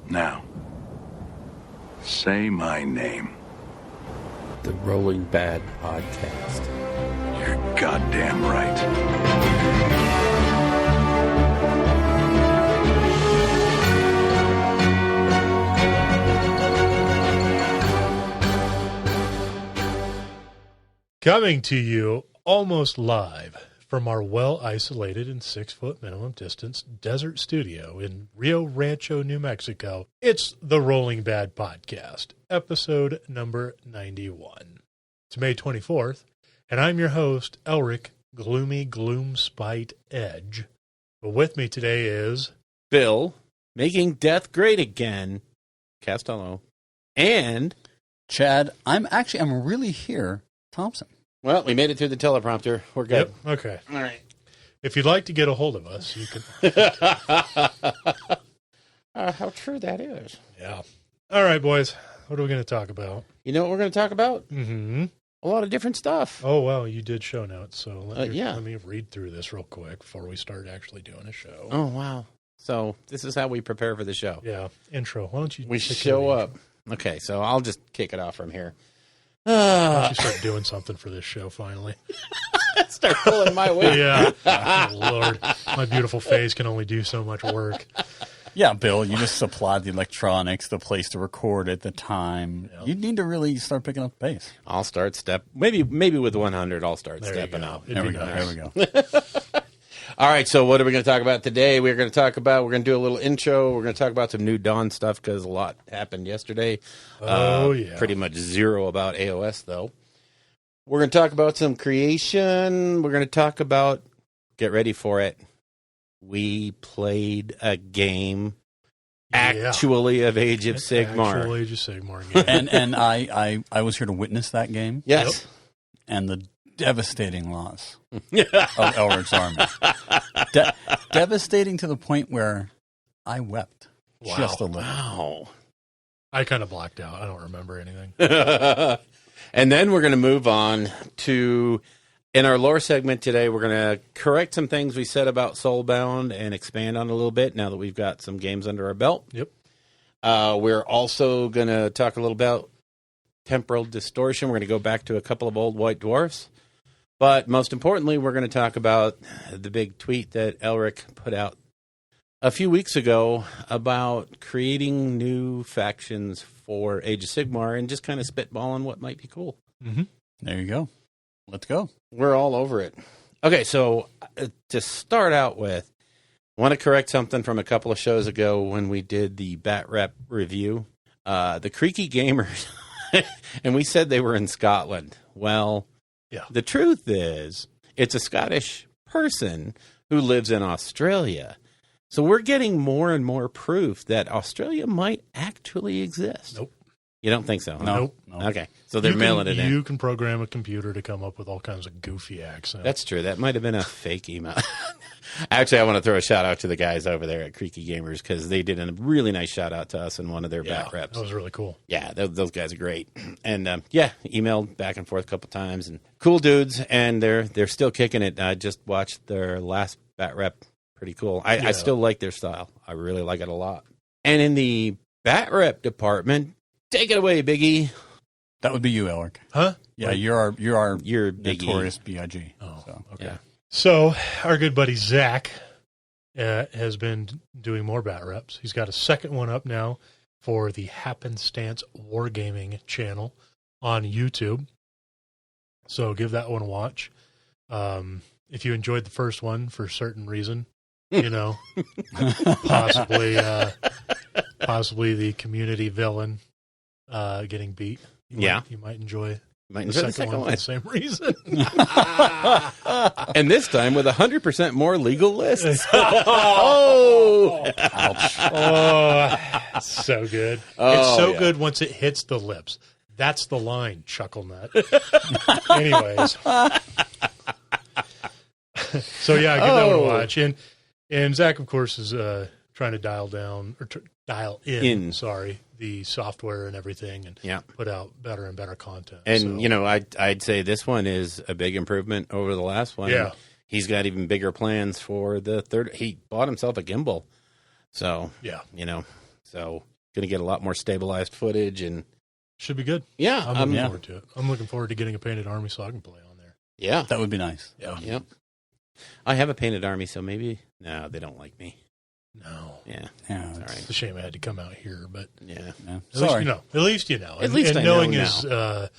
Now, say my name. The Rolling Bad Podcast. You're goddamn right. Coming to you almost live from our well-isolated and 6-foot minimum distance desert studio in Rio Rancho, New Mexico, it's the Rolling Bad Podcast, episode number 91. It's May 24th, and I'm your host, Elric Gloomy Gloomspite Edge. But with me today is... Bill, making death great again, Castello, and... Chad, I'm really here, Thompson. Well, we made it through the teleprompter. We're good. Yep, okay. All right. If you'd like to get a hold of us, you can... How true that is. Yeah. All right, boys. What are we going to talk about? You know what we're going to talk about? Mm-hmm. A lot of different stuff. Oh, well, you did show notes, so let me read through this real quick before we start actually doing a show. Oh, wow. So this is how we prepare for the show. Yeah. Intro. Why don't you... We show up. Okay, so I'll just kick it off from here. Why don't you start doing something for this show, finally? Start pulling my weight. Yeah. Oh, Lord. My beautiful face can only do so much work. Yeah, Bill, you just supplied the electronics, the place to record it, the time. Yep. You need to really start picking up the pace. I'll start maybe with 100, I'll start stepping up. There we go. All right, so what are we going to talk about today? We're going to do a little intro. We're going to talk about some new Dawn stuff because a lot happened yesterday. Yeah. Pretty much zero about AoS, though. We're going to talk about some creation. We're going to talk about, get ready for it, we played a game actually of Age of Sigmar. Actual Age of Sigmar game. and I was here to witness that game. Yes. Yep. And the devastating loss of Elric's army. Devastating to the point where I wept just a little. Wow. I kind of blacked out. I don't remember anything. And then we're going to move on to, in our lore segment today, we're going to correct some things we said about Soulbound and expand on it a little bit now that we've got some games under our belt. Yep. We're also going to talk a little about temporal distortion. We're going to go back to a couple of old white dwarfs. But most importantly, we're going to talk about the big tweet that Elric put out a few weeks ago about creating new factions for Age of Sigmar and just kind of spitballing what might be cool. Mm-hmm. There you go. Let's go. We're all over it. Okay, so to start out with, I want to correct something from a couple of shows ago when we did the Bat Rep review. The Creaky Gamers, and we said they were in Scotland. Well... yeah. The truth is, it's a Scottish person who lives in Australia. So we're getting more and more proof that Australia might actually exist. Nope. You don't think so? Huh? Nope. Okay. So they're mailing it in. You can program a computer to come up with all kinds of goofy accents. That's true. That might have been a fake email. Actually, I want to throw a shout out to the guys over there at Creaky Gamers because they did a really nice shout out to us in one of their back reps. That was really cool. Yeah, those guys are great. And emailed back and forth a couple times and cool dudes. And they're still kicking it. I just watched their last bat rep. Pretty cool. I still like their style. I really like it a lot. And in the bat rep department, take it away, Biggie. That would be you, Elric. Huh? Yeah, you're our Biggie. notorious BIG. Oh, so. okay. Yeah. So our good buddy Zach has been doing more bat reps. He's got a second one up now for the Happenstance Wargaming channel on YouTube. So give that one a watch. If you enjoyed the first one for a certain reason, possibly the community villain getting beat. You might enjoy the second one for the same reason. And this time with 100% more legal lists. Ouch. Oh, so good. It's so good once it hits the lips. That's the line, chuckle nut. Anyways. So, give that one a watch. And Zach, of course, is trying to dial in the software and everything and put out better and better content. And, I'd say this one is a big improvement over the last one. Yeah. He's got even bigger plans for the third. He bought himself a gimbal. So, so going to get a lot more stabilized footage, and Should be good. yeah, I'm looking forward to it. I'm looking forward to getting a painted army so I can play on there. yeah, That would be nice. Yeah. yep. I have a painted army, so maybe no, they don't like me. No. Yeah, Yeah, all right. It's a shame I had to come out here, but Yeah, yeah. at least Sorry. you know. At least you know. At least and I know knowing now. is a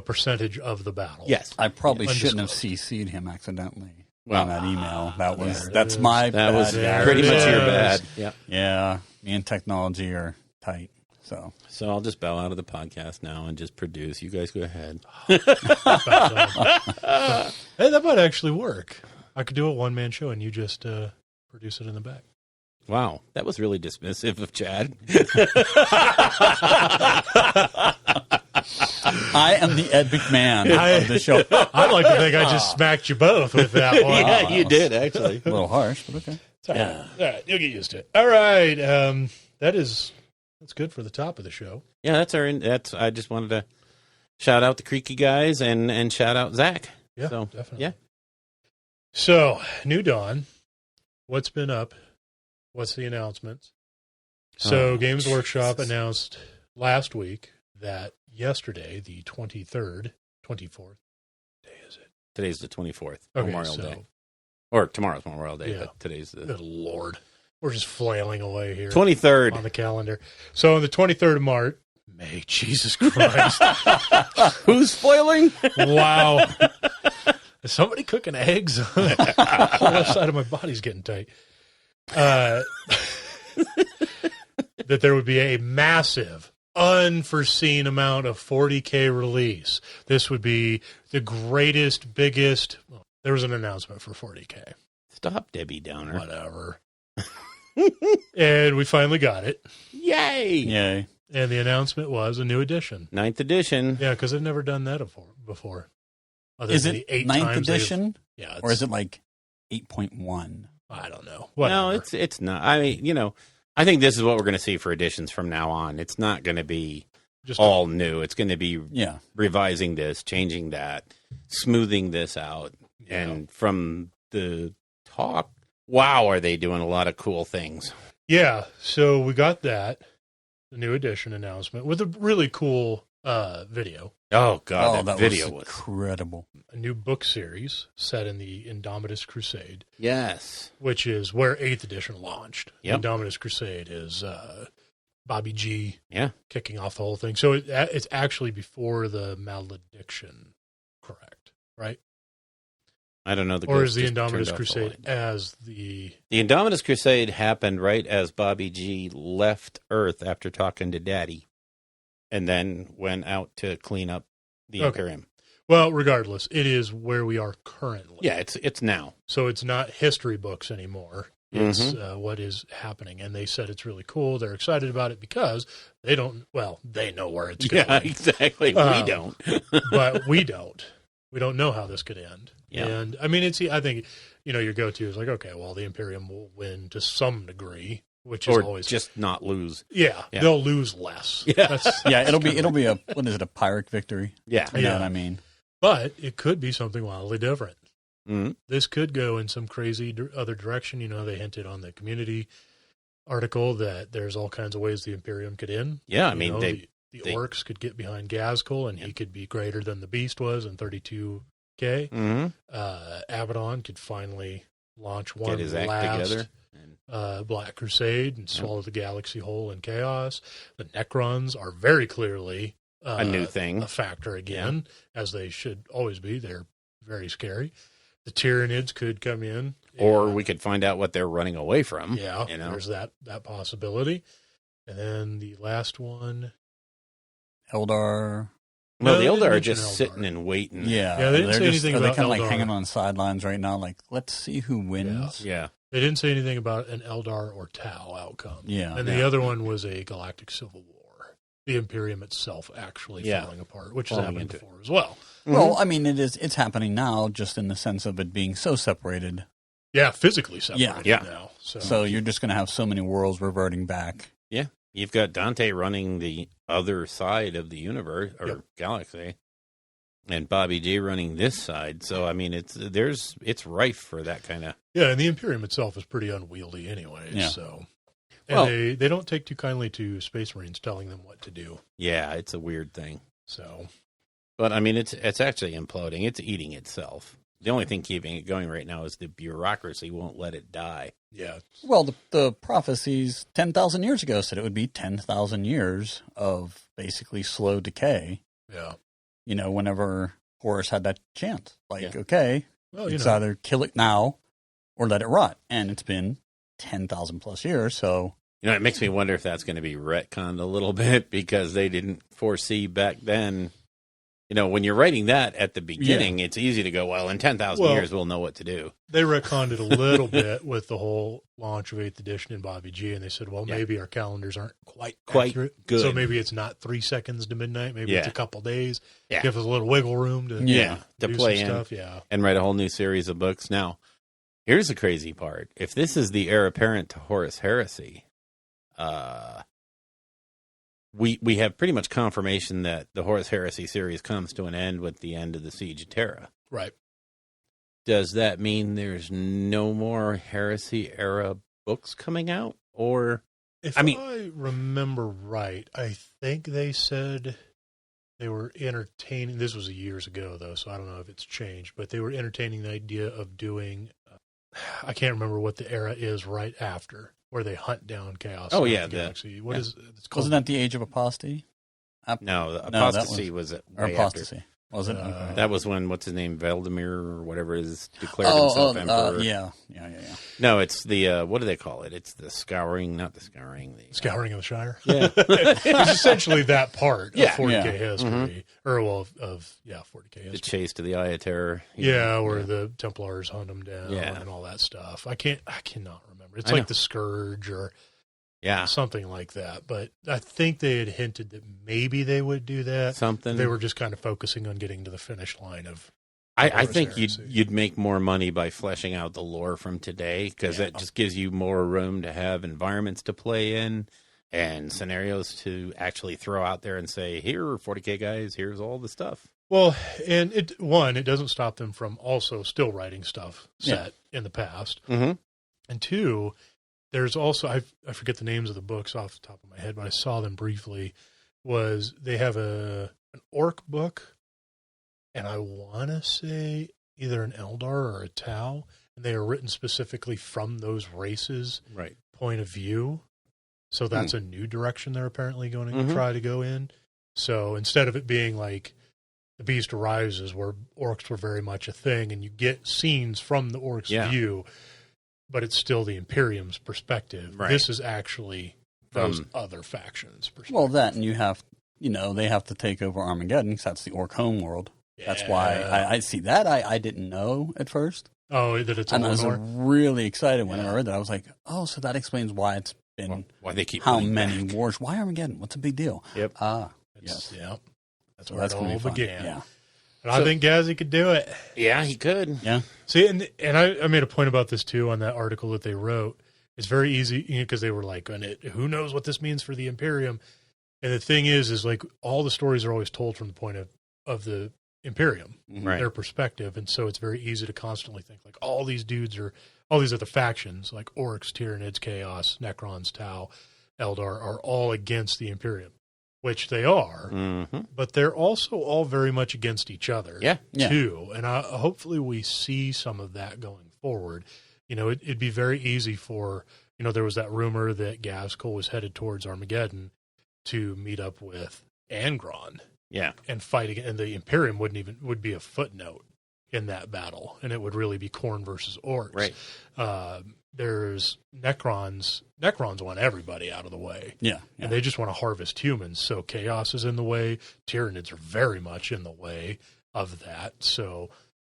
percentage of the battle. yes. I probably Yeah, shouldn't have undisclosed. CC'd him accidentally Well, on that email. there it That's is. my That was There pretty it much your is. bad. Yeah. Yeah, me and technology are tight. So So I'll just bow out of the podcast now and just produce. You guys go ahead. Hey, that might actually work. I could do a one-man show and you just produce it in the back. Wow, that was really dismissive of Chad. I am the Ed McMahon of the show. I'd like to think I just smacked you both with that one. Yeah, you did actually. A little harsh, but okay. It's all right. All right, you'll get used to it. All right, that's good for the top of the show. Yeah, that's. I just wanted to shout out the Creaky guys and shout out Zach. Yeah, So, definitely. yeah. So, New Dawn, what's been up? What's the announcements? So, Oh, Games Workshop Jesus. announced last week that yesterday, the 24th day is it? Today's the 24th, Okay, Memorial so- Day, or tomorrow's Memorial Day, Yeah. but today's the Good Lord. We're just flailing away here 23rd. on the calendar. So, on the 23rd of March, May, Jesus Christ. Who's spoiling? Wow. Is somebody cooking eggs? The whole left side of my body's getting tight. That there would be a massive, unforeseen amount of 40K release. This would be the greatest, biggest. Well, there was an announcement for 40K. Stop, Debbie Downer. Whatever. And we finally got it. Yay! Yay. And the announcement was a new edition. 9th edition. Yeah, because they've never done that before. Other Is than it the 8 9th times they've- edition? Yeah. Or is it like 8.1? I don't know. No, Whatever. it's not. I mean, I think this is what we're going to see for editions from now on. It's not going to be Just all new. It's going to be Yeah. revising this, changing that, smoothing this out. Yeah. And from the talk, wow, are they doing a lot of cool things. Yeah, so we got that, the new edition announcement with a really cool video, Oh, God, that video was was. incredible. a new book series set in the Indomitus Crusade, Yes. which is where 8th edition launched. Yep. Indomitus Crusade is Bobby G Yeah. kicking off the whole thing. So it's actually before the malediction, correct? Right? I don't know. Or is ghost the just turned Indomitus off the Crusade light. as the... The Indominus Crusade happened right as Bobby G left Earth after talking to Daddy, and then went out to clean up the Okay. Imperium. Well, regardless, it is where we are currently. Yeah, it's now. So it's not history books anymore. It's Mm-hmm. what is happening. And they said it's really cool. They're excited about it because they don't, well, they know where it's going. Yeah, exactly. We don't. But we don't. We don't know how this could end. Yeah. And I mean, I think, your go-to is like, okay, well, the Imperium will win to some degree, which is Or always just not lose. yeah, Yeah. they'll lose less. Yeah. Yeah, it'll be a what is it, a Pyrrhic victory? Yeah. You know Yeah. what I mean? But it could be something wildly different. Mm-hmm. This could go in some crazy other direction. They hinted on the community article that there's all kinds of ways the Imperium could end. Yeah, I mean, the they- orcs could get behind Gazkul, and he could be greater than the Beast was in 32K. Mm-hmm. Abaddon could finally launch one Get his act last together. And, Black Crusade and swallow the galaxy whole in chaos. The Necrons are very clearly a new thing. a factor again, as they should always be. They're very scary. The Tyranids could come in, Or and- we could find out what they're running away from. yeah, You know? there's that possibility. And then the last one, Eldar. Well, No, the they Eldar didn't are mention just Eldar. sitting and waiting. Yeah. Yeah, they didn't say anything are they about kind of like Eldar. hanging on sidelines right now? Like, let's see who wins. Yeah. they didn't say anything about an Eldar or Tau outcome. Yeah. And the other one was a galactic civil war. The Imperium itself actually Yeah. falling apart, which has Falling happened into it. before as well. Well, I mean, it's happening now, just in the sense of it being so separated. Yeah, physically separated Yeah. now. So you're just going to have so many worlds reverting back. Yeah. You've got Dante running the other side of the universe or Yep. galaxy, and Bobby G running this side. So I mean, it's rife for that kind of. yeah, and the Imperium itself is pretty unwieldy anyway. Yeah. So And they don't take too kindly to Space Marines telling them what to do. Yeah, it's a weird thing. So, But I mean, it's actually imploding. It's eating itself. The only thing keeping it going right now is the bureaucracy won't let it die. yeah. Well, the prophecies 10,000 years ago said it would be 10,000 years of basically slow decay. Yeah. You know, whenever Horus had that chance. Like, Yeah. okay, Well, it's either kill it now or let it rot. And it's been 10,000 plus years, so... You know, it makes me wonder if that's going to be retconned a little bit because they didn't foresee back then. You know, when you're writing that at the beginning, it's easy to go, well, in 10,000 years, we'll know what to do. They retconned it a little bit with the whole launch of 8th edition in Bobby G, and they said, well, maybe our calendars aren't quite accurate. Good. So maybe it's not 3 seconds to midnight. Maybe it's a couple days. Yeah. Give us a little wiggle room to, to do play some in stuff. Yeah. and write a whole new series of books. Now, here's the crazy part. If this is the heir apparent to Horus Heresy, we have pretty much confirmation that the Horus Heresy series comes to an end with the end of the Siege of Terra. Right. Does that mean there's no more Heresy era books coming out? Or, If I remember right, I think they said they were entertaining, this was years ago though, so I don't know if it's changed, but they were entertaining the idea of doing, I can't remember what the era is right after, where they hunt down chaos. Oh, in yeah, the galaxy. What is it's called? Wasn't that the Age of Apostasy? no, the No, that Apostasy was Or way Apostasy. after. Was it? That was when, what's his name, Veldemir or whatever is, declared himself emperor. Yeah. No, it's the, what do they call it? It's the scouring, not the scouring. The Scouring of the Shire. Yeah. It's essentially that part of 40K Yeah. history. Or, well, of 40K the history. chase to the Eye of Terror. Where the Templars hunt them down and all that stuff. I cannot remember. It's like the Scourge or something like that. But I think they had hinted that maybe they would do that. Something. They were just kind of focusing on getting to the finish line of. I think you'd make more money by fleshing out the lore from today because that just gives you more room to have environments to play in and scenarios to actually throw out there and say, here, 40K guys, here's all the stuff. Well, and it doesn't stop them from also still writing stuff set in the past. Mm-hmm. And two, there's also, I forget the names of the books off the top of my head, but I saw them briefly, was they have an orc book, and I want to say either an Eldar or a Tau, and they are written specifically from those races' point of view. So that's a new direction they're apparently going to try to go in. So instead of it being like The Beast Arises, where orcs were very much a thing, and you get scenes from the orcs' view, but it's still the Imperium's perspective. Right. This is actually those other factions' perspective. Well, that, and they have to take over Armageddon because that's the orc home world. Yeah. That's why I see that. I didn't know at first. Oh, that it's and I was really excited when I read that. I was like, oh, so that explains why it's been why they keep how many wars. Why Armageddon? What's the big deal? Yep. Yes. Yep. That's so where it all began. Yeah. And I think Gazzy could do it. Yeah, he could. Yeah. See, and I made a point about this too on that article that they wrote. It's very easy because they were like, who knows what this means for the Imperium? And the thing is like all the stories are always told from the point of the Imperium, their perspective. And so it's very easy to constantly think like all these other factions like Orcs, Tyranids, Chaos, Necrons, Tau, Eldar are all against the Imperium, which they are, but they're also all very much against each other too. And hopefully we see some of that going forward. It'd be very easy for, there was that rumor that Gazkul was headed towards Armageddon to meet up with Angron. Yeah. And fight again. And the Imperium would be a footnote in that battle. And it would really be Khorne versus Orcs. Right. There's Necrons. Necrons want everybody out of the way. Yeah. And they just want to harvest humans. So Chaos is in the way. Tyranids are very much in the way of that. So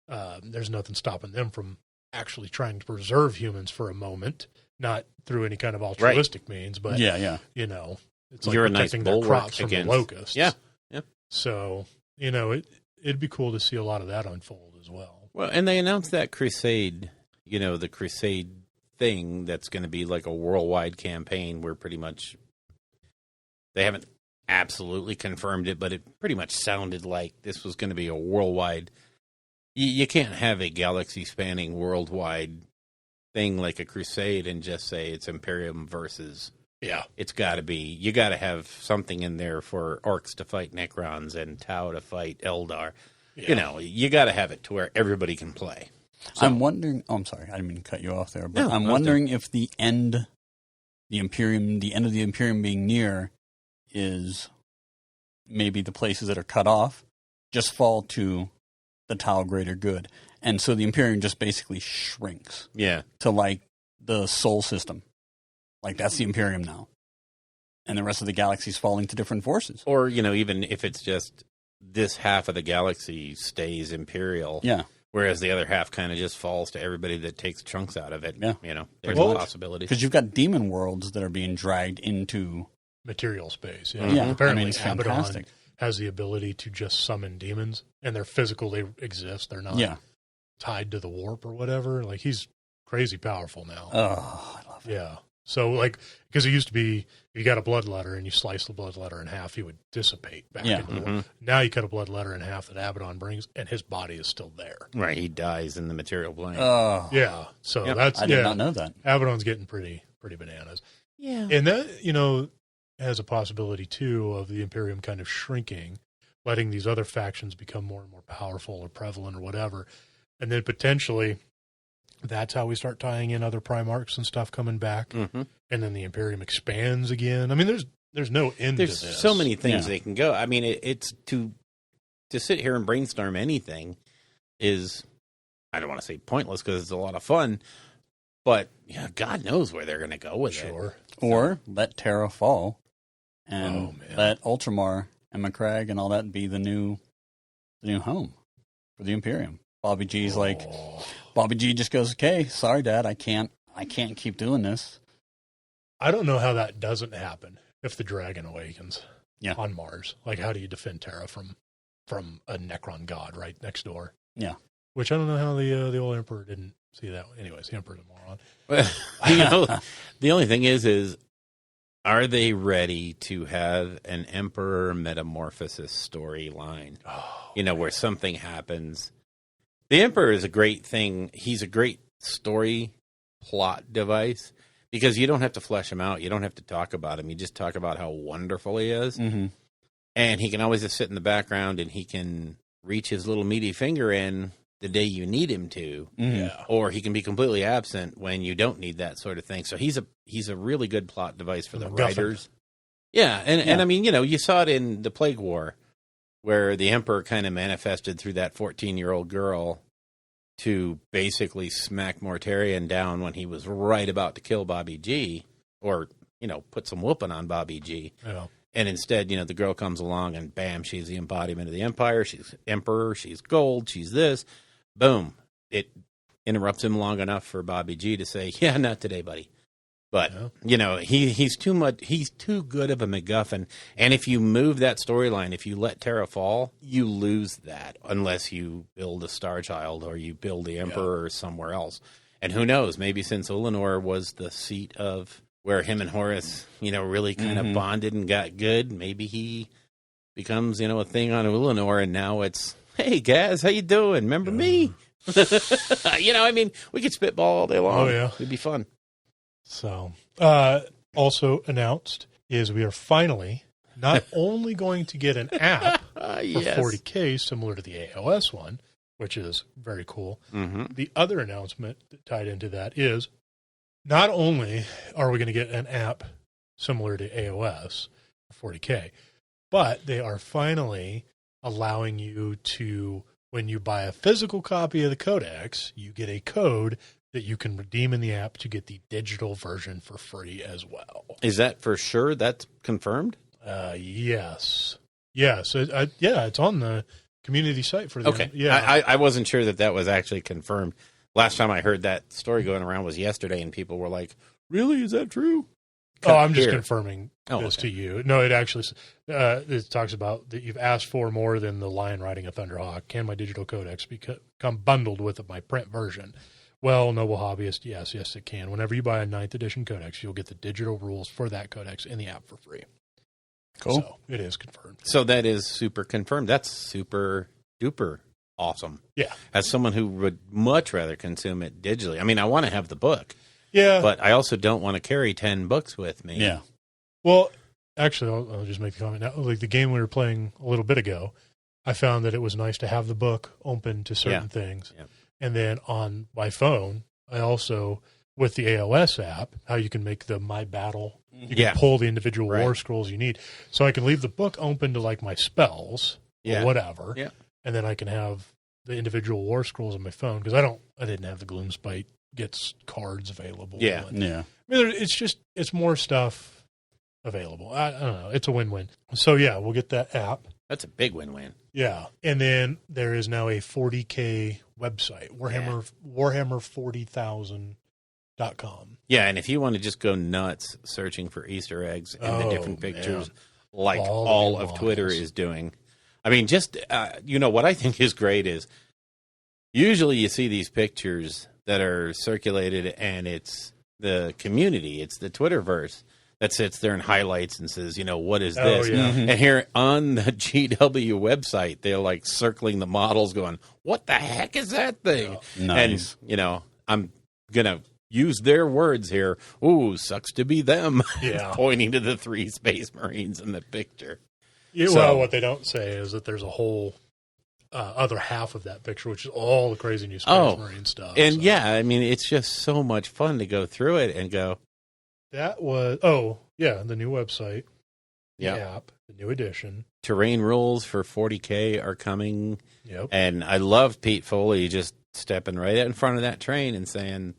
there's nothing stopping them from actually trying to preserve humans for a moment. Not through any kind of altruistic means, but, it's like you're protecting a nice their crops from against the locusts. Yeah. So, it'd be cool to see a lot of that unfold as well. Well, and they announced that crusade, the crusade thing that's going to be like a worldwide campaign where pretty much they haven't absolutely confirmed it, but it pretty much sounded like this was going to be a worldwide. You can't have a galaxy-spanning worldwide thing like a crusade and just say it's Imperium versus Yeah. It's got to be. You got to have something in there for orcs to fight Necrons and Tau to fight Eldar. Yeah. You know, you got to have it to where everybody can play. So, I'm wondering. Oh, I'm sorry. I didn't mean to cut you off there, but No, I'm wondering if the end of the Imperium being near, is maybe the places that are cut off just fall to the Tau greater good, and so the Imperium just basically shrinks. Yeah. To like the Sol system, like that's the Imperium now, and the rest of the galaxy's falling to different forces. Or, you know, even if it's just this half of the galaxy stays Imperial. Yeah. Whereas the other half kind of just falls to everybody that takes chunks out of it. Yeah. You know, there's Well, possibilities. Because you've got demon worlds that are being dragged into Material space. Yeah. Yeah, Apparently, I mean, it's Abaddon fantastic. has the ability to just summon demons, and they're physical. They exist. They're not tied to the warp or whatever. Like, he's crazy powerful now. Oh, I love it. Yeah. So, like, because it used to be, if you got a blood letter and you slice the blood letter in half, he would dissipate back into the warp. Now you cut a blood letter in half that Abaddon brings, and his body is still there. Right, he dies in the material plane. Oh, Yeah. So Yep. that's I did not know that. Abaddon's getting pretty bananas. Yeah. And that, you know, has a possibility, too, of the Imperium kind of shrinking, letting these other factions become more and more powerful or prevalent or whatever. And then potentially that's how we start tying in other Primarchs and stuff coming back. Mm-hmm. And then the Imperium expands again. I mean, there's no end There's to this. so many things Yeah. they can go. I mean, it's to sit here and brainstorm anything is, I don't want to say pointless because it's a lot of fun, but yeah, God knows where they're going to go with it. Sure. Or let Terra fall, and Oh, man. let Ultramar and McCrag and all that be the new home for the Imperium. Bobby G's like, Bobby G just goes, "Okay, sorry, Dad, I can't keep doing this." I don't know how that doesn't happen if the dragon awakens Yeah. on Mars. Like, how do you defend Terra from a Necron god right next door? Yeah. Which I don't know how the old Emperor didn't see that. Anyways, the Emperor's a moron. You know, the only thing is, are they ready to have an Emperor metamorphosis storyline? You know, where something happens. The Emperor is a great thing. He's a great story plot device because you don't have to flesh him out. You don't have to talk about him. You just talk about how wonderful he is. Mm-hmm. And he can always just sit in the background and he can reach his little meaty finger in the day you need him to. Mm-hmm. Yeah. Or he can be completely absent when you don't need that sort of thing. So he's a really good plot device for the MacGuffin. writers. Yeah, and I mean, you know, you saw it in the Plague War, where the Emperor kind of manifested through that 14-year-old girl to basically smack Mortarion down when he was right about to kill Bobby G, or, you know, put some whooping on Bobby G. Yeah. And instead, you know, the girl comes along and bam, she's the embodiment of the Empire. She's Emperor. She's gold. She's this. Boom. It interrupts him long enough for Bobby G to say, "Yeah, not today, buddy." But, you know, he's too much. He's too good of a MacGuffin. And if you move that storyline, if you let Terra fall, you lose that unless you build a Star Child or you build the Emperor somewhere else. And who knows? Maybe since Ulanor was the seat of where him and Horus, you know, really kind of bonded and got good, maybe he becomes, you know, a thing on Ulanor, and now it's, "Hey, Gaz, how you doing? Remember me?" You know, I mean, we could spitball all day long. Oh, yeah. It'd be fun. So, also announced is we are finally not only going to get an app for Yes. 40K similar to the AoS one, which is very cool. Mm-hmm. The other announcement that tied into that is not only are we going to get an app similar to AoS for 40K, but they are finally allowing you to, when you buy a physical copy of the Codex, you get a code that you can redeem in the app to get the digital version for free as well. Is that for sure? That's confirmed? Yes. Yes. It's on the community site for the Okay. Yeah. I wasn't sure that was actually confirmed. Last time I heard that story going around was yesterday, and people were like, "Really? Is that true?" I'm just Here. confirming Oh, this okay. to you. No, it actually it talks about that you've asked for more than the lion riding a Thunderhawk. Can my digital codex become bundled with my print version? Well, Noble Hobbyist, yes, it can. Whenever you buy a 9th edition codex, you'll get the digital rules for that codex in the app for free. Cool. So it is confirmed. So that is super confirmed. That's super duper awesome. Yeah. As someone who would much rather consume it digitally. I mean, I want to have the book, Yeah. but I also don't want to carry 10 books with me. Yeah. Well, actually, I'll just make the comment now. Like the game we were playing a little bit ago, I found that it was nice to have the book open to certain things. Yeah. And then on my phone, I also, with the AoS app, how you can make the My Battle, you can pull the individual war scrolls you need. So I can leave the book open to like my spells or whatever. Yeah. And then I can have the individual war scrolls on my phone because I didn't have the Gloomspite gets cards available. Yeah. I mean, it's more stuff available. I don't know. It's a win-win. So yeah, we'll get that app. That's a big win-win. Yeah. And then there is now a 40K website, Warhammer40,000.com. Yeah, and if you want to just go nuts searching for Easter eggs and the different pictures like all of Twitter is doing. I mean, just, what I think is great is usually you see these pictures that are circulated and it's the community, it's the Twitterverse that sits there and highlights and says, what is this? Yeah. And here on the GW website, they're like circling the models going, what the heck is that thing? Yeah. Nice. And, I'm going to use their words here. Ooh, sucks to be them. Yeah. Pointing to the 3 Space Marines in the picture. Yeah, well, what they don't say is that there's a whole other half of that picture, which is all the crazy new Space Marine stuff. And it's just so much fun to go through it and go. That was, the new website, the app, the new edition. Terrain rules for 40K are coming. Yep. And I loved Pete Foley just stepping right in front of that train and saying,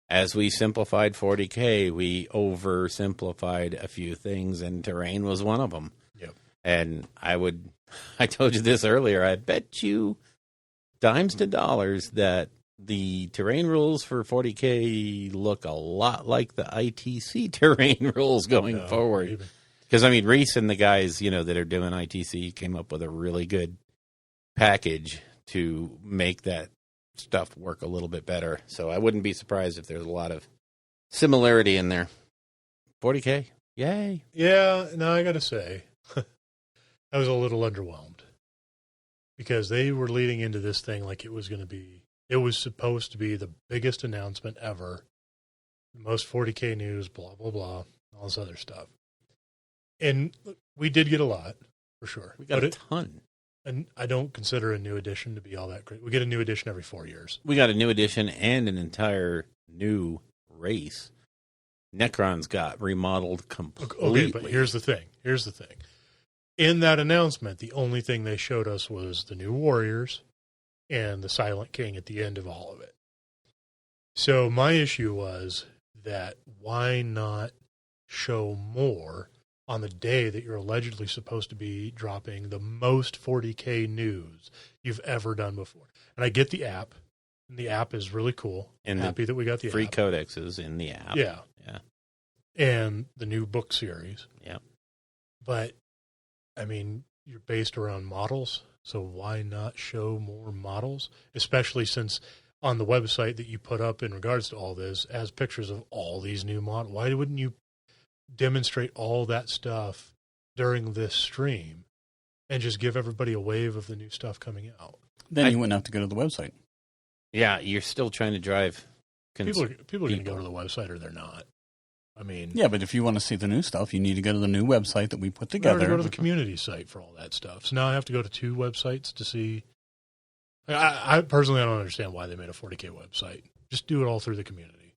as we simplified 40K, we oversimplified a few things, and terrain was one of them. Yep. And I told you this earlier, I bet you dimes to dollars that the terrain rules for 40K look a lot like the ITC terrain rules going forward. Because, Reese and the guys, that are doing ITC came up with a really good package to make that stuff work a little bit better. So I wouldn't be surprised if there's a lot of similarity in there. 40K, yay. Yeah, no, I got to say, I was a little underwhelmed because they were leading into this thing like it was supposed to be the biggest announcement ever, the most 40K news, blah, blah, blah, all this other stuff. And we did get a lot, for sure. We got a ton. And I don't consider a new edition to be all that great. We get a new edition every 4 years. We got a new edition and an entire new race. Necron's got remodeled completely. Okay, but here's the thing. In that announcement, the only thing they showed us was the new warriors and the Silent King at the end of all of it. So my issue was that why not show more on the day that you're allegedly supposed to be dropping the most 40K news you've ever done before? And I get the app, and the app is really cool. And happy that we got the free app. codexes in the app. Yeah. And the new book series. Yeah. But, you're based around models, so why not show more models? Especially since on the website that you put up in regards to all this has pictures of all these new models. Why wouldn't you demonstrate all that stuff during this stream and just give everybody a wave of the new stuff coming out? Then you wouldn't have to go to the website. Yeah, you're still trying to drive. People are going to go to the website or they're not. Yeah, but if you want to see the new stuff, you need to go to the new website that we put I together. have to go to the community site for all that stuff. So now I have to go to 2 websites to see. I personally, I don't understand why they made a 40K website. Just do it all through the community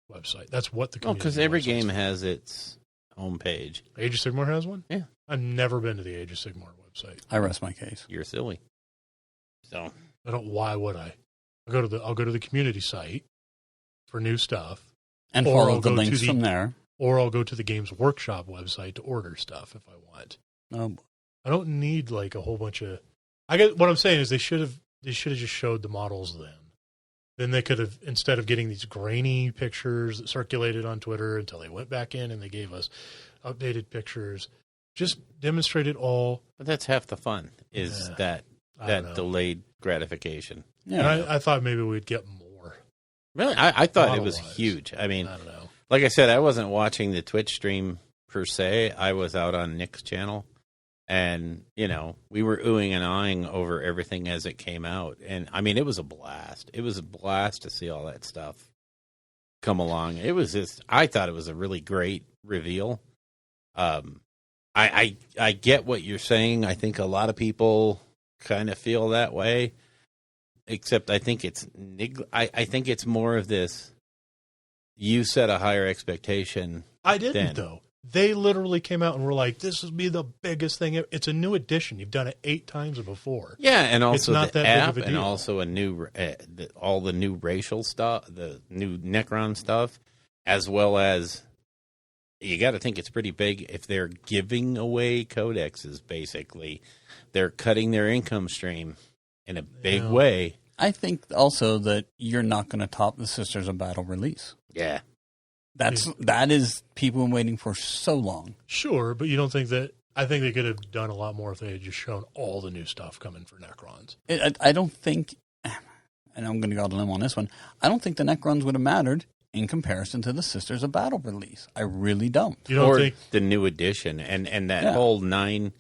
website. That's what the community. Because every game has its home page. Age of Sigmar has one? Yeah. I've never been to the Age of Sigmar website. I rest my case. You're silly. So I don't. Why would I? I'll go to the community site for new stuff. And Or follow I'll the go links to from there. Or I'll go to the Games Workshop website to order stuff if I want. I don't need like a whole bunch of. What I'm saying is they should have just showed the models then. Then they could have, instead of getting these grainy pictures that circulated on Twitter until they went back in and they gave us updated pictures, just demonstrate it all. But that's half the fun, is that delayed gratification. Yeah, and I thought maybe we'd get more. Really? I thought it was huge. I don't know. Like I said, I wasn't watching the Twitch stream per se. I was out on Nick's channel. And, we were oohing and ahhing over everything as it came out. And, it was a blast. It was a blast to see all that stuff come along. It was I thought it was a really great reveal. I get what you're saying. I think a lot of people kind of feel that way, except I think I think it's more of this. You set a higher expectation. I didn't, though. They literally came out and were like, "This will be the biggest thing. It's a new edition. You've done it 8 times before." Yeah, and also it's not the that app, big of a and deal. also a new all the new racial stuff, the new Necron stuff, as well as you got to think it's pretty big if they're giving away codexes. Basically, they're cutting their income stream in a big way. I think also that you're not going to top the Sisters of Battle release. Yeah. That is people waiting for so long. Sure, but you don't think that? I think they could have done a lot more if they had just shown all the new stuff coming for Necrons. I don't think, and I'm going to go out on a limb on this one, I don't think the Necrons would have mattered in comparison to the Sisters of Battle release. I really don't. You don't or think the new edition and that whole 9,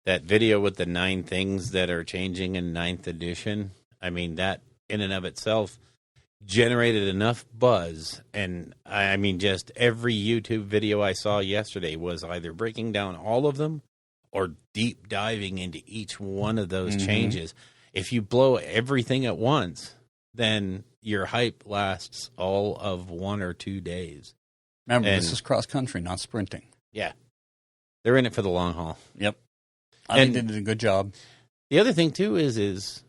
that video with the 9 things that are changing in 9th edition. I mean, that in and of itself generated enough buzz, and I mean, just every YouTube video I saw yesterday was either breaking down all of them or deep diving into each one of those changes. If you blow everything at once, then your hype lasts all of 1 or 2 days. Remember, this is cross country, not sprinting. Yeah, they're in it for the long haul. Yep, I think they did a good job. The other thing too is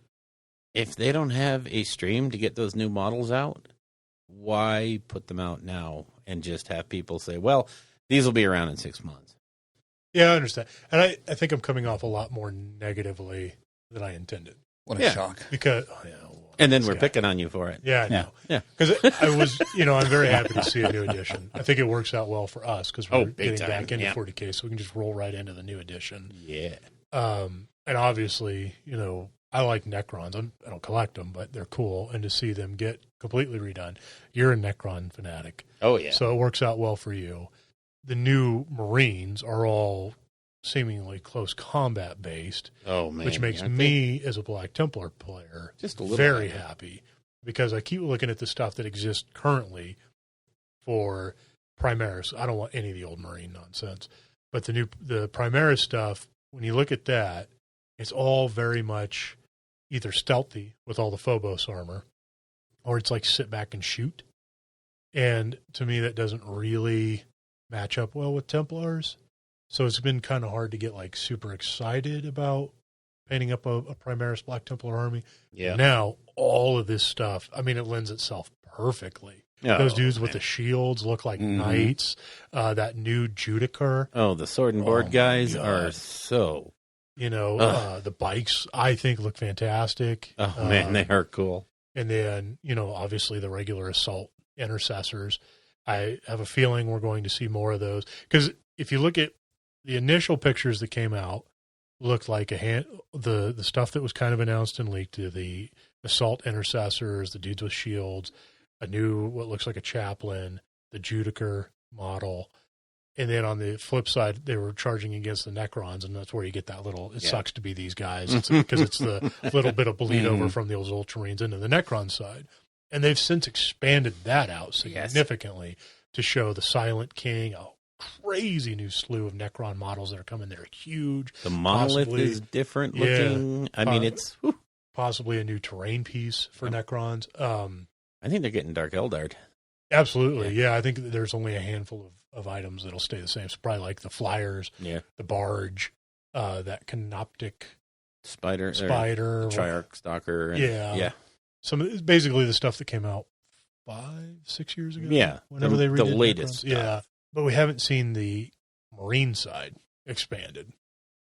if they don't have a stream to get those new models out, why put them out now and just have people say, well, these will be around in 6 months? Yeah, I understand. And I think I'm coming off a lot more negatively than I intended. What a shock. Because, and then we're picking on you for it. Yeah, I know. Yeah. Because I was, I'm very happy to see a new edition. I think it works out well for us because we're getting time. back into 40K, so we can just roll right into the new edition. Yeah. And obviously, I like Necrons. I don't collect them, but they're cool. And to see them get completely redone, you're a Necron fanatic. Oh, yeah. So it works out well for you. The new Marines are all seemingly close combat based. Oh, man. Which makes me, as a Black Templar player, just a little very happy because I keep looking at the stuff that exists currently for Primaris. I don't want any of the old Marine nonsense. But the Primaris stuff, when you look at that, it's all very much either stealthy with all the Phobos armor, or it's like sit back and shoot. And to me, that doesn't really match up well with Templars. So it's been kind of hard to get like super excited about painting up a Primaris Black Templar army. Yeah. Now, all of this stuff, I mean, it lends itself perfectly. Those dudes with the shields look like knights. That new Judicar. Oh, the sword and board guys are so... the bikes, I think, look fantastic. Oh, man, they are cool. And then, obviously the regular assault intercessors. I have a feeling we're going to see more of those. Because if you look at the initial pictures that came out, looked like the stuff that was kind of announced and leaked to the assault intercessors, the dudes with shields, a new, what looks like a chaplain, the Judicar model. And then on the flip side, they were charging against the Necrons, and that's where you get that little, it sucks to be these guys, because it's the little bit of bleed over from those Ultramarines into the Necron side. And they've since expanded that out significantly to show the Silent King, a crazy new slew of Necron models that are coming. They're huge. The monolith is different looking. Yeah, I mean, it's... Whew. Possibly a new terrain piece for Necrons. I think they're getting Dark Eldar. Absolutely, yeah. I think there's only a handful of items that'll stay the same. So probably like the flyers, the barge, that canoptic spider, Triarch Stalker. Yeah. Basically the stuff that came out 5-6 years ago. Yeah, whenever they redid the latest Necrons. Yeah, but we haven't seen the Marine side expanded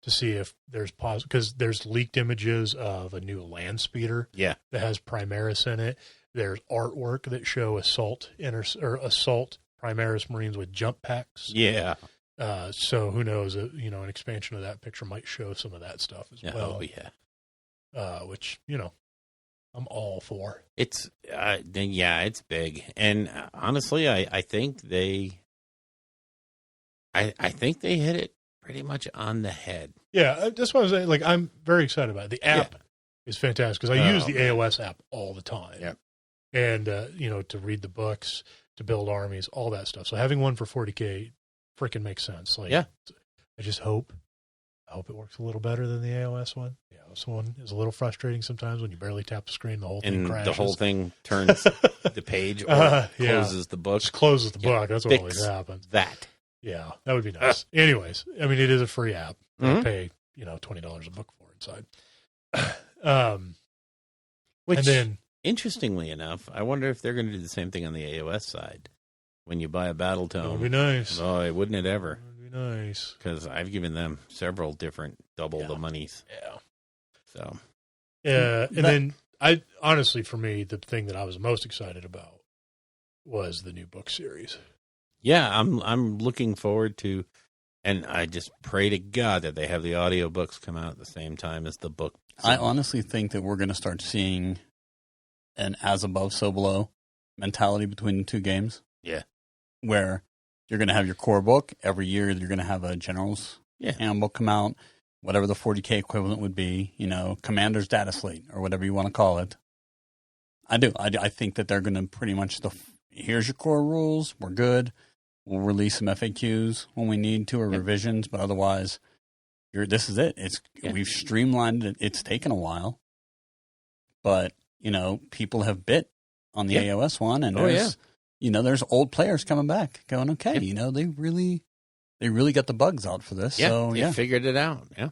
to see if there's because there's leaked images of a new land speeder. Yeah, that has Primaris in it. There's artwork that show assault Primaris Marines with jump packs. Yeah. So who knows? An expansion of that picture might show some of that stuff as well. Oh yeah. Which I'm all for. It's it's big, and honestly, I think they hit it pretty much on the head. Yeah, that's what I was saying. Like, I'm very excited about it. The app is fantastic because I use the AoS app all the time. Yeah. And, to read the books, to build armies, all that stuff. So having one for 40K freaking makes sense. Like, Yeah. I just hope it works a little better than the AOS one. The AOS one is a little frustrating sometimes when you barely tap the screen, the whole thing And crashes. the whole thing turns the page or closes the book. Just closes the book. That's what Fix always happens. that. Yeah, that would be nice. Anyways, I mean, it is a free app. You Mhm. pay, $20 a book for inside. Which, and then, interestingly enough, I wonder if they're going to do the same thing on the AOS side. When you buy a battle that tome. would be nice. Boy, wouldn't it ever? That would be nice. Because I've given them several different double the monies. Yeah. So, And then honestly, for me, the thing that I was most excited about was the new book series. yeah, I'm looking forward to, and I just pray to God that they have the audiobooks come out at the same time as the book. I honestly think that we're going to start seeing an as above, so below mentality between the two games. Yeah. Where you're going to have your core book. Every year you're going to have a general's handbook come out, whatever the 40K equivalent would be, commander's data slate or whatever you want to call it. I do. I think that they're going to pretty much, here's your core rules. We're good. We'll release some FAQs when we need to or revisions, but otherwise, this is it. We've streamlined it. It's taken a while, but, people have bit on the AOS one, and there's old players coming back going, okay, they really got the bugs out for this. Yeah, So, they figured it out. Yeah.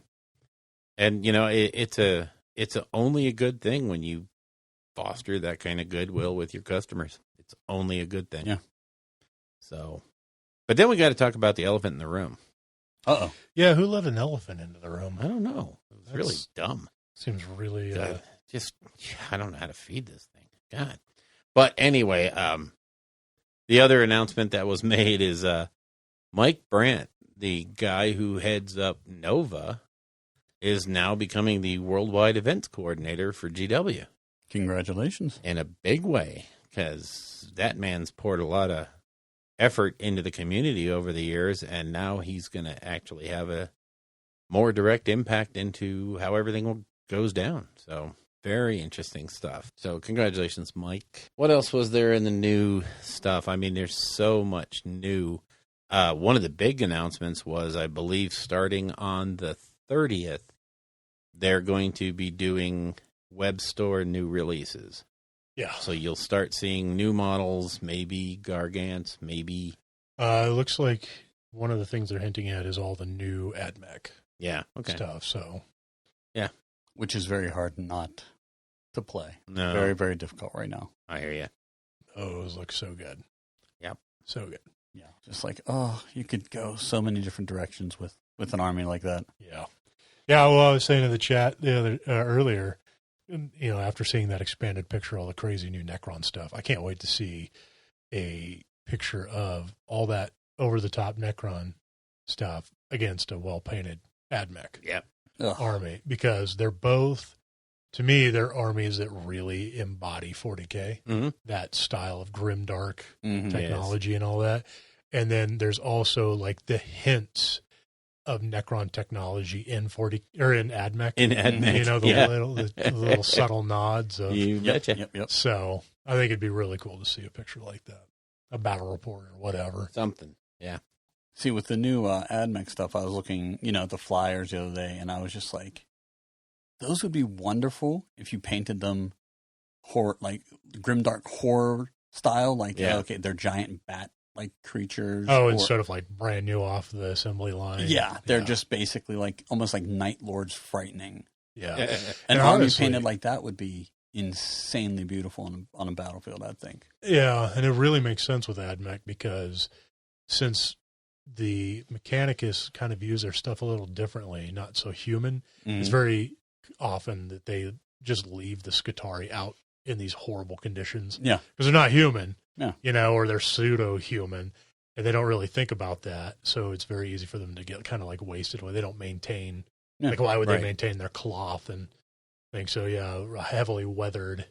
And, it's only a good thing when you foster that kind of goodwill with your customers. It's only a good thing. Yeah. So, but then we got to talk about the elephant in the room. Uh-oh. Yeah, who let an elephant into the room? I don't know. It was really dumb. Seems really... I don't know how to feed this thing. God. But anyway, the other announcement that was made is Mike Brandt, the guy who heads up Nova, is now becoming the worldwide events coordinator for GW. Congratulations. In a big way, because that man's poured a lot of effort into the community over the years, and now he's going to actually have a more direct impact into how everything goes down. So, very interesting stuff. So, congratulations, Mike. What else was there in the new stuff? I mean, there's so much new. One of the big announcements was, I believe, starting on the 30th, they're going to be doing web store new releases. Yeah. So you'll start seeing new models, maybe Gargants, maybe. It looks like one of the things they're hinting at is all the new AdMech stuff. So, yeah. Which is very hard not to play. No. Very, very difficult right now. I hear you. Those look so good. Yep. So good. Yeah. Just like, you could go so many different directions with an army like that. Yeah. Yeah. Well, I was saying in the chat earlier, after seeing that expanded picture, all the crazy new Necron stuff, I can't wait to see a picture of all that over-the-top Necron stuff against a well-painted AdMech army, because they're both, to me, they're armies that really embody 40K, that style of grimdark technology and all that. And then there's also like the hints of Necron technology in 40 or in AdMech. In AdMech, the little subtle nods. You betcha. Yep. So I think it'd be really cool to see a picture like that, a battle report or whatever. Something. Yeah. See, with the new AdMech stuff, I was looking, at the flyers the other day, and I was just like, those would be wonderful if you painted them like grimdark horror style, like okay, they're giant bat-like creatures. Oh, instead of like brand new off the assembly line. Yeah, they're just basically like almost like Night Lords frightening. Yeah, an army painted like that would be insanely beautiful on a battlefield, I think. Yeah, and it really makes sense with AdMech, because since the Mechanicus kind of views their stuff a little differently, not so human, it's very often that they just leave the Skitarii out in these horrible conditions. Yeah. Because they're not human, yeah. Or they're pseudo-human, and they don't really think about that. So it's very easy for them to get kind of like wasted when they don't maintain. Yeah. Like, why would they maintain their cloth and things? So, yeah, a heavily weathered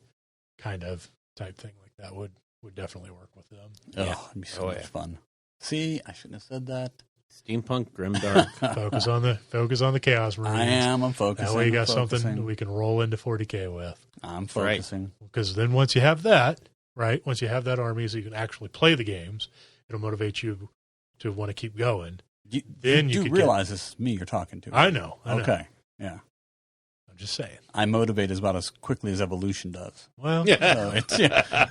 kind of type thing like that would definitely work with them. Oh, it'd be so much fun. See, I shouldn't have said that. Steampunk, grimdark. focus on the Chaos Marines. I'm focusing. That way you got something we can roll into 40K with. I'm focusing. Because then once you have that, once you have that army, so you can actually play the games, it'll motivate you to want to keep going. Then you realize this is me you're talking to. I know. Okay. Yeah. I'm just saying. I motivate about as quickly as evolution does. Well, so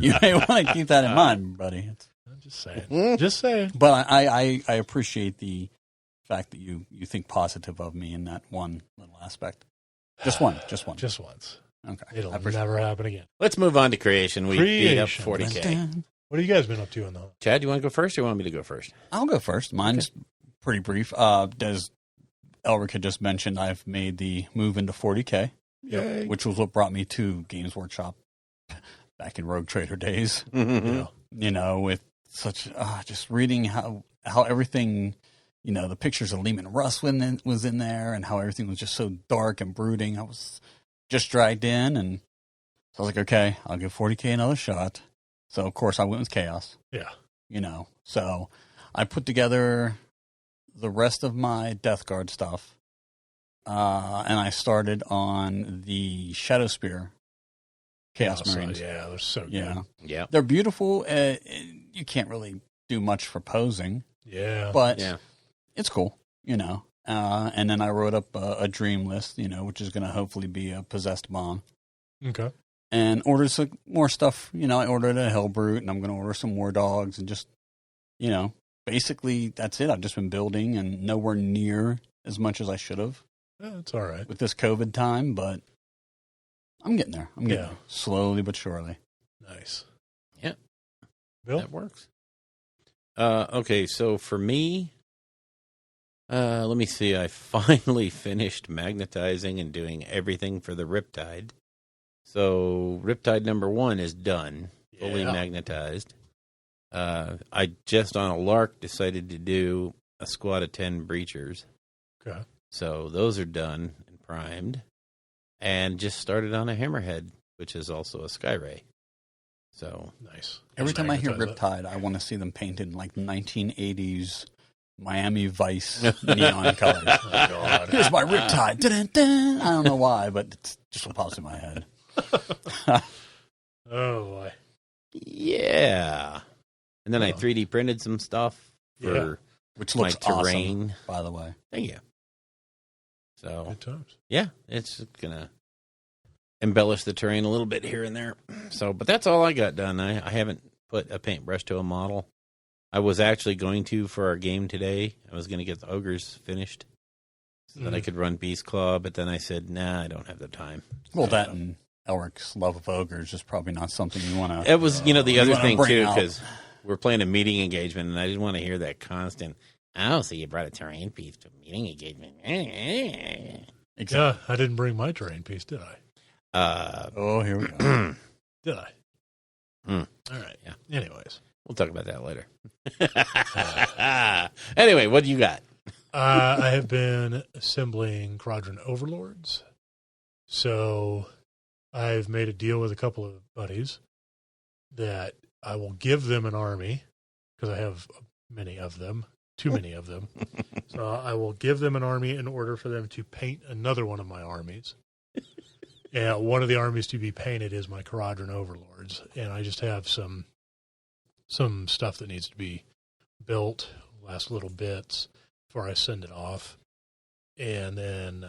you may want to keep that in mind, buddy. I'm just saying. Just saying. But I appreciate the fact that you think positive of me in that one little aspect. Just one. Just once. Okay. It'll never happen again. Let's move on to creation. We beat up 40K. What have you guys been up to in the home? Chad, you want to go first or you want me to go first? I'll go first. Mine's pretty brief. As Elric had just mentioned, I've made the move into 40K, which was what brought me to Games Workshop back in Rogue Trader days. Mm-hmm. With such just reading how everything, the pictures of Lehman Russ was in there and how everything was just so dark and brooding. I was just dragged in, and so I was like, okay, I'll give 40K another shot. So, of course, I went with Chaos. Yeah. So I put together the rest of my Death Guard stuff, and I started on the Shadow Spear Chaos Marines. Yeah, they're so good. Yeah. They're beautiful. You can't really do much for posing. Yeah. But it's cool, And then I wrote up a dream list, which is going to hopefully be a possessed bomb. Okay. And ordered some more stuff. I ordered a Hellbrute, and I'm going to order some more dogs, and just, basically that's it. I've just been building, and nowhere near as much as I should have. Yeah, it's all right with this COVID time, but I'm getting there. I'm getting there, slowly but surely. Nice. Yeah, Bill, that works. Okay, so for me, let me see. I finally finished magnetizing and doing everything for the Riptide. So Riptide number 1 is done, fully magnetized. I just on a lark decided to do a squad of 10 breachers. Okay. So those are done and primed. And just started on a Hammerhead, which is also a Skyray. So nice. Every time I hear Riptide, I want to see them painted in like 1980s Miami Vice neon colors. Oh, God. Here's my Riptide. Dun-dun-dun. I don't know why, but it's just what pops in my head. Oh, boy. Yeah. And then I 3D printed some stuff for which my looks terrain. Awesome, by the way. Thank you. So, good times. Yeah, it's going to embellish the terrain a little bit here and there. So, but that's all I got done. I haven't put a paintbrush to a model. I was actually going to for our game today. I was going to get the ogres finished so that I could run Beast Claw, but then I said, nah, I don't have the time. Well, that and Elric's love of ogres is probably not something you want to... It was, the other thing, too, because we're playing a meeting engagement, and I didn't want to hear that constant, oh, so you brought a terrain piece to a meeting engagement. Exactly. Yeah, I didn't bring my terrain piece, did I? Here we go. Did I? All right. Yeah. Anyways. We'll talk about that later. Anyway, what do you got? I have been assembling Quadrant Overlords. So I've made a deal with a couple of buddies that I will give them an army because I have many of them, too many of them. So I will give them an army in order for them to paint another one of my armies. And one of the armies to be painted is my Quadrant Overlords. And I just have some stuff that needs to be built, last little bits before I send it off. And then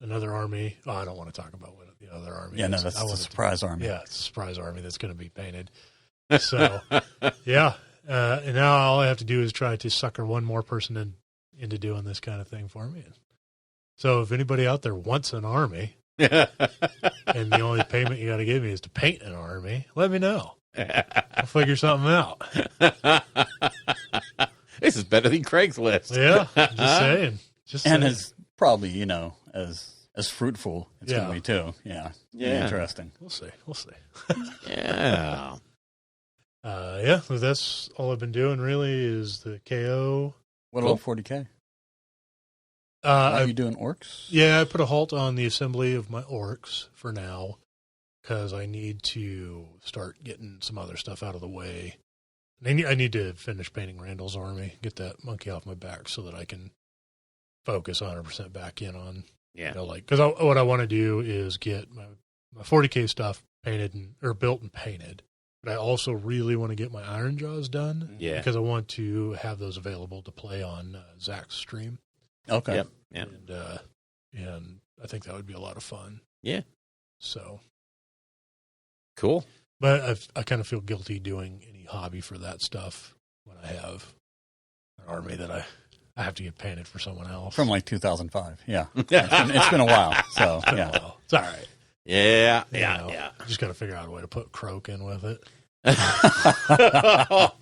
another army. Oh, I don't want to talk about what the other army is. Yeah, no, that's a surprise army. Yeah, it's a surprise army that's going to be painted. So, yeah. And now all I have to do is try to sucker one more person into doing this kind of thing for me. So if anybody out there wants an army, and the only payment you got to give me is to paint an army, let me know. I'll figure something out. This is better than Craigslist. Yeah, just saying. And as probably, as fruitful it's going to be too. Yeah. Interesting. We'll see. Yeah. So that's all I've been doing really is the KO. What about 40K? Are you doing orcs? Yeah, I put a halt on the assembly of my orcs for now because I need to start getting some other stuff out of the way. I need to finish painting Randall's army, get that monkey off my back so that I can focus 100% back in on, because what I want to do is get my 40K stuff painted or built and painted, But I also really want to get my Iron Jaws done. Yeah. Because I want to have those available to play on Zach's stream. Okay. Yep. Yep. And I think that would be a lot of fun. Yeah. So. Cool. But I kind of feel guilty doing any hobby for that stuff when I have an army that I have to get painted for someone else. From like 2005. Yeah. It's been a while. So, yeah. Well, it's all right. Yeah. You Yeah. know, Yeah. Just got to figure out a way to put Croak in with it.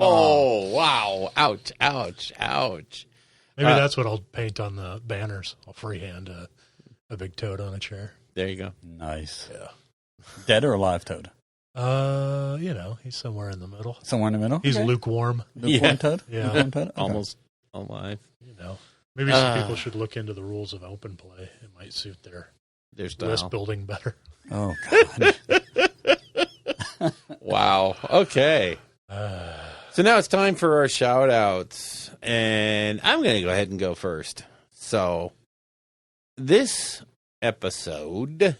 Oh, wow. Ouch. Ouch. Ouch. Maybe that's what I'll paint on the banners. I'll freehand a big toad on a chair. There you go. Nice. Yeah. Dead or alive toad? He's somewhere in the middle. Somewhere in the middle? He's Okay. lukewarm. Lukewarm toad? Yeah. Lukewarm toad? Okay. Almost alive. Maybe some people should look into the rules of open play. It might suit their There's list building better. Oh, God. Wow. Okay. So now it's time for our shout outs. And I'm going to go ahead and go first. So this episode,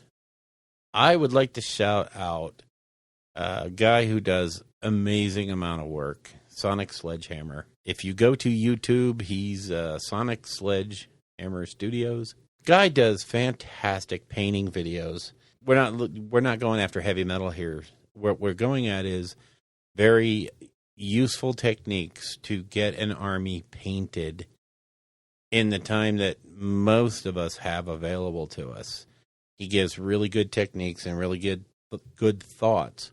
I would like to shout out a guy who does amazing amount of work, Sonic Sledgehammer. If you go to YouTube, he's Sonic Sledgehammer Studios. Guy does fantastic painting videos. We're not going after heavy metal here. What we're going at is very useful techniques to get an army painted in the time that most of us have available to us. He gives really good techniques and really good thoughts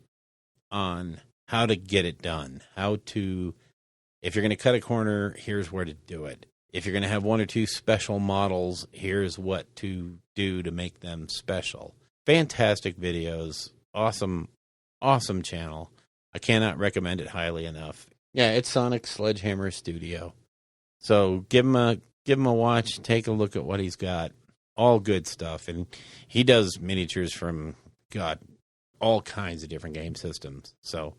on how to get it done. If you're going to cut a corner, here's where to do it. If you're going to have one or two special models, here's what to do to make them special. Fantastic videos. Awesome channel. I cannot recommend it highly enough. Yeah, it's Sonic Sledgehammer Studio. So give him a watch. Take a look at what he's got. All good stuff. And he does miniatures from, God, all kinds of different game systems. So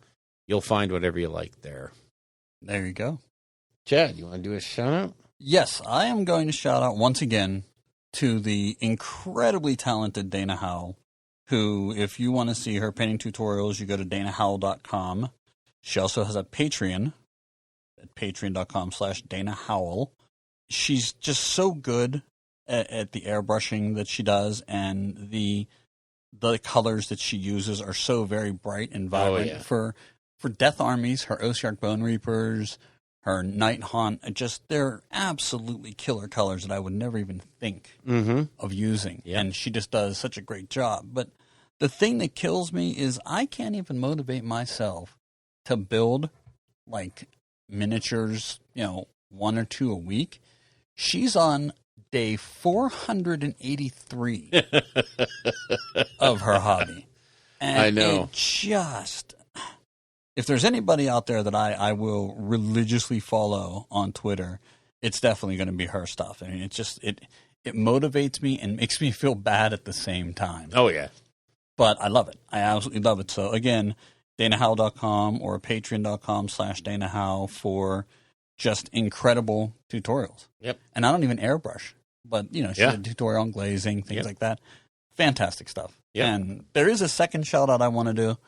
you'll find whatever you like there. There you go. Chad, you want to do a shout out? Yes, I am going to shout out once again to the incredibly talented Dana Howell, who, if you want to see her painting tutorials, you go to danahowell.com. She also has a Patreon at patreon.com/Dana Howell. She's just so good at the airbrushing that she does, and the colors that she uses are so very bright and vibrant. yeah. For Death Armies, her Osiark Bone Reapers, her Night Haunt, they're absolutely killer colors that I would never even think of using. Yep. And she just does such a great job. But the thing that kills me is I can't even motivate myself to build like miniatures, 1 or 2 a week. She's on day 483 of her hobby. And I know. it just, if there's anybody out there that I will religiously follow on Twitter, it's definitely going to be her stuff. I mean, it motivates me and makes me feel bad at the same time. Oh, yeah. But I love it. I absolutely love it. So again, danahowell.com or patreon.com/danahowell for just incredible tutorials. Yep. And I don't even airbrush, but she did a tutorial on glazing, things like that. Fantastic stuff. Yep. And there is a second shout out I want to do.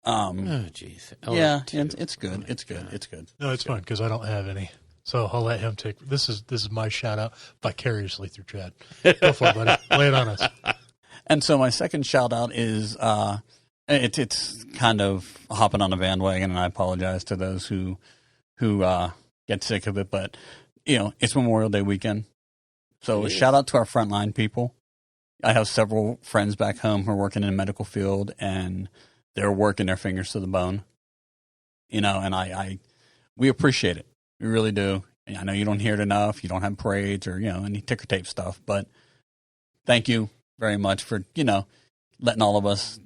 Oh, jeez. Yeah, it's good. It's good. It's good. No, it's fine because I don't have any. So I'll let him take. This is my shout out vicariously through Chad. Go for it, buddy. Lay it on us. And so my second shout out is it's kind of hopping on a bandwagon, and I apologize to those who get sick of it, but it's Memorial Day weekend. So a shout out to our frontline people. I have several friends back home who are working in the medical field, and they're working their fingers to the bone. And we appreciate it. We really do. And I know you don't hear it enough. You don't have parades or, any ticker tape stuff, but thank you very much for, letting all of us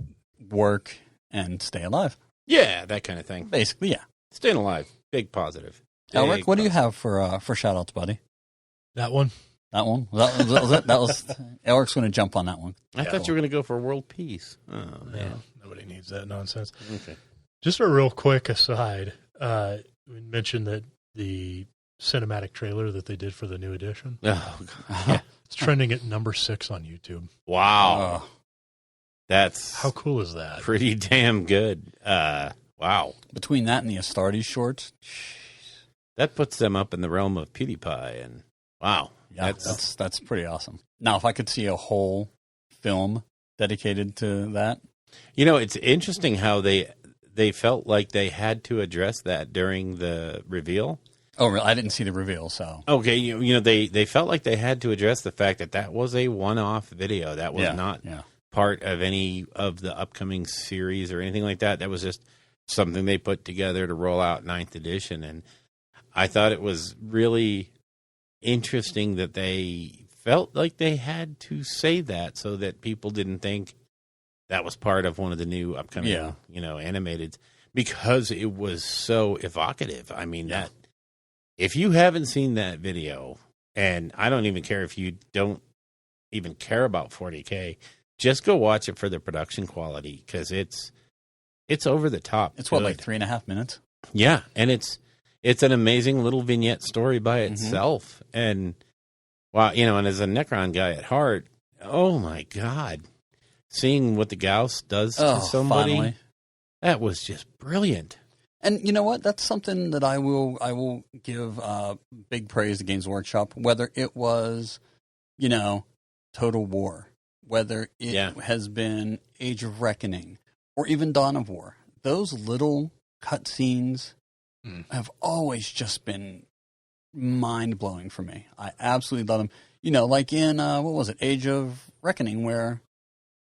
work and stay alive. Yeah, that kind of thing. Basically, yeah. Staying alive. Big positive. Elric, what do you have for shout outs, buddy? That one. That one? That was Elric's going to jump on that one. I thought you were going to go for world peace. Oh, man. No, nobody needs that nonsense. Okay. Just a real quick aside. We mentioned that the cinematic trailer that they did for the new edition. Oh, God. Yeah. It's trending at number 6 on YouTube. Wow. That's How cool is that? pretty damn good. Wow. Wow. Between that and the Astartes shorts, That puts them up in the realm of PewDiePie. And wow. yeah, that's pretty awesome. Now, if I could see a whole film dedicated to that. You know, it's interesting how they felt like they had to address that during the reveal. Oh, really? I didn't see the reveal, so. Okay, you know, they felt like they had to address the fact that that was a one-off video. That was not part of any of the upcoming series or anything like that. That was just something they put together to roll out 9th edition. And I thought it was really interesting that they felt like they had to say that so that people didn't think that was part of one of the new upcoming, animated, because it was so evocative. I mean, that if you haven't seen that video, and I don't even care if you don't even care about 40K, just go watch it for the production quality, because it's over the top. It's what, like 3.5 minutes? Yeah, and it's an amazing little vignette story by itself. And wow, and as a Necron guy at heart, oh my God, seeing what the Gauss does to somebody, finally. That was just brilliant. And you know what? That's something that I will give big praise to Games Workshop. Whether it was, Total War, whether it has been Age of Reckoning, or even Dawn of War, those little cutscenes have always just been mind blowing for me. I absolutely love them. Like in what was it, Age of Reckoning, where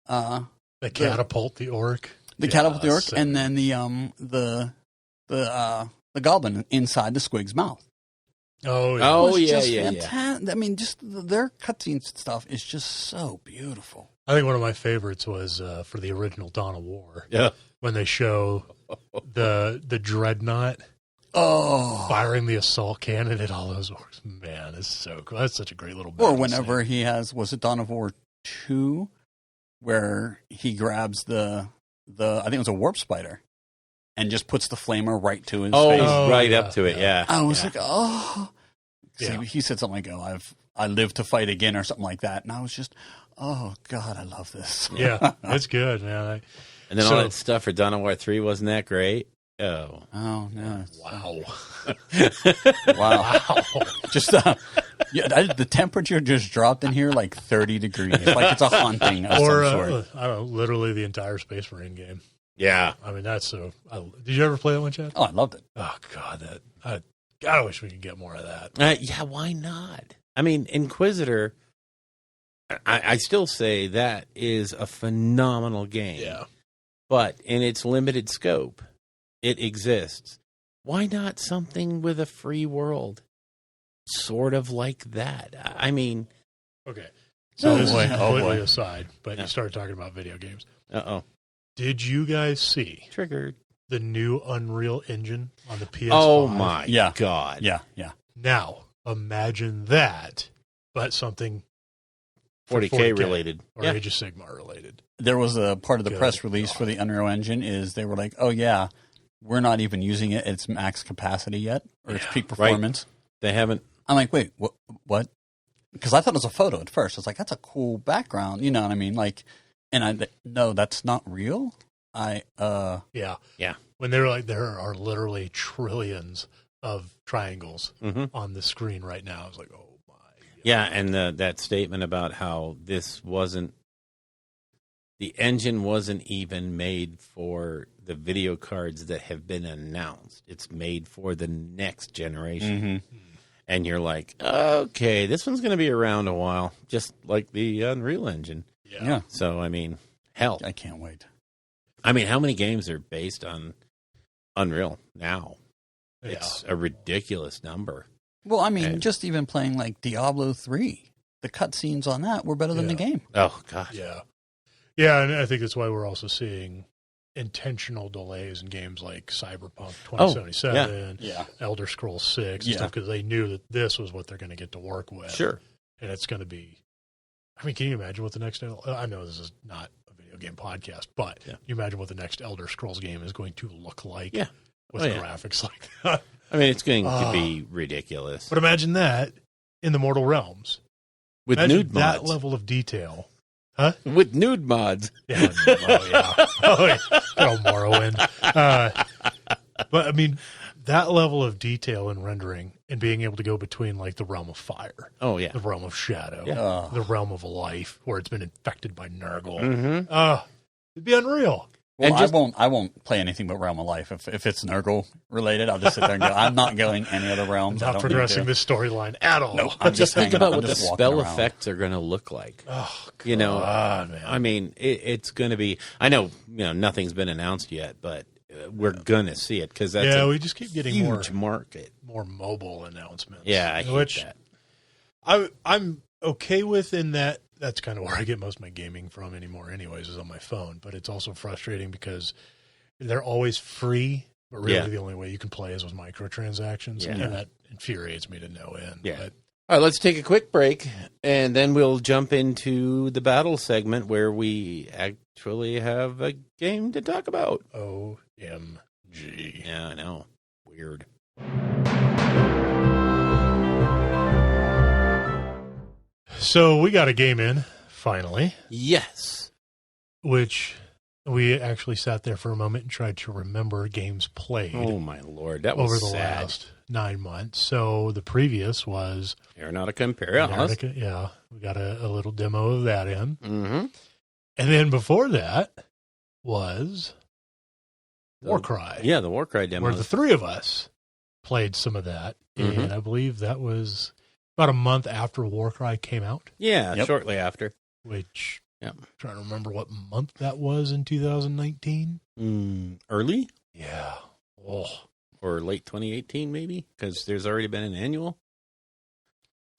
the catapult the orc, catapult the orc, and then the goblin inside the squig's mouth. Oh yeah. I mean, just their cutscene stuff is just so beautiful. I think one of my favorites was for the original Dawn of War. Yeah, when they show the dreadnought firing the assault cannon at all those orcs. Man, it's so cool. That's such a great little. Or whenever he has, was it Dawn of War 2, where he grabs the I think it was a warp spider, and just puts the flamer right to his face. Right up to it, yeah. I was like, he said something like, I live to fight again, or something like that. And I was just, oh, God, I love this. Yeah, it's good, man. And then all that stuff for Dawn of War 3, wasn't that great? Oh, no. Wow. Wow. Just, the temperature just dropped in here like 30 degrees. Like it's a haunting of some sort. I don't know, literally the entire Space Marine game. Yeah. I mean, that's so. Did you ever play that one, Chad? Oh, I loved it. Oh, God. I wish we could get more of that. Yeah, why not? I mean, Inquisitor, I still say that is a phenomenal game. Yeah. But in its limited scope, it exists. Why not something with a free world? Sort of like that. I mean. Okay. So this is completely aside, but you started talking about video games. Uh-oh. Did you guys see Triggered the new Unreal Engine on the PS5? Oh, my God. Yeah. Now, imagine that, but something 40K related. Or Age of Sigmar related. There was a part of the press release for the Unreal Engine is they were like, oh, yeah, we're not even using it at its max capacity yet, or its peak performance. Right. They haven't. I'm like, wait, what? Because I thought it was a photo at first. I was like, that's a cool background. You know what I mean? Like, and no, that's not real. Yeah. When they were like, there are literally trillions of triangles on the screen right now. I was like, oh my God. Yeah, and that statement about how the engine wasn't even made for the video cards that have been announced. It's made for the next generation. And you're like, okay, this one's going to be around a while, just like the Unreal Engine. Yeah. So, I mean, hell. I can't wait. I mean, how many games are based on Unreal now? Yeah. It's a ridiculous number. Well, I mean, just even playing like Diablo 3, the cutscenes on that were better than the game. Oh, God. Yeah. Yeah, and I think that's why we're also seeing intentional delays in games like Cyberpunk 2077, Elder Scrolls 6, and stuff, because they knew that this was what they're going to get to work with. Sure. And it's going to be, I mean, can you imagine what the next, I know this is not a video game podcast, but can you imagine what the next Elder Scrolls game is going to look like with graphics like that? I mean, it's going to be ridiculous. But imagine that in the Mortal Realms. With nude mods. That level of detail. Huh? With nude mods. Yeah. Oh, Morrowind. But I mean, that level of detail and rendering and being able to go between like the realm of fire, Oh, yeah. the realm of shadow, Yeah. the realm of life where it's been infected by Nurgle. Mm-hmm. It'd be unreal. Well, And I won't play anything but Realm of Life. If it's Nurgle related, I'll just sit there and go, I'm not going any other realms. I Not don't progressing need to. this storyline at all. Nope. But just think hanging out. about I'm what the just walking spell around. effects are going to look like. Oh, God, You know, man. I mean, it's going to be. I know, nothing's been announced yet, but we're going to see it because that's yeah, a we just keep getting huge market. more mobile announcements. Yeah, I hate which that. I'm okay with in that. That's kind of where I get most of my gaming from anymore anyways, is on my phone. But it's also frustrating because they're always free, but really Yeah. the only way you can play is with microtransactions. Yeah. And that infuriates me to no end. Yeah. But All right, let's take a quick break, and then we'll jump into the battle segment where we actually have a game to talk about. OMG. Yeah, I know. Weird. So we got a game in, finally, Yes. which we actually sat there for a moment and tried to remember games played Oh, my Lord. That was over the sad. last 9 months. So the previous was Aeronautica Imperialis. Antarctica. Yeah, we got a little demo of that in. Mm-hmm. And then before that was Warcry, Yeah, the Warcry demo. where the three of us played some of that. Mhm. And I believe that was about a month after Warcry came out, Yeah, Yep. shortly after. which Yep. I'm trying to remember what month that was in 2019. Early Yeah. Oh, or late 2018, maybe, because there's already been an annual.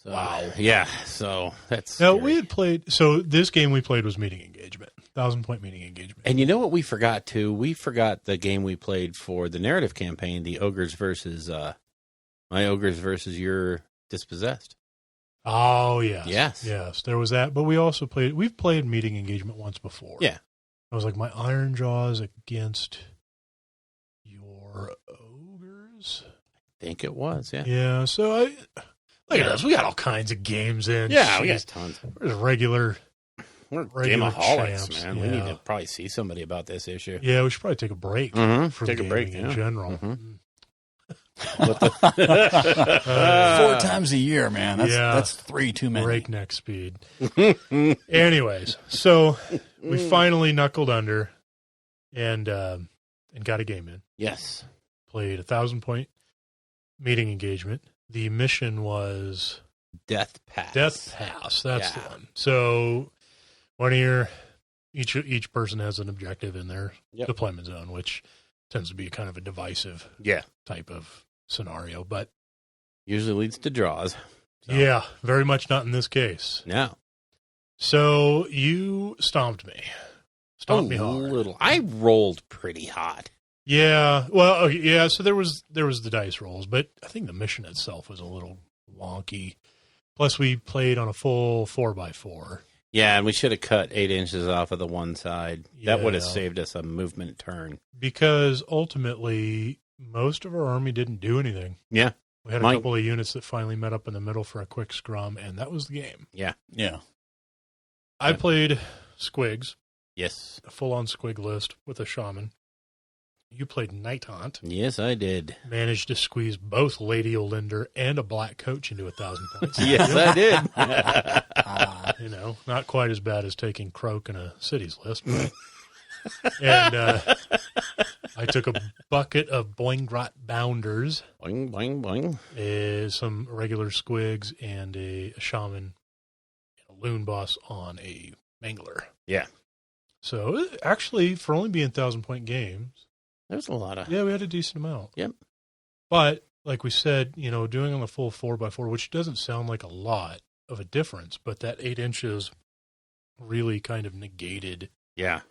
So, Wow. Yeah, so that's now scary. we had played. So this game we played was Meeting Engagement, 1,000-point Meeting Engagement. And you know what we forgot too? We forgot the game we played for the narrative campaign, the Ogres versus My Ogres versus Your Dispossessed. Oh yes, Yes. There was that, but we also played. We've played Meeting Engagement once before. Yeah. I was like my Iron Jaws against your ogres. I think it was, yeah. Yeah. So I look at us. We got all kinds of games in. Yeah, we got Jeez. tons. We're just regular. We're Regular gameaholics, champs, man. We need yeah. to probably see somebody about this issue. Yeah, we should probably take a break Mhm. from Take a break, gaming in yeah. general. Mhm. 4 times a year, man. Yeah. That's 3 too many. Breakneck speed. Anyways, so we finally knuckled under and got a game in. Yes. Played 1,000-point Meeting Engagement. The mission was Death Pass. Death Pass. That's Yeah. the one. So one of your each person has an objective in their Yep. deployment zone, which tends to be kind of a divisive Yeah. type of scenario. But Usually leads to draws. So. yeah, very much not in this case. No. So you stomped me. Stomped me hard. little. I rolled pretty hot. Yeah. Well, okay, yeah. So there was the dice rolls, but I think the mission itself was a little wonky. Plus, we played on a full 4x4. Yeah, and we should have cut 8 inches off of the one side. That would have Yeah. saved us a movement turn. Because ultimately, most of our army didn't do anything. Yeah. We had a Mine- couple of units that finally met up in the middle for a quick scrum, and that was the game. Yeah. Yeah. I played Squigs, Yes. a full-on Squig list with a shaman. You played Night Haunt. Yes, I did. Managed to squeeze both Lady Olinder and a Black Coach into 1,000 points. Yes, I did. You know, not quite as bad as taking Croak in a cities list. But, and I took a bucket of Boingrot Bounders, Boing, boing, boing. some regular Squigs, and a shaman, and a loon boss on a Mangler. Yeah. So actually, for only being 1,000-point games, There's a lot of. yeah, we had a decent amount. Yep. But like we said, you know, doing on the full 4x4, which doesn't sound like a lot of a difference, but that 8 inches really kind of negated. Yeah.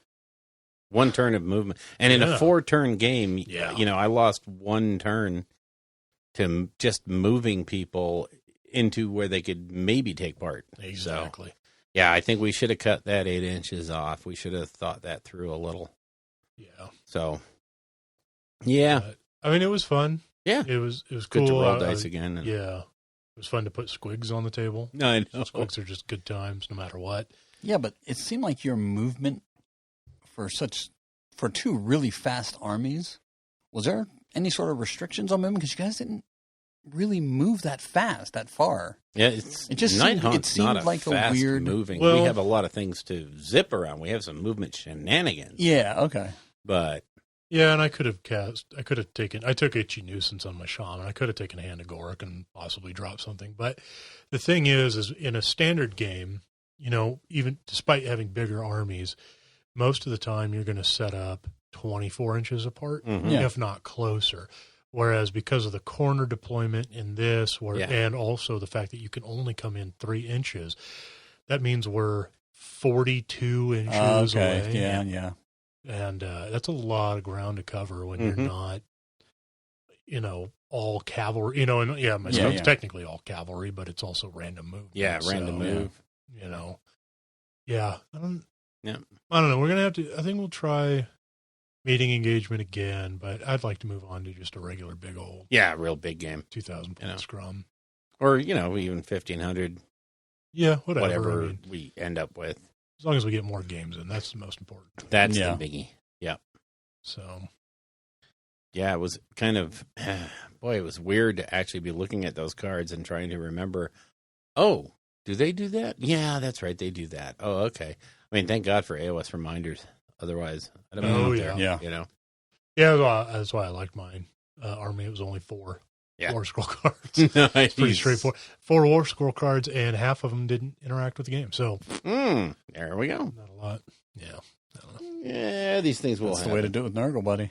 One turn of movement. And in a Yeah. 4-turn game, Yeah. I lost one turn to just moving people into where they could maybe take part. Exactly. So, yeah, I think we should have cut that 8 inches off. We should have thought that through a little. Yeah. So, yeah. But, I mean, it was fun. Yeah. It was Good cool. to roll dice again. And, Yeah. It was fun to put Squigs on the table. No, I know. Squigs are just good times no matter what. Yeah, but it seemed like your movement for 2 really fast armies, was there any sort of restrictions on movement? Because you guys didn't really move that fast, that far. Yeah, It just Nighthunt's seemed not like a fast weird moving. Well- we have a lot of things to zip around. We have some movement shenanigans. Yeah, okay. But Yeah, and I took Itchy Nuisance on my shaman. I could have taken a Hand of Gork and possibly dropped something. But the thing is in a standard game, even despite having bigger armies, most of the time you're going to set up 24 inches apart, Yeah. if not closer. Whereas because of the corner deployment in this, and also the fact that you can only come in 3 inches, that means we're 42 inches Okay, away. yeah. And that's a lot of ground to cover when you're not, all cavalry. My stuff's technically all cavalry, but it's also random movement. random move. Yeah. I don't Yeah. know. We're going to have to, I think we'll try meeting engagement again, but I'd like to move on to just a regular big old Yeah, real big game. 2,000 point scrum. Or, even 1,500, Yeah, whatever. whatever I mean, we end up with. as long as we get more games in, that's the most important. That's Yeah. the biggie. Yeah. So, Yeah, it was kind of, boy, it was weird to actually be looking at those cards and trying to remember, oh, do they do that? Yeah, that's right, they do that. Oh, okay. I mean, thank God for AoS reminders. Otherwise, I'd have been out there, yeah, that's why I liked mine. Army, it was only 4 War Scroll cards. Nice. Pretty straightforward. 4 War Scroll cards, and half of them didn't interact with the game. So, there we go. not a lot. Yeah. I don't know. Yeah, these things will That's the happen. way to do it with Nurgle, buddy.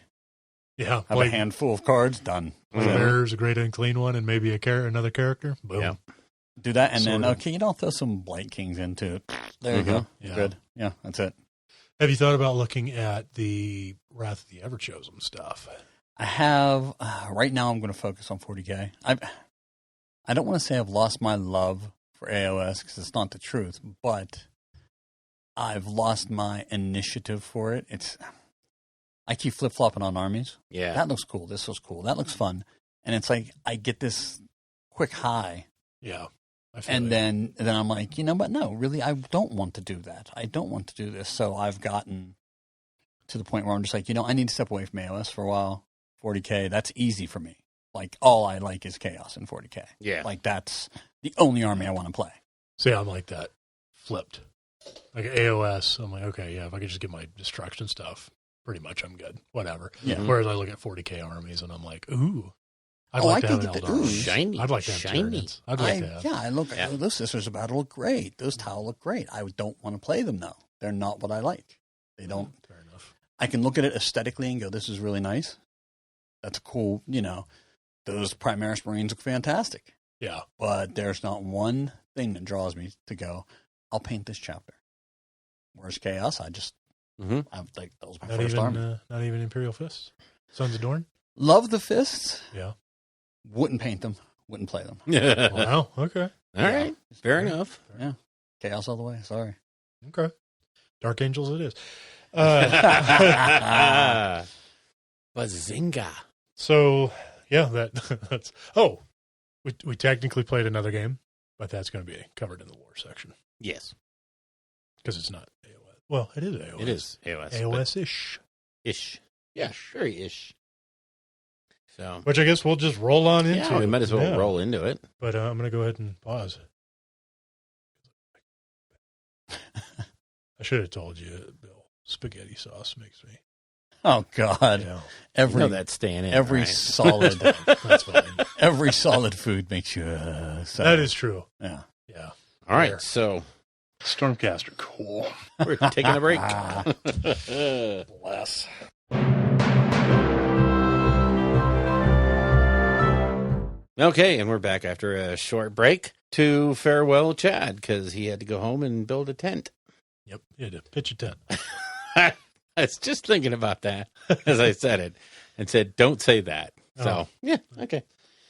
Yeah. Have a handful of cards, done. There's a great unclean one and maybe another character. Boom. Yeah. Do that, and then, Sort of. throw some Blight Kings into it. There you go. Yeah. Good. Yeah, that's it. Have you thought about looking at the Wrath of the Everchosen stuff? I have, right now I'm going to focus on 40K. I don't want to say I've lost my love for AoS because it's not the truth, but I've lost my initiative for it. I keep flip-flopping on armies. Yeah. That looks cool. This looks cool. That looks fun. And it's like I get this quick high. Yeah. I feel And that. then I'm like, but no, really, I don't want to do that. I don't want to do this. So I've gotten to the point where I'm just like, I need to step away from AoS for a while. 40K, that's easy for me. Like, all I like is Chaos in 40K. Yeah. Like, that's the only army I want to play. See, I'm like that. Flipped. Like AOS, I'm like, okay, yeah, if I could just get my destruction stuff, pretty much I'm good. Whatever. Yeah. Whereas I look at 40K armies and I'm like, ooh, I'd like to have an Eldar. shiny. I'd like to have Shiny. Tyranids. I'd like to have. Yeah, I look at those Sisters of Battle look great. Those Tau look great. I don't want to play them, though. They're not what I like. They don't. Fair enough. I can look at it aesthetically and go, this is really nice. That's cool. Those Primaris Marines look fantastic. Yeah. But there's not one thing that draws me to go, I'll paint this chapter. Whereas Chaos, I Mm-hmm. like, that was my Not first even, army. not even Imperial Fists. Sons of Dorn. Love the fists. Yeah. Wouldn't paint them. Wouldn't play them. Wow. Okay. All right. Fair enough. Yeah. Chaos all the way. Sorry. Okay. Dark Angels it is. Bazinga. So yeah, that's. Oh, we technically played another game, but that's going to be covered in the lore section Yes, because it's not AOS. Well, it is AOS. it is AoS. AOS-ish. Ish. Yeah, very ish. So, Which I guess we'll just roll on into. yeah, we might as well Yeah. roll into it. But I'm going to go ahead and pause. I should have told you, Bill. Spaghetti sauce makes me. Oh, God. Yeah, Every, No, that's staying in. every right? solid, that's fine. every solid food makes you, That is true. yeah. Yeah. All right, There. so Stormcaster, cool. we're taking a break. Bless. Okay, and we're back after a short break to farewell Chad because he had to go home and build a tent. Yep. You had to pitch a tent. I was just thinking about that as I said it and said, don't say that. So, yeah, okay.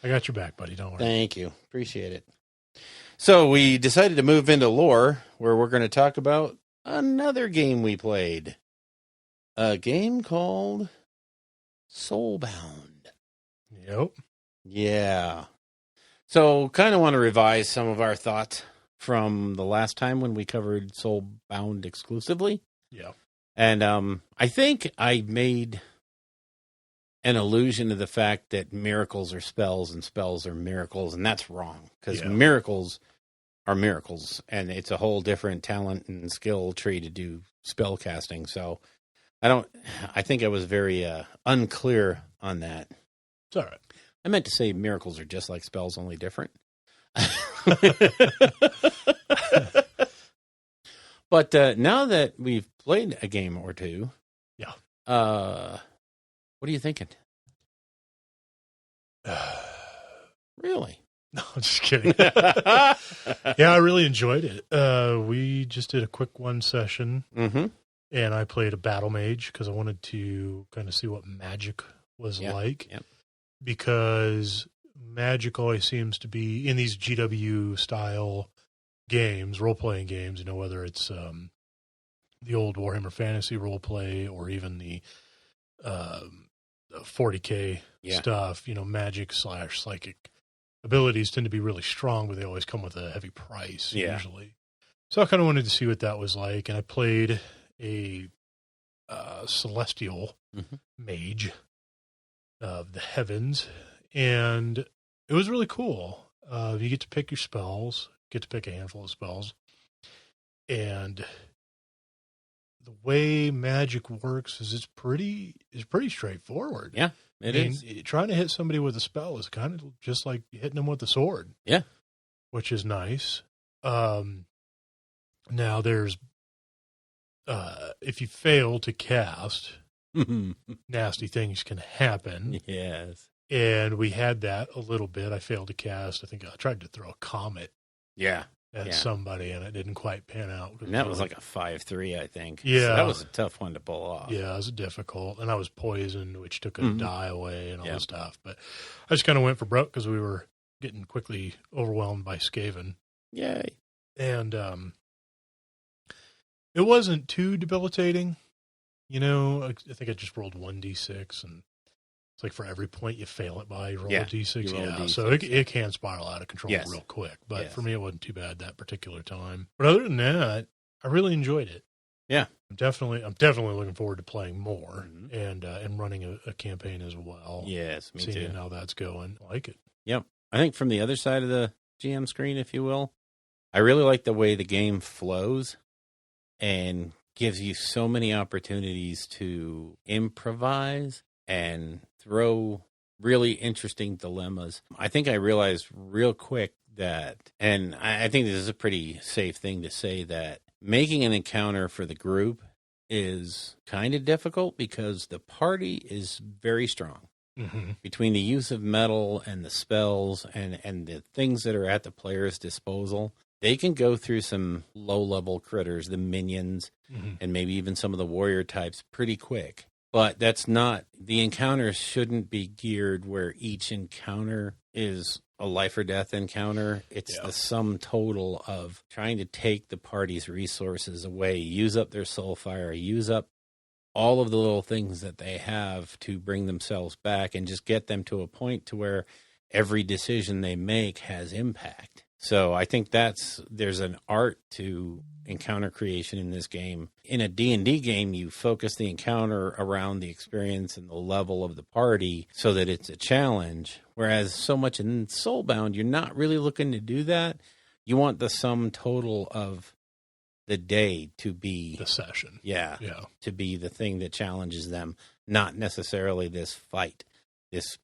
I got your back, buddy. Don't worry. Thank you. Appreciate it. So we decided to move into lore where we're going to talk about another game we played. A game called Soulbound. Yep. Yeah. So kind of want to revise some of our thoughts from the last time when we covered Soulbound exclusively. Yeah. And I think I made an illusion of the fact that miracles are spells and spells are miracles, and that's wrong, because miracles are miracles, and it's a whole different talent and skill tree to do spell casting. So I think I was very unclear on that. It's all right. I meant to say miracles are just like spells, only different. But now that we've played a game or two, what are you thinking? Really? No, I'm just kidding. Yeah, I really enjoyed it. We just did a quick one session, and I played a battle mage because I wanted to kind of see what magic was like. Yep. Because magic always seems to be in these GW style games, role playing games. Whether it's the old Warhammer Fantasy role play or even the 40K stuff. Magic / psychic abilities tend to be really strong, but they always come with a heavy price usually. So I kind of wanted to see what that was like, and I played a celestial mage of the heavens, and it was really cool. You get to pick your spells, get to pick a handful of spells, and the way magic works is it's pretty straightforward. Yeah, it is. Trying to hit somebody with a spell is kind of just like hitting them with a sword. Yeah, which is nice. Now there's if you fail to cast, nasty things can happen. Yes. And we had that a little bit. I failed to cast. I think I tried to throw a comet at somebody, and it didn't quite pan out. And that was like a 5-3, I think. Yeah. So that was a tough one to pull off. Yeah, it was difficult. And I was poisoned, which took a die away and all this stuff. But I just kind of went for broke because we were getting quickly overwhelmed by Skaven. Yay. And it wasn't too debilitating. I think I just rolled 1d6, and it's like for every point you fail it by, you roll a d6. Roll a D6. So it can spiral out of control real quick. But for me, it wasn't too bad that particular time. But other than that, I really enjoyed it. Yeah. I'm definitely looking forward to playing more and running a campaign as well. Yes, me seeing too. how that's going. I like it. Yep. I think from the other side of the GM screen, if you will, I really like the way the game flows and gives you so many opportunities to improvise and throw really interesting dilemmas. I think I realized real quick that, and I think this is a pretty safe thing to say, that making an encounter for the group is kind of difficult because the party is very strong. Between the use of metal and the spells and the things that are at the player's disposal, they can go through some low-level critters, the minions, and maybe even some of the warrior types pretty quick. But that's not, the encounters shouldn't be geared where each encounter is a life or death encounter. It's the sum total of trying to take the party's resources away, use up their soul fire, use up all of the little things that they have to bring themselves back, and just get them to a point to where every decision they make has impact. So I think there's an art to encounter creation in this game. In a D&D game, you focus the encounter around the experience and the level of the party so that it's a challenge. Whereas so much in Soulbound, you're not really looking to do that. You want the sum total of the day to be the session. Yeah. To be the thing that challenges them, not necessarily this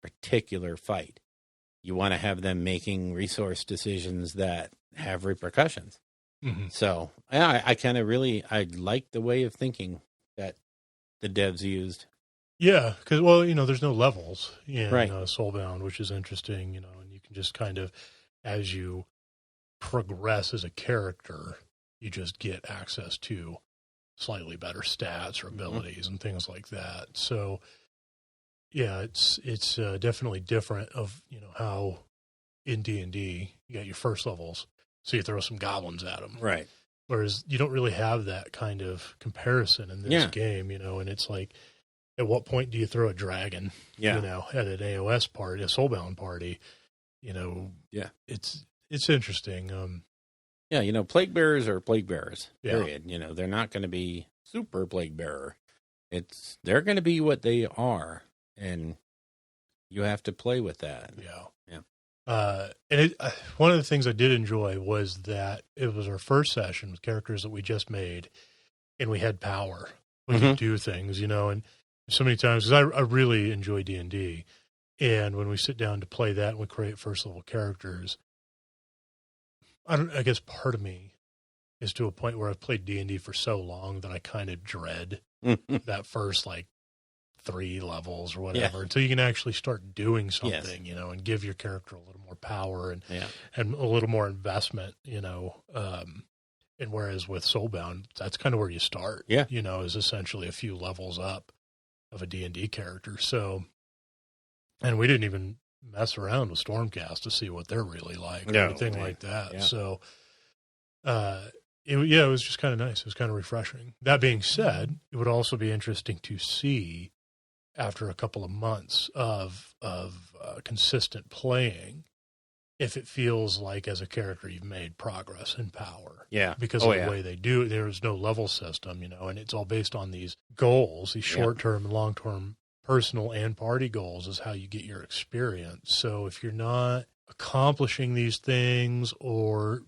particular fight. You want to have them making resource decisions that have repercussions. So I kind of I like the way of thinking that the devs used. Yeah, because, there's no levels in Soulbound, which is interesting, and you can just kind of, as you progress as a character, you just get access to slightly better stats or abilities and things like that. So, yeah, it's definitely different of, how in D&D you got your first levels, so you throw some goblins at them. Right. Whereas you don't really have that kind of comparison in this game, and it's like, at what point do you throw a dragon, at an AoS party, a Soulbound party, it's interesting. Plague bearers are plague bearers, period. They're not going to be super plague bearer. They're going to be what they are. And you have to play with that. Yeah. And one of the things I did enjoy was that it was our first session with characters that we just made, and we had power. We could do things, and so many times, because I really enjoy D&D, and when we sit down to play that and we create first level characters, I guess part of me is to a point where I've played D&D for so long that I kind of dread that first 3 levels or whatever until you can actually start doing something, and give your character a little more power and a little more investment, and whereas with Soulbound, that's kind of where you start, is essentially a few levels up of a D&D character. So, and we didn't even mess around with Stormcast to see what they're really like or anything like that. Yeah. So, it was just kind of nice. It was kind of refreshing. That being said, it would also be interesting to see after a couple of months of consistent playing, if it feels like as a character you've made progress in power. Yeah. Because of the way they do it. There's no level system, and it's all based on these goals, these short-term and long-term personal and party goals is how you get your experience. So if you're not accomplishing these things or,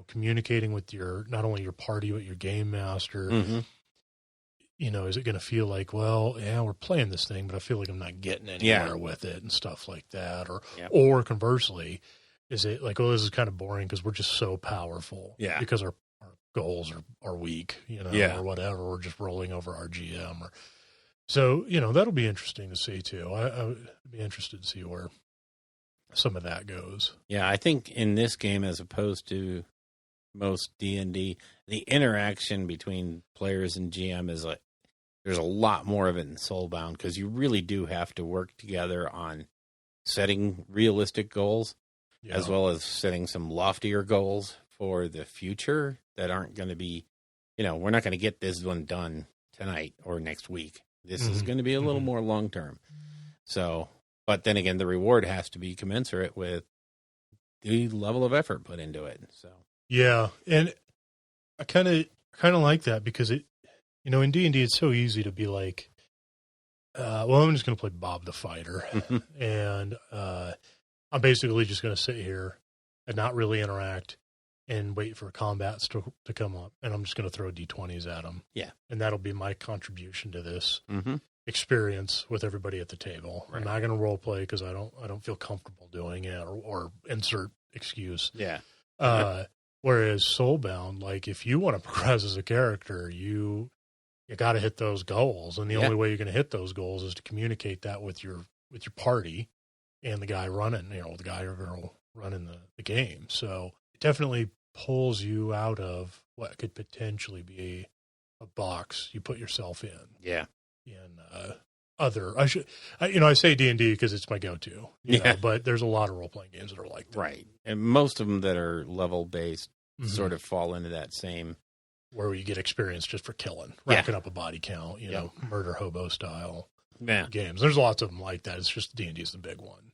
communicating with not only your party, but your game master, is it going to feel like, well, we're playing this thing, but I feel like I'm not getting anywhere with it and stuff like that. Or conversely, is it like, oh, this is kind of boring because we're just so powerful because our goals are weak, or whatever. We're just rolling over our GM. So, that'll be interesting to see too. I would be interested to see where some of that goes. Yeah, I think in this game, as opposed to most D&D, the interaction between players and GM is there's a lot more of it in Soulbound because you really do have to work together on setting realistic goals as well as setting some loftier goals for the future that aren't going to be, we're not going to get this one done tonight or next week. This is going to be a little more long-term. So, but then again, the reward has to be commensurate with the level of effort put into it. So, yeah. And I kind of like that because it, in D&D, it's so easy to be like, well, I'm just going to play Bob the Fighter. And I'm basically just going to sit here and not really interact and wait for combats to come up. And I'm just going to throw D20s at them. Yeah. And that'll be my contribution to this experience with everybody at the table. Right. I'm not going to role play because I don't feel comfortable doing it or insert excuse. Yeah. Whereas Soulbound, if you want to progress as a character, you got to hit those goals. And the only way you're going to hit those goals is to communicate that with your party and the guy running, the guy or girl running the game. So it definitely pulls you out of what could potentially be a box you put yourself in. Yeah. I say D&D because it's my go-to, but there's a lot of role-playing games that are like that. Right. And most of them that are level-based sort of fall into that same. Where you get experience just for killing, racking up a body count, murder hobo style games. There's lots of them like that. It's just D&D is the big one,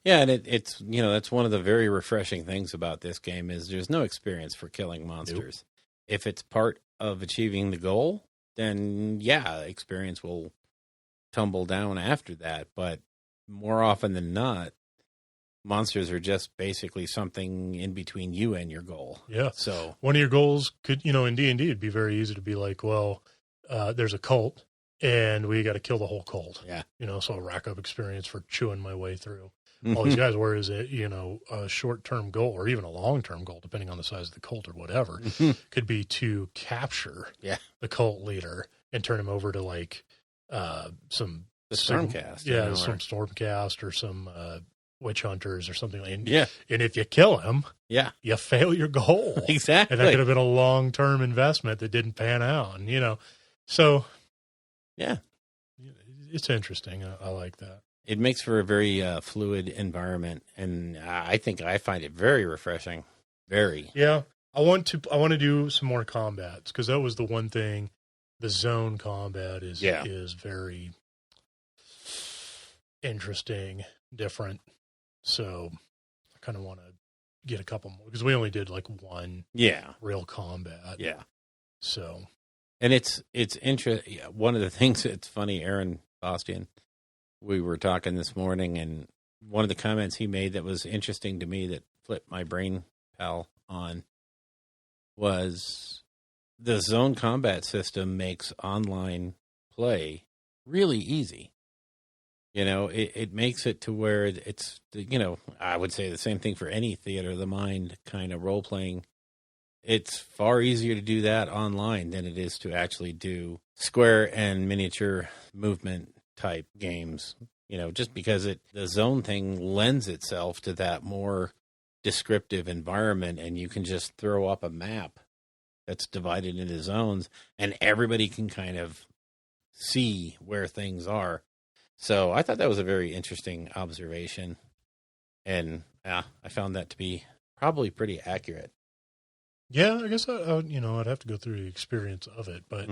Yeah, and it's that's one of the very refreshing things about this game is there's no experience for killing monsters. Nope. If it's part of achieving the goal, then experience will tumble down after that. But more often than not, monsters are just basically something in between you and your goal. Yeah. So one of your goals could, in D&D, it'd be very easy to be like, well, there's a cult and we got to kill the whole cult. Yeah. So I'll rack up experience for chewing my way through all these guys. Whereas a short-term goal or even a long-term goal, depending on the size of the cult or whatever, could be to capture the cult leader and turn him over to some Stormcast. Some Stormcast or some witch hunters or something like that. And if you kill him, you fail your goal. Exactly. And that could have been a long-term investment that didn't pan out. And, so it's interesting. I like that. It makes for a very fluid environment, and I think I find it very refreshing. Very. Yeah. I want to do some more combats because that was the one thing. The zone combat is very interesting, different. So I kind of want to get a couple more because we only did one real combat. Yeah. So. And it's interesting. One of the things that's funny, Aaron Bastian, we were talking this morning, and one of the comments he made that was interesting to me that flipped my brain pal on was the zone combat system makes online play really easy. It makes it to where it's, I would say the same thing for any theater of the mind kind of role playing. It's far easier to do that online than it is to actually do square and miniature movement type games, just because the zone thing lends itself to that more descriptive environment, and you can just throw up a map that's divided into zones and everybody can kind of see where things are. So I thought that was a very interesting observation, and I found that to be probably pretty accurate. Yeah, I guess I'd have to go through the experience of it, but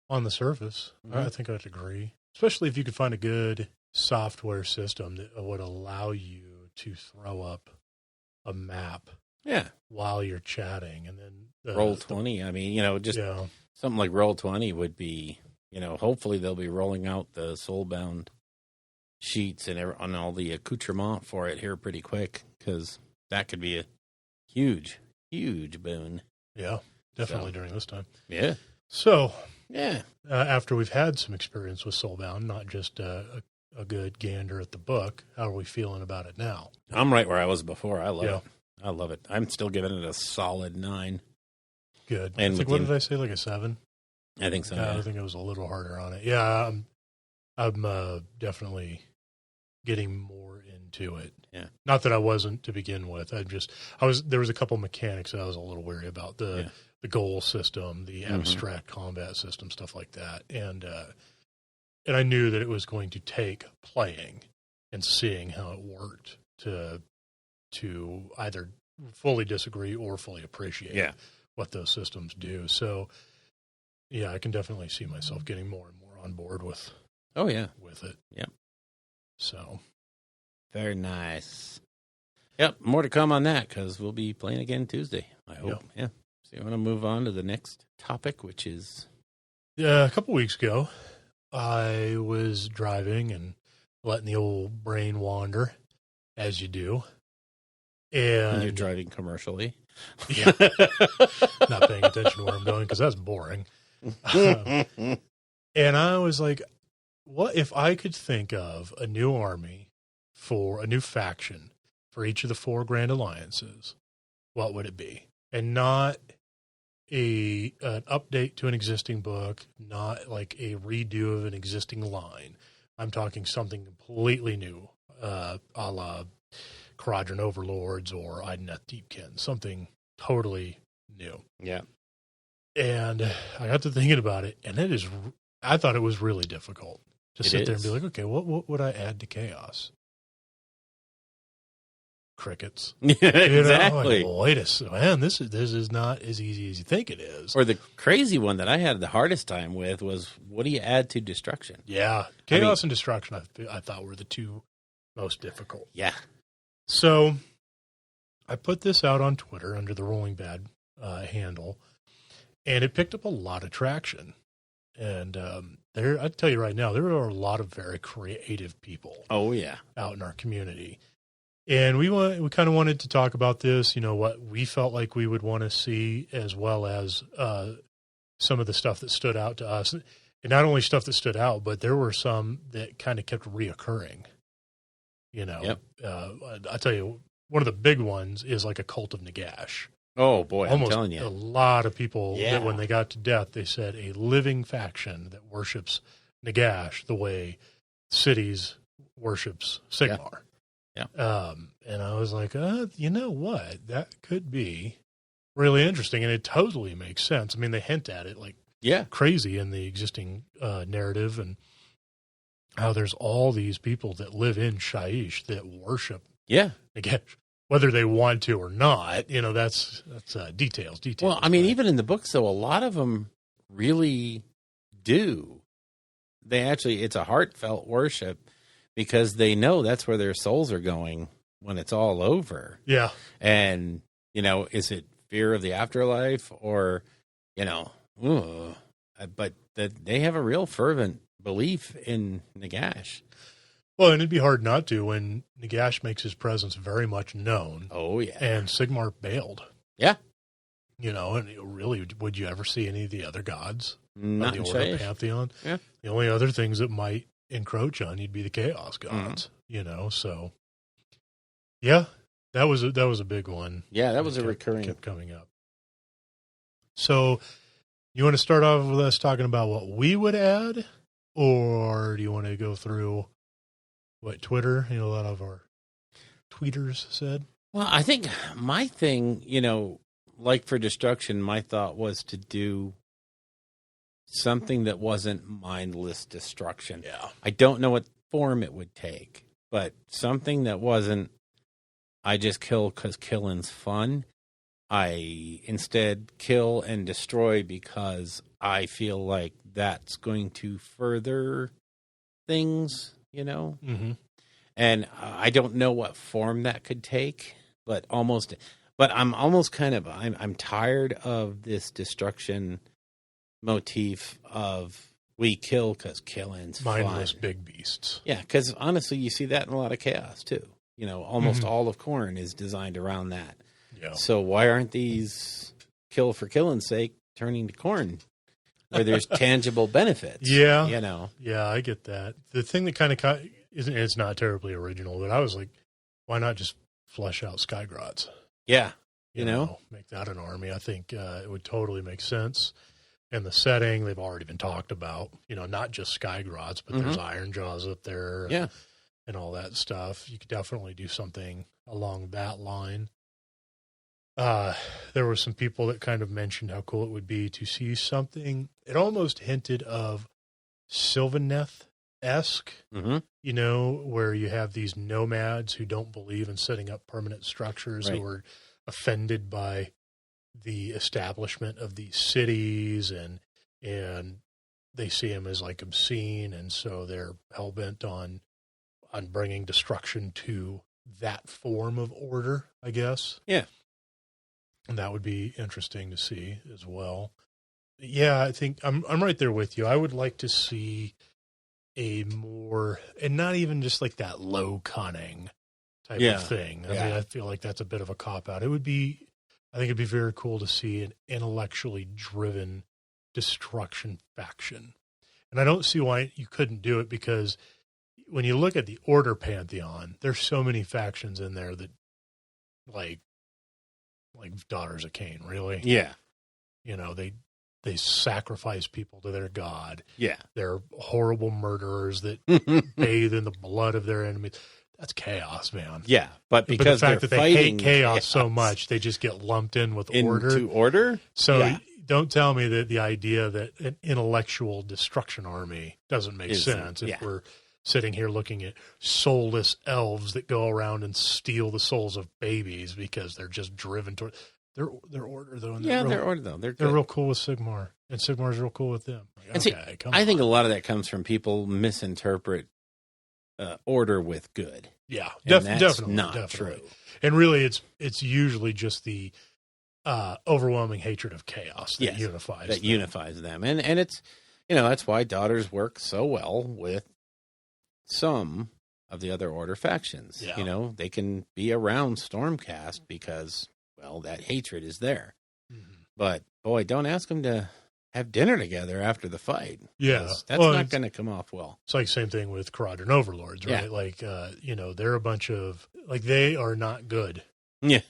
on the surface, I think I'd agree. Especially if you could find a good software system that would allow you to throw up a map while you're chatting, and then Roll20. I mean, just something like Roll20 would be, hopefully they'll be rolling out the Soulbound sheets and all the accoutrement for it here pretty quick, because that could be a huge boon. Yeah, definitely during this time. Yeah. So, yeah, after we've had some experience with Soulbound, not just a good gander at the book, how are we feeling about it now? I'm right where I was before. I love it. I love it. I'm still giving it a solid 9. Good. And I think, what did I say, like a 7? I think so. I think it was a little harder on it. Yeah, I'm definitely getting more into it. Yeah. Not that I wasn't to begin with. There was a couple mechanics that I was a little wary about. The goal system, the abstract combat system, stuff like that. And I knew that it was going to take playing and seeing how it worked to either fully disagree or fully appreciate what those systems do. So, yeah, I can definitely see myself getting more and more on board with it. Yep. So. Very nice. Yep, more to come on that, because we'll be playing again Tuesday, I hope. Yeah. So you want to move on to the next topic, which is... Yeah, a couple weeks ago, I was driving and letting the old brain wander, as you do. And when you're driving commercially. Yeah. Not paying attention to where I'm going, because that's boring. And I was like, what if I could think of a new army for a new faction for each of the 4 Grand Alliances? What would it be? And not an update to an existing book, not like a redo of an existing line. I'm talking something completely new, a la Quadrant Overlords or Ideneth Deepkin, something totally new. Yeah. And I got to thinking about it, and I thought it was really difficult to sit there and be like, okay, what would I add to Chaos? Crickets. Exactly. Like, wait a second, man, this is not as easy as you think it is. Or the crazy one that I had the hardest time with was, what do you add to Destruction? Yeah. Chaos and Destruction, I thought, were the 2 most difficult. Yeah. So I put this out on Twitter under the Rolling Bad handle, and it picked up a lot of traction. And I tell you right now, there are a lot of very creative people. Oh yeah, out in our community, and we kind of wanted to talk about this. What we felt like we would want to see, as well as some of the stuff that stood out to us, and not only stuff that stood out, but there were some that kind of kept reoccurring. Yep. I tell you, one of the big ones is like a Cult of Nagash. Oh boy, Almost I'm telling you, a lot of people that when they got to death, they said a living faction that worships Nagash the way Cities worships Sigmar. Yeah. And I was like, you know what? That could be really interesting, and it totally makes sense. I mean, they hint at it like crazy in the existing narrative, and how there's all these people that live in Shaiish that worship Nagash. Whether they want to or not, that's details. Well, I mean, even in the books, though, a lot of them really do. It's a heartfelt worship, because they know that's where their souls are going when it's all over. Yeah. And, is it fear of the afterlife, or, but they have a real fervent belief in Nagash. Well, and it'd be hard not to when Nagash makes his presence very much known. Oh, yeah. And Sigmar bailed. Yeah. And really, would you ever see any of the other gods Not of the in Order Shaiish. Pantheon? Yeah. The only other things that might encroach on you'd be the Chaos gods, so yeah, that was a big one. Yeah, that was a kept recurring. coming up. So you want to start off with us talking about what we would add, or do you want to go through what Twitter, a lot of our tweeters said? Well, I think my thing, like for destruction, my thought was to do something that wasn't mindless destruction. Yeah. I don't know what form it would take, but something that wasn't, I just kill because killing's fun. I instead kill and destroy because I feel like that's going to further things, Mm-hmm. And I don't know what form that could take, but I'm almost kind of, I'm tired of this destruction motif of we kill because killing's Mindless fun. big beasts. Yeah, because honestly, you see that in a lot of chaos too. Almost all of Khorne is designed around that. Yeah. So why aren't these kill for killing's sake turning to Khorne where there's tangible benefits? Yeah. Yeah, I get that. The thing that kind of isn't, it's not terribly original, but I was like, why not just flesh out Skygrots? Yeah. Make that an army. I think it would totally make sense. And the setting, they've already been talked about, not just Skygrots, but there's Iron Jaws up there. Yeah. And all that stuff. You could definitely do something along that line. There were some people that kind of mentioned how cool it would be to see something. It almost hinted of Sylvaneth-esque, where you have these nomads who don't believe in setting up permanent structures, Right. who are offended by the establishment of these cities, and they see them as like obscene, and so they're hell-bent on bringing destruction to that form of order, I guess. Yeah. And that would be interesting to see as well. Yeah, I think I'm right there with you. I would like to see a more, and not even just like that low cunning type of thing. I mean, I feel like that's a bit of a cop out. I think it'd be very cool to see an intellectually driven destruction faction. And I don't see why you couldn't do it, because when you look at the Order Pantheon, there's so many factions in there that like Daughters of Cain, really. Yeah. They sacrifice people to their god. Yeah. They're horrible murderers that bathe in the blood of their enemies. That's chaos, man. Yeah, but the because fact that they're they fighting hate chaos so much, they just get lumped in with order. into order. So don't tell me that the idea that an intellectual destruction army doesn't make sense if we're sitting here looking at soulless elves that go around and steal the souls of babies because they're just driven toward their order, though. And They're order though. they're real cool with Sigmar, and Sigmar's real cool with them. And see, I think a lot of that comes from people misinterpret order with good. Yeah, that's definitely not true. And really, it's usually just the overwhelming hatred of chaos that unifies them. And it's that's why Daughters work so well with some of the other Order factions. Yeah. They can be around Stormcast because that hatred is there. Mm-hmm. But boy, don't ask them to have dinner together after the fight. Yeah, that's not going to come off well. It's like same thing with Kharadron Overlords, right? Yeah. They're a bunch of they are not good. Yeah,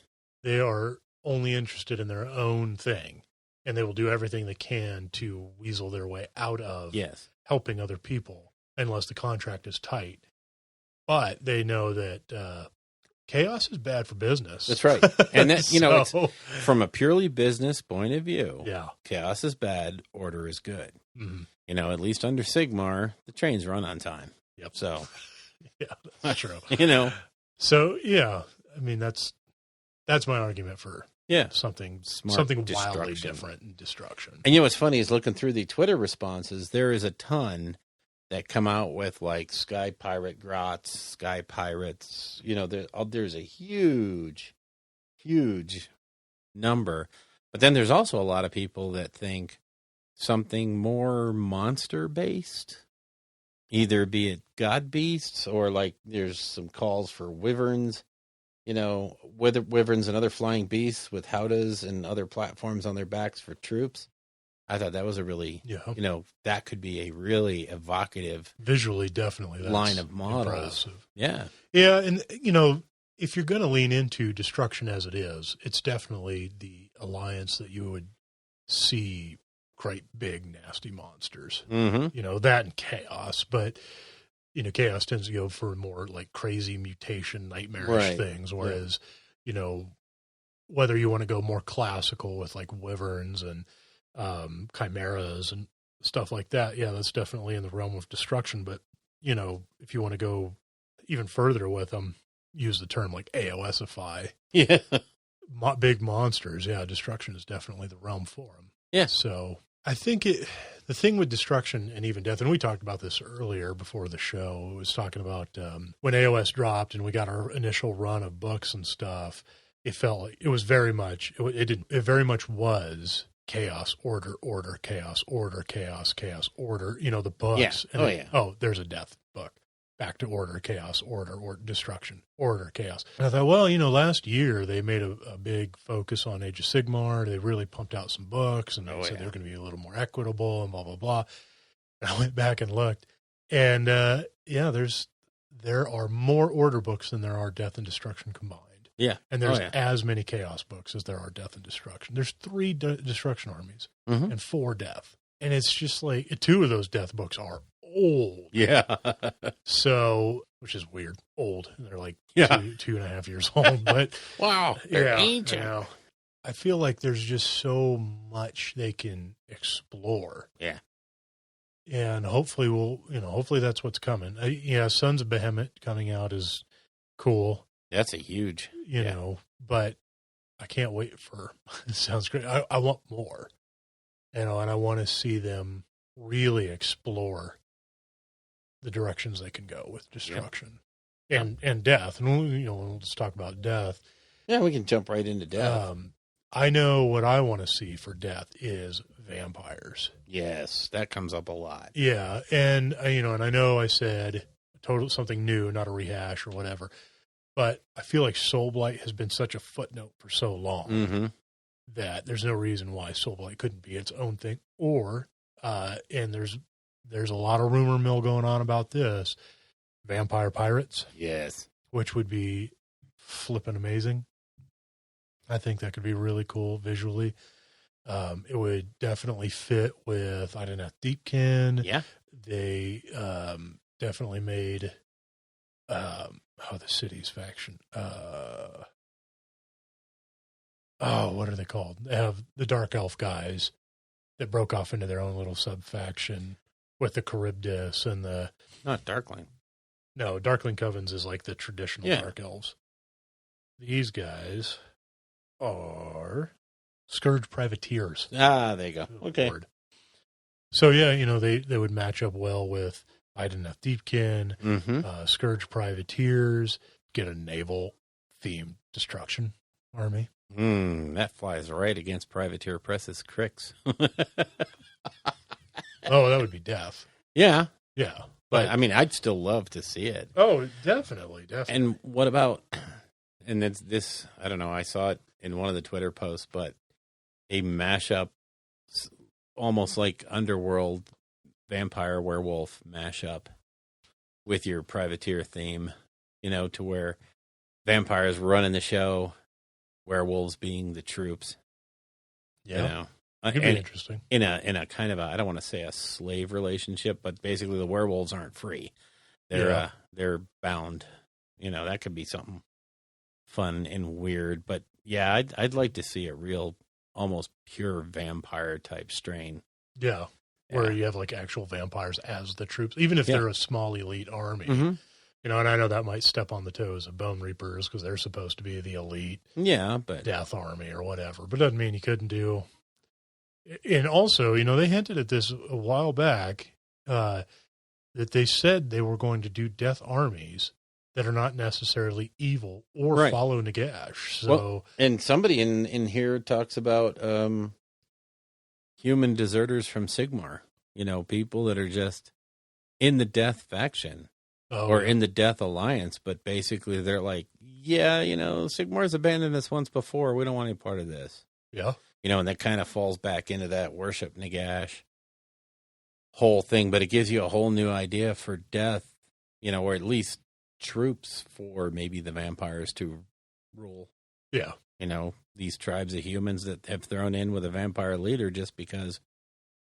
they are only interested in their own thing, and they will do everything they can to weasel their way out of helping other people, unless the contract is tight. But they know that chaos is bad for business. That's right. And that, it's from a purely business point of view. Yeah. Chaos is bad. Order is good. Mm-hmm. At least under Sigmar, the trains run on time. Yep. So, yeah, that's true. So, yeah, I mean, that's my argument for something wildly different in destruction. And what's funny is looking through the Twitter responses, there is a ton that come out with like Sky Pirate Grots, Sky Pirates. There's a huge, huge number. But then there's also a lot of people that think something more monster based either be it god beasts or like there's some calls for wyverns, wyverns and other flying beasts with howdahs and other platforms on their backs for troops. I thought that was a really, that could be a really evocative visually, definitely that's line of models. Impressive. Yeah. Yeah. And, if you're going to lean into destruction as it is, it's definitely the alliance that you would see great, big, nasty monsters. Mm-hmm. That and chaos. But, chaos tends to go for more like crazy mutation, nightmarish things. Whereas, whether you want to go more classical with like wyverns and chimeras and stuff like that, that's definitely in the realm of destruction. But if you want to go even further with them, use the term like AoSify, big monsters, destruction is definitely the realm for them. So I think the thing with destruction and even death, and we talked about this earlier before the show, was talking about when AoS dropped and we got our initial run of books and stuff. It felt like it was very much it very much was chaos, order, chaos, order, chaos, order. The books. Yeah. And there's a death book. Back to order, chaos, order, or destruction, order, chaos. And I thought, well, last year they made a big focus on Age of Sigmar. They really pumped out some books, and they said they're going to be a little more equitable and blah, blah, blah. And I went back and looked, and there are more order books than there are death and destruction combined. Yeah. And there's as many chaos books as there are death and destruction. There's 3 destruction armies and 4 death. And it's just like 2 of those death books are old. Yeah. So, which is weird. Old. They're like 2.5 years old. But wow. They're ancient. I feel like there's just so much they can explore. Yeah. And hopefully hopefully that's what's coming. Sons of Behemoth coming out is cool. That's a huge, but I can't wait for, it sounds great. I want more, and I want to see them really explore the directions they can go with destruction and death. And, we'll just talk about death. Yeah, we can jump right into death. I know what I want to see for death is vampires. Yes, that comes up a lot. Yeah. And, and I know I said something new, not a rehash or whatever. But I feel like Soulblight has been such a footnote for so long that there's no reason why Soulblight couldn't be its own thing. Or, and there's a lot of rumor mill going on about this, Vampire Pirates. Yes. Which would be flippin' amazing. I think that could be really cool visually. It would definitely fit with Idoneth Deepkin. Yeah. They definitely made... the city's faction. What are they called? They have the Dark Elf guys that broke off into their own little sub-faction with the Charybdis and the... Not Darkling. No, Darkling Covens is like the traditional Dark Elves. These guys are Scourge Privateers. Ah, there you go. Okay. Lord. So, they would match up well with Idoneth Deepkin, Scourge Privateers, get a naval-themed destruction army. That flies right against Privateer Press's Cricks. Oh, that would be death. Yeah. Yeah. But, I'd still love to see it. Oh, definitely. And what about, and this, I don't know, I saw it in one of the Twitter posts, but a mashup, almost like Underworld vampire werewolf mashup with your privateer theme, to where vampires running the show, werewolves being the troops. Yeah. It could be interesting. In a kind of I don't want to say a slave relationship, but basically the werewolves aren't free. They're bound. That could be something fun and weird, but yeah, I'd like to see a real almost pure vampire type strain. Yeah. Where you have like actual vampires as the troops, even if they're a small elite army. And I know that might step on the toes of Bone Reapers because they're supposed to be the elite but death army or whatever. But it doesn't mean you couldn't do. And also, they hinted at this a while back that they said they were going to do death armies that are not necessarily evil or follow Nagash. So, and somebody in here talks about human deserters from Sigmar. People that are just in the Death faction or in the Death Alliance, but basically they're like, yeah, Sigmar's abandoned us once before. We don't want any part of this. Yeah. And that kind of falls back into that worship Nagash whole thing, but it gives you a whole new idea for Death, or at least troops for maybe the vampires to rule. Yeah. These tribes of humans that have thrown in with a vampire leader just because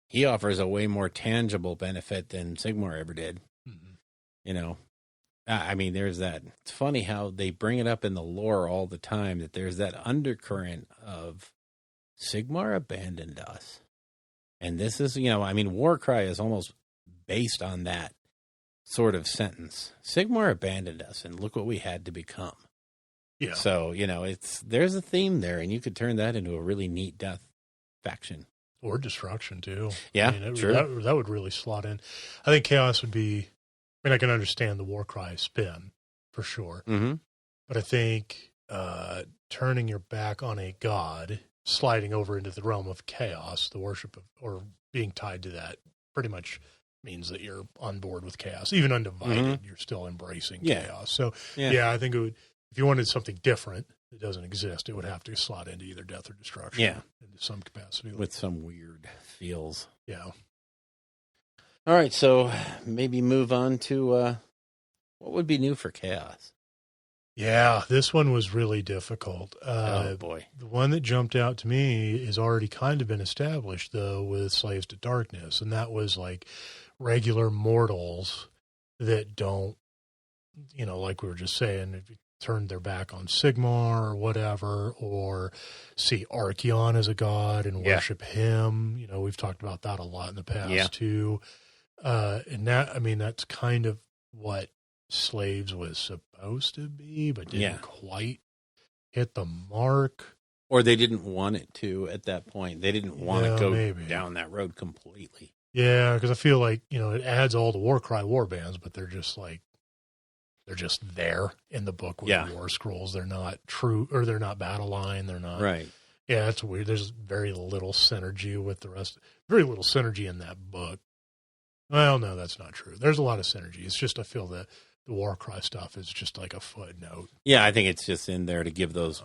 he offers a way more tangible benefit than Sigmar ever did. Mm-hmm. I mean, there's that. It's funny how they bring it up in the lore all the time that there's that undercurrent of Sigmar abandoned us. And this is, Warcry is almost based on that sort of sentence. Sigmar abandoned us, and look what we had to become. Yeah. So, there's a theme there, and you could turn that into a really neat Death faction. Or destruction, too. Yeah, true. That would really slot in. I think Chaos would be... I can understand the Warcry spin, for sure. Mm-hmm. But I think turning your back on a god, sliding over into the realm of Chaos, the worship of, or being tied to that, pretty much means that you're on board with Chaos. Even undivided, you're still embracing Chaos. So, I think it would... If you wanted something different that doesn't exist, it would have to slot into either Death or Destruction. Yeah. Into some capacity. With some weird feels. Yeah. All right, so maybe move on to what would be new for Chaos? Yeah, this one was really difficult. Oh, boy. The one that jumped out to me has already kind of been established, though, with Slaves to Darkness, and that was like regular mortals that don't, like we were just saying, if you turned their back on Sigmar or whatever, or see Archeon as a god and worship him. We've talked about that a lot in the past, too. And that's kind of what Slaves was supposed to be, but didn't quite hit the mark. Or they didn't want it to at that point. They didn't want to go down that road completely. Yeah, because I feel like, it adds all the Warcry warbands, but they're just like, they're just there in the book with the War Scrolls. They're not true, or they're not battle line. They're not. Right. Yeah, that's weird. There's very little synergy with the rest. Very little synergy in that book. Well, no, that's not true. There's a lot of synergy. It's just I feel that the Warcry stuff is just like a footnote. Yeah, I think it's just in there to give those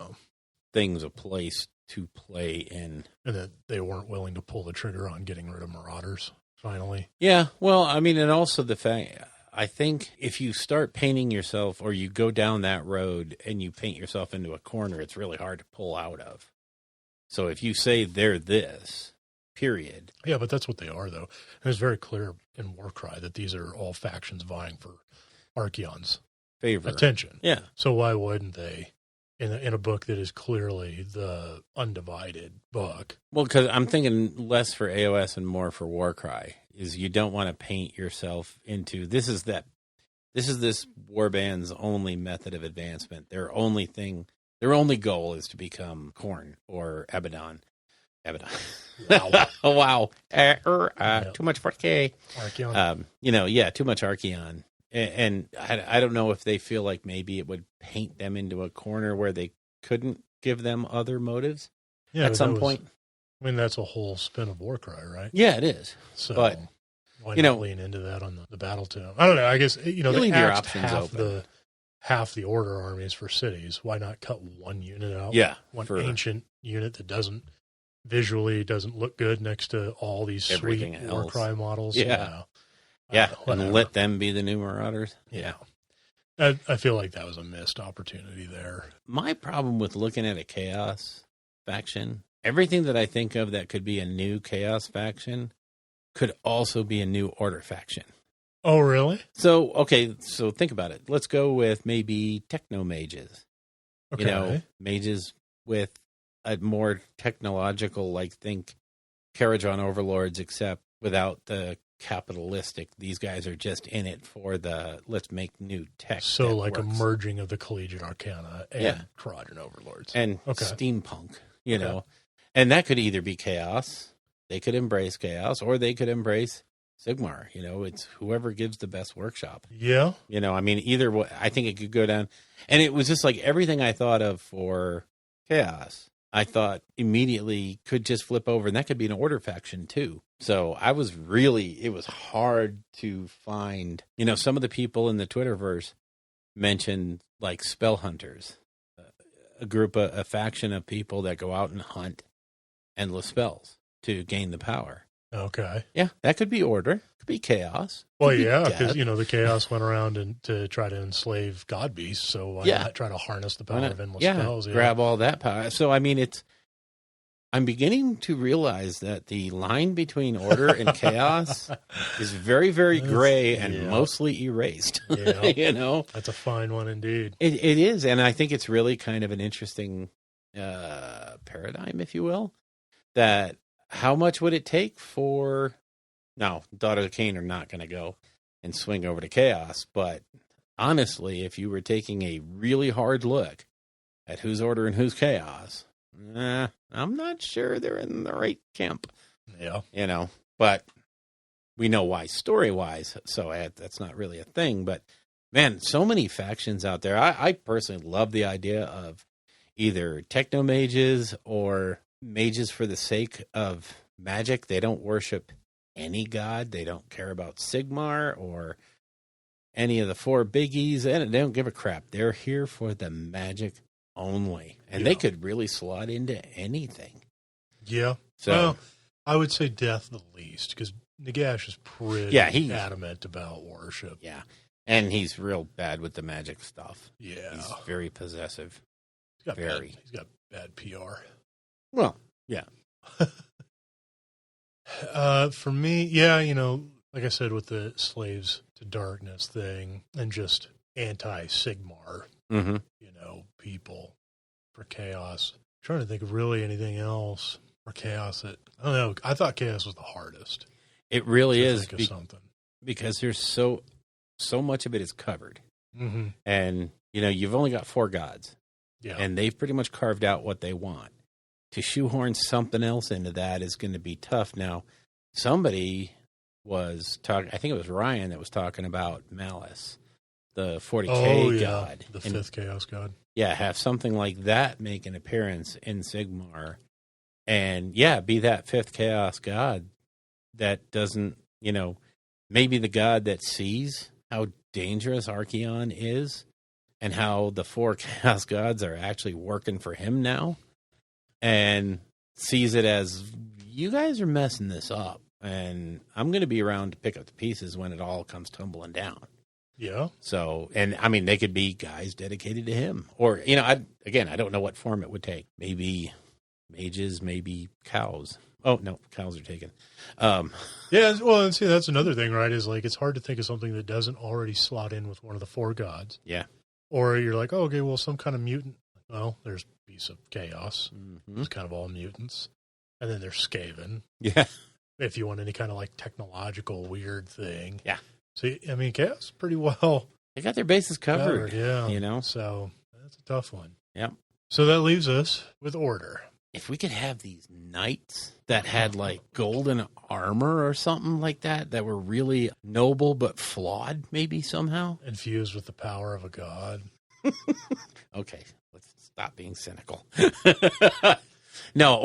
things a place to play in. And that they weren't willing to pull the trigger on getting rid of Marauders, finally. Yeah, well, and also the fact... I think if you start painting yourself or you go down that road and you paint yourself into a corner, it's really hard to pull out of. So if you say they're this, period. Yeah, but that's what they are, though. And it's very clear in Warcry that these are all factions vying for Archeon's attention. Yeah. So why wouldn't they, in a book that is clearly the undivided book? Well, because I'm thinking less for AoS and more for Warcry. Is you don't want to paint yourself into this is this warband's only method of advancement. Their only goal is to become Khorne or Abaddon. Wow. Wow. Too much 4K. Archeon. Too much Archeon. And I don't know if they feel like maybe it would paint them into a corner where they couldn't give them other motives at some point. I mean, that's a whole spin of Warcry, right? Yeah, it is. So, but, why not lean into that on the battle tome? I don't know. I guess, they leave your axed options half the order armies for cities. Why not cut one unit out? Yeah. One ancient unit that doesn't look good next to all these sweet Warcry models. Yeah. And let them be the new Marauders. Yeah. I feel like that was a missed opportunity there. My problem with looking at a Chaos faction, everything that I think of that could be a new Chaos faction could also be a new Order faction. Oh, really? So think about it. Let's go with maybe Techno Mages. Okay. Mages with a more technological, think Karajan Overlords, except without the capitalistic. These guys are just in it for let's make new tech. So like works. A merging of the Collegiate Arcana and Karajan Overlords. And steampunk, know. And that could either be Chaos, they could embrace Chaos, or they could embrace Sigmar. It's whoever gives the best workshop. Yeah. Either way, I think it could go down. And it was just like everything I thought of for Chaos, I thought immediately could just flip over, and that could be an Order faction too. So it was hard to find, some of the people in the Twitterverse mentioned like spell hunters, a faction of people that go out and hunt endless spells to gain the power. Okay. Yeah, that could be Order. Could be Chaos. Well, Could be yeah, Death. because, the Chaos went around to try to enslave God Beasts, so why not try to harness the power of endless spells? Yeah. Grab all that power. So, I'm beginning to realize that the line between Order and Chaos is very, very gray and mostly erased. Yeah. That's a fine one indeed. It is, and I think it's really kind of an interesting paradigm, if you will, that how much would it take for... Now, Daughter of Cain are not going to go and swing over to Chaos, but honestly, if you were taking a really hard look at who's Order and who's Chaos, I'm not sure they're in the right camp. Yeah. But we know why story-wise, so that's not really a thing. But, man, so many factions out there. I personally love the idea of either techno-mages or mages for the sake of magic. They don't worship any god. They don't care about Sigmar or any of the four biggies. And they don't give a crap. They're here for the magic only. And they could really slot into anything. Yeah. So, well, I would say Death the least, because Nagash is pretty adamant about worship. Yeah. And he's real bad with the magic stuff. Yeah. He's very possessive. He's got bad PR. Well, yeah. For me, like I said, with the slaves to darkness thing and just anti-Sigmar, people for Chaos. I'm trying to think of really anything else for Chaos that, I don't know. I thought Chaos was the hardest. It really is. Think of something. Because there's so much of it is covered. Mm-hmm. And, you've only got 4 gods. Yeah. And they've pretty much carved out what they want. To shoehorn something else into that is going to be tough. Now, somebody was talking, I think it was Ryan that was talking about Malice, the 40K god. The 5th Chaos god. Yeah, have something like that make an appearance in Sigmar. And, be that 5th Chaos god that doesn't, maybe the god that sees how dangerous Archeon is and how the 4 Chaos gods are actually working for him now. And sees it as, you guys are messing this up, and I'm going to be around to pick up the pieces when it all comes tumbling down. Yeah. So, and they could be guys dedicated to him. Or, I don't know what form it would take. Maybe mages, maybe cows. Oh, no, cows are taken. Yeah, well, and see, that's another thing, right, is like it's hard to think of something that doesn't already slot in with one of the 4 gods. Yeah. Or you're like, oh, okay, well, some kind of mutant. Well, there's Beasts of Chaos. Mm-hmm. It's kind of all mutants. And then there's Skaven. Yeah. If you want any kind of like technological weird thing. Yeah. See, Chaos pretty well. They got their bases covered. Yeah. So that's a tough one. Yeah. So that leaves us with Order. If we could have these knights that had like golden armor or something like that were really noble but flawed, maybe somehow. Infused with the power of a god. Okay, let's stop being cynical. No,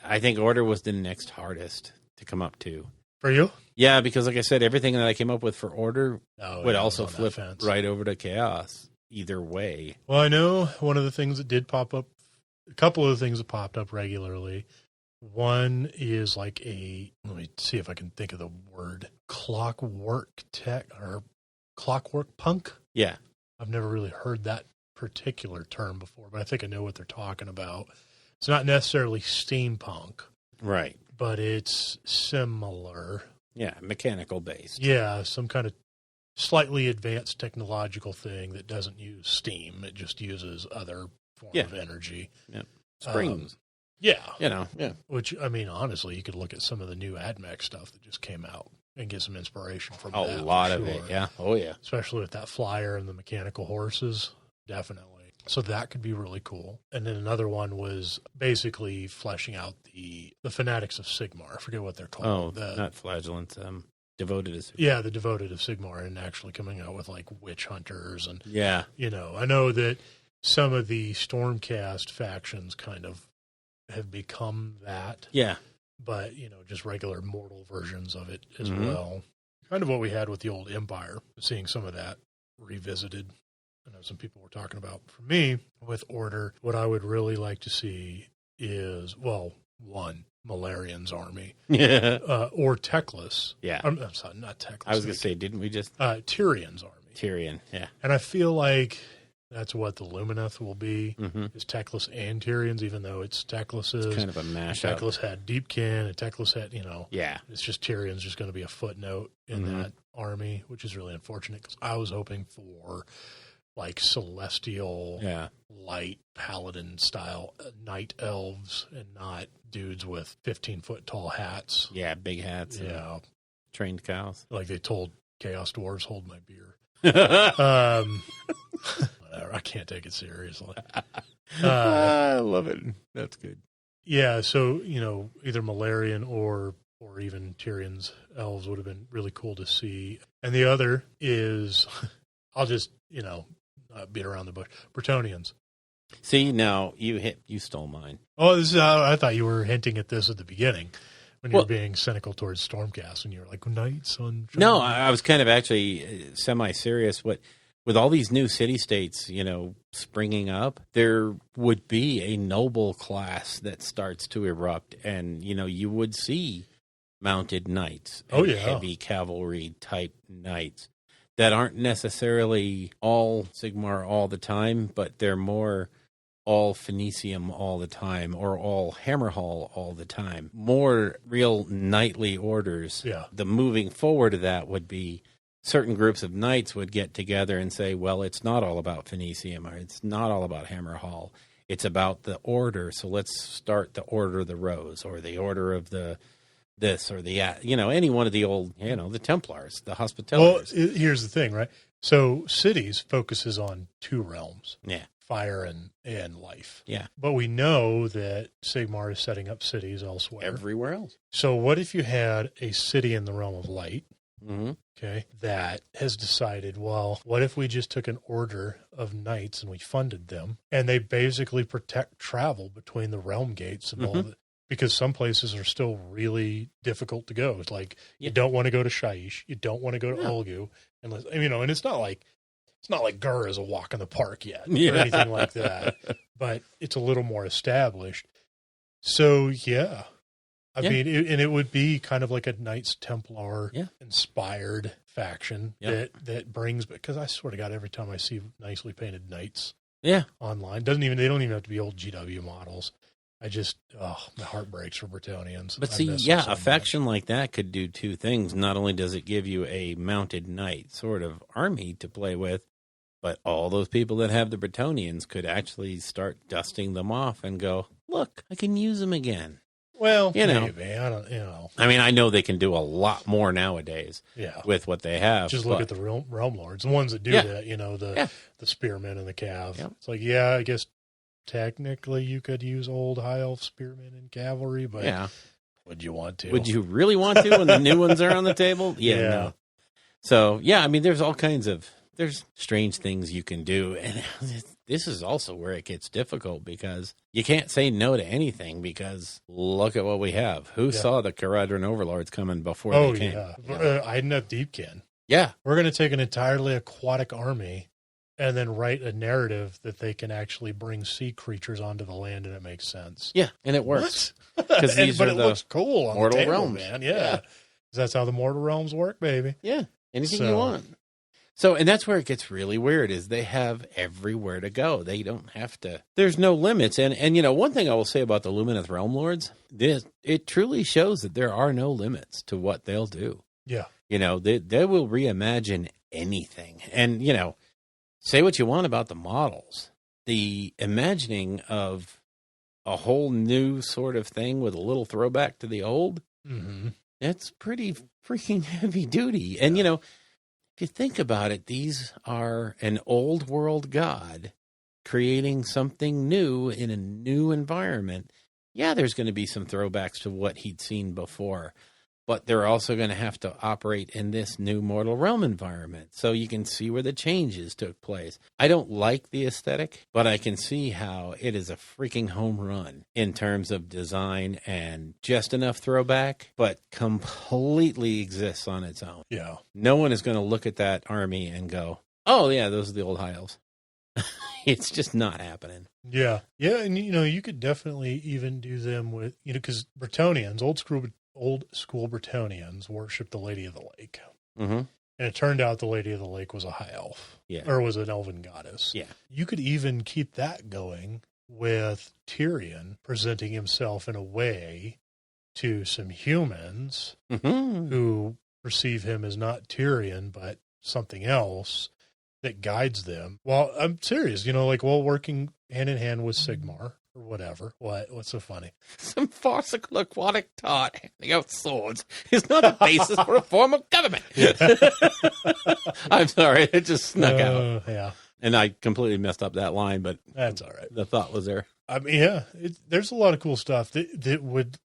I think Order was the next hardest to come up to. For you? Yeah, because like I said, everything that I came up with for Order would also on flip right over to Chaos either way. Well, I know one of the things that did pop up, a couple of the things that popped up regularly. One is like let me see if I can think of the word, clockwork punk. Yeah. I've never really heard that particular term before, but I think I know what they're talking about. It's not necessarily steampunk. Right. But it's similar. Yeah, mechanical based. Yeah, some kind of slightly advanced technological thing that doesn't use steam. It just uses other form of energy. Yeah. Springs. Yeah. Which, honestly, you could look at some of the new AdMech stuff that just came out and get some inspiration from that. A lot of it, yeah. Oh, yeah. Especially with that flyer and the mechanical horses. Definitely. So that could be really cool. And then another one was basically fleshing out the fanatics of Sigmar. I forget what they're called. Oh, not flagellants. Devoted to Sigmar. Yeah, the devoted of Sigmar, and actually coming out with like witch hunters and yeah. I know that some of the Stormcast factions kind of have become that. Yeah. But, just regular mortal versions of it as Mhm. well. Kind of what we had with the old Empire, seeing some of that revisited. I know some people were talking about, for me, with Order, what I would really like to see is, one, Malarian's army, Yeah. or Teclis. Yeah. I'm sorry, not Teclis. I was going to say, didn't we just... Tyrion's army. Tyrion, yeah. And I feel like that's what the Lumineth will be, Mm-hmm. is Teclis and Tyrion's, even though it's Teclis's. It's kind of a mashup. Teclis had Deepkin, and Teclis had, Yeah. it's just Tyrion's just going to be a footnote in Mhm. that army, which is really unfortunate because I was hoping for like celestial, Yeah. light paladin style night elves and not dudes with 15-foot tall hats. Yeah, big hats. And Yeah, trained cows. like they told Chaos Dwarves, hold my beer. I Whatever, I can't take it seriously. love it. That's good. Yeah, so either Malarian or even Tyrion's elves would have been really cool to see. And the other is, I'll just beat around the bush, Bretonnians. See, now you stole mine. Oh, this is I thought you were hinting at this at the beginning when you Well- were being cynical towards Stormcast, and you were like, "Knights on." No, I was kind of actually semi-serious. With all these new city-states, springing up, there would be a noble class that starts to erupt, and you would see mounted knights, Oh, and yeah. heavy cavalry type knights that aren't necessarily all Sigmar all the time, but they're more all Phoenicium all the time, or all Hammerhall all the time. More real knightly orders. Yeah. The moving forward of that would be certain groups of knights would get together and say, well, it's not all about Phoenicium, or it's not all about Hammerhall. It's about the order. So let's start the Order of the Rose, or the Order of the this, or the, any one of the old, the Templars, the Well, Hospitallers. here's the thing, right? So cities focuses on two realms: Yeah. fire and life. Yeah. But we know that Sigmar is setting up cities elsewhere. Everywhere else. So what if you had a city in the realm of light, Mm-hmm. okay, that has decided, well, what if we just took an order of knights and we funded them, and they basically protect travel between the realm gates and all Mhm. the, because some places are still really difficult to go. It's like Yeah. you don't want to go to Shaiish, you don't want to go to No. Olgu, unless and it's not like Gur is a walk in the park yet Yeah. or anything like that, but it's a little more established. So yeah. I Yeah. mean, it would be kind of like a Knights Templar Yeah. inspired faction Yep. that brings, because I swear to God, every time I see nicely painted knights Yeah. online, they don't even have to be old GW models. My heart breaks for Bretonnians. But I see, miss them so a much. faction like that could do two things. Not only does it give you a mounted knight sort of army to play with, but all those people that have the Bretonnians could actually start dusting them off and go, look, I can use them again. Well, you know. maybe, I don't, I mean, I know they can do a lot more nowadays yeah. with what they have. Just look but- at the realm lords, the ones that do Yeah. that, Yeah. the spearmen and the cav. Yep. It's like, yeah, I guess technically you could use old high elf spearmen and cavalry, but Yeah. would you want to? Would you really want to when the new ones are on the table? Yeah. Yeah. No. So, I mean, there's all kinds of, there's strange things you can do. And this is also where it gets difficult because you can't say no to anything because look at what we have. Who Yeah. saw the Caradron Overlords coming before Oh, they came? yeah. I didn't have Deepkin. Yeah. We're going to take an entirely aquatic army and then write a narrative that they can actually bring sea creatures onto the land, and it makes sense. Yeah. And it works. What? 'Cause these but are it the looks cool on mortal the table, realms. man. Yeah. Yeah. 'Cause that's how the mortal realms work, baby. Yeah. Anything So- you want. So, and that's where it gets really weird is they have everywhere to go. They don't have to, there's no limits. And one thing I will say about the Lumineth Realm Lords, it truly shows that there are no limits to what they'll do. Yeah. They will reimagine anything. And, say what you want about the models. The imagining of a whole new sort of thing with a little throwback to the old, Mm-hmm. that's pretty freaking heavy duty. And, if you think about it, these are an old world god creating something new in a new environment. Yeah, there's going to be some throwbacks to what he'd seen before. but they're also going to have to operate in this new Mortal Realm environment. So you can see where the changes took place. I don't like the aesthetic, but I can see how it is a freaking home run in terms of design and just enough throwback, but completely exists on its own. Yeah. No one is going to look at that army and go, oh, yeah, those are the old High Elves. It's just not happening. Yeah. Yeah. And, you could definitely even do them with, because Bretonnians, old school Bretonnians worship the Lady of the Lake. Mm-hmm. And it turned out the Lady of the Lake was a high elf. Yeah. Or was an elven goddess. Yeah. You could even keep that going with Tyrion presenting himself in a way to some humans who perceive him as not Tyrion, but something else that guides them. Well, I'm serious, working hand in hand with Sigmar or whatever. What's so funny? Some farcical aquatic tart handing out swords is not a basis for a form of government. I'm sorry, it just snuck out. Yeah. And I completely messed up that line, but that's all right. The thought was there. I mean, yeah, there's a lot of cool stuff that would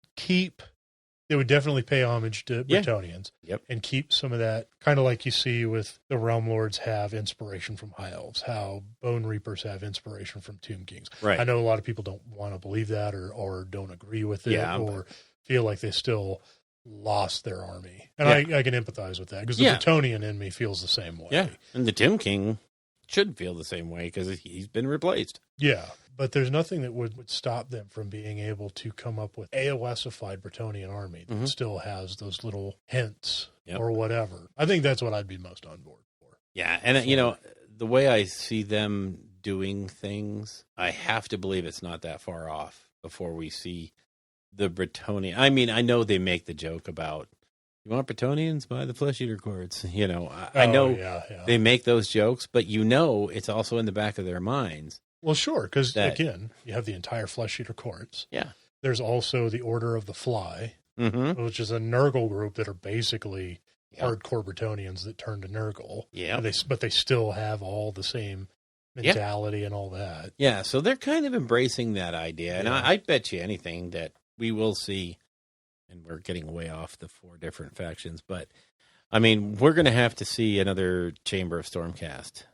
definitely pay homage to Bretonnians. Yep. And keep some of that, kind of like you see with the Realm Lords have inspiration from High Elves, how Bone Reapers have inspiration from Tomb Kings. Right. I know a lot of people don't want to believe that or don't agree with it or feel like they still lost their army. And I can empathize with that because the Bretonnian in me feels the same way. Yeah, and the Tomb King should feel the same way because he's been replaced. Yeah. But there's nothing that would stop them from being able to come up with AoS-ified Bretonnian army that still has those little hints or whatever. I think that's what I'd be most on board for. Yeah, and the way I see them doing things, I have to believe it's not that far off before we see the Bretonnian. I mean, I know they make the joke about, you want Bretonnians? Buy the flesh eater cords. I know they make those jokes, but it's also in the back of their minds. Well, sure, because, again, you have the entire Flesh Eater courts. Yeah. There's also the Order of the Fly, which is a Nurgle group that are basically hardcore Bretonnians that turn to Nurgle. Yeah. But they still have all the same mentality and all that. Yeah, so they're kind of embracing that idea. And I bet you anything that we will see, and we're getting way off the 4 different factions, but, I mean, we're going to have to see another Chamber of Stormcast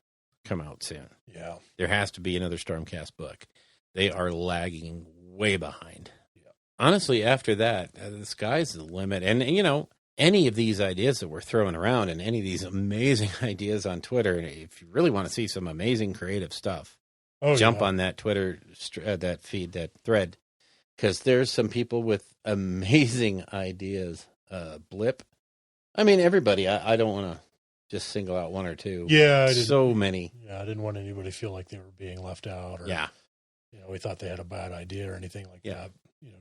come out soon. Yeah. There has to be another Stormcast book. They are lagging way behind. Yeah. Honestly, after that, the sky's the limit. And, any of these ideas that we're throwing around and any of these amazing ideas on Twitter, and if you really want to see some amazing creative stuff, jump on that Twitter, that feed, that thread, because there's some people with amazing ideas. Blip. I mean, everybody. I don't want to just single out one or two. Yeah. So many. Yeah, I didn't want anybody to feel like they were being left out or, we thought they had a bad idea or anything like that.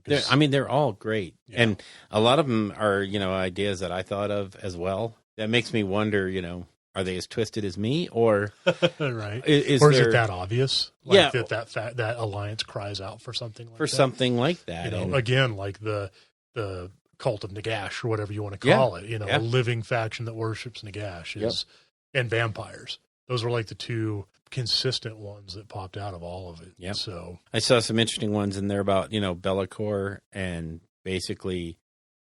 They're all great. Yeah. And a lot of them are, ideas that I thought of as well. That makes me wonder, are they as twisted as me or right? Is it that obvious? Like that that alliance cries out for something like that? Something like that. Again, like the Cult of Nagash or whatever you want to call it, a living faction that worships Nagash and vampires. Those were like the 2 consistent ones that popped out of all of it. Yeah. So I saw some interesting ones in there about, Be'lakor and basically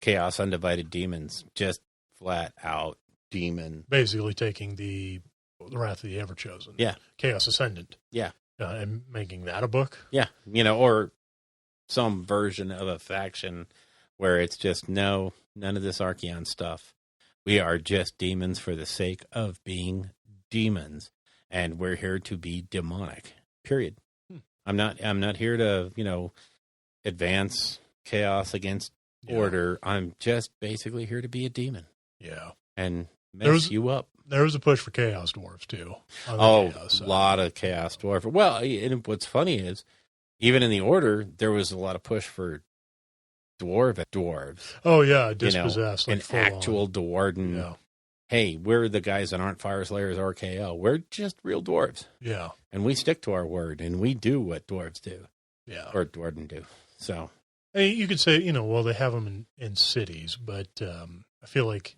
Chaos Undivided Demons, just flat out demon. Basically taking the Wrath of the Everchosen. Yeah. Chaos Ascendant. Yeah. And making that a book. Yeah. Or some version of a faction where it's just, none of this Archeon stuff. We are just demons for the sake of being demons, and we're here to be demonic. Period. I'm not here to, advance chaos against order. I'm just basically here to be a demon. Yeah. And mess you up. There was a push for Chaos Dwarves, too. A lot of Chaos Dwarf. Well, and what's funny is, even in the order, there was a lot of push for dwarves. Oh, yeah, dispossessed. An actual dwarven. Yeah. Hey, we're the guys that aren't Fire Slayers or KO. We're just real dwarves. Yeah. And we stick to our word, and we do what dwarves do. Yeah. Or dwarven do. So. You could say, they have them in cities, but I feel like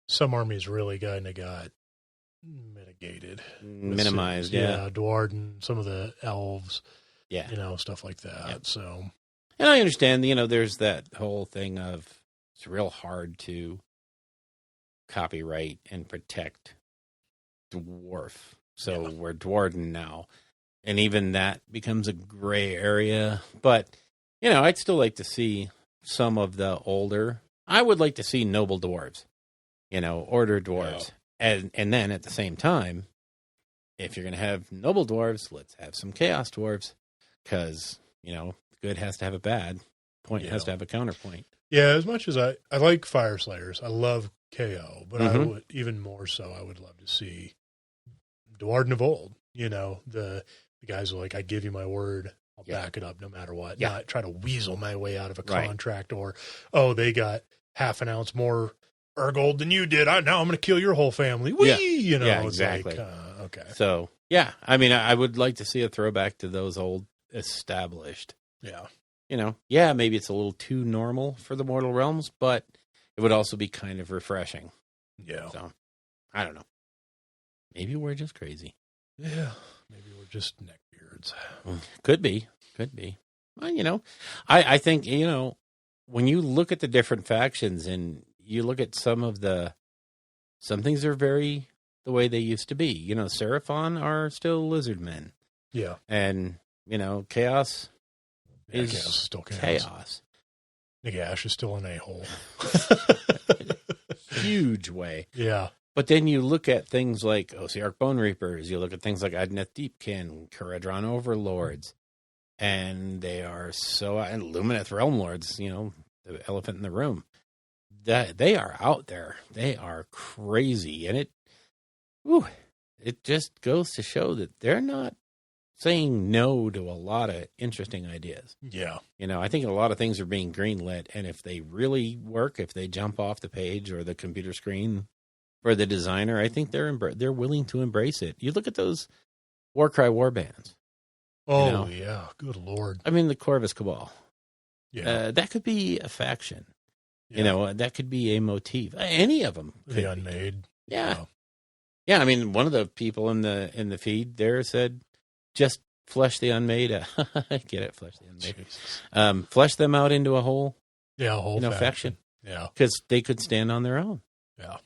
some armies really kind of got mitigated. Minimized, Yeah, Dwarden, some of the elves. Yeah. Stuff like that. Yep. So. And I understand, there's that whole thing of It's real hard to copyright and protect dwarf. So we're Dwarden now. And even that becomes a gray area. But, I'd still like to see some of the older. I would like to see noble dwarves, order dwarves. Yeah. And then at the same time, if you're going to have noble dwarves, let's have some chaos dwarves. Because, good has to have a bad. Point has to have a counterpoint. Yeah, as much as I like Fire Slayers, I love KO, but I would, even more so, I would love to see Dwarden of old. The guys are like, I give you my word, I'll back it up no matter what. Yeah. Not try to weasel my way out of a contract or, they got half an ounce more Urgold than you did. Now I'm going to kill your whole family. Whee! Yeah, exactly. Like, okay. So, I mean, I would like to see a throwback to those old established. Yeah. Maybe it's a little too normal for the Mortal Realms, but it would also be kind of refreshing. Yeah. So, I don't know. Maybe we're just crazy. Yeah. Maybe we're just neckbeards. Could be. Well, I think, when you look at the different factions and you look at some things are very the way they used to be. Seraphon are still lizard men. Yeah. And, Chaos is Chaos is still chaos. Nagash is still an a-hole. Huge way. Yeah. But then you look at things like Osiarch Bone Reapers, you look at things like Adneth Deepkin, Caradron Overlords, and they are and Lumineth Realm Lords, the elephant in the room. They are out there. They are crazy. And it just goes to show that they're not saying no to a lot of interesting ideas. Yeah. I think a lot of things are being greenlit, and if they really work, if they jump off the page or the computer screen for the designer, I think they're willing to embrace it. You look at those Warcry warbands. Oh, yeah. Good Lord. I mean, the Corvus Cabal. Yeah. That could be a faction. Yeah. That could be a motif. Any of them. The Unmade. Yeah. Yeah, I mean, one of the people in the feed there said, just flesh the Unmade. Get it? Flesh the Unmade. Flesh them out into a whole, a whole faction. Yeah. Because they could stand on their own. Yeah.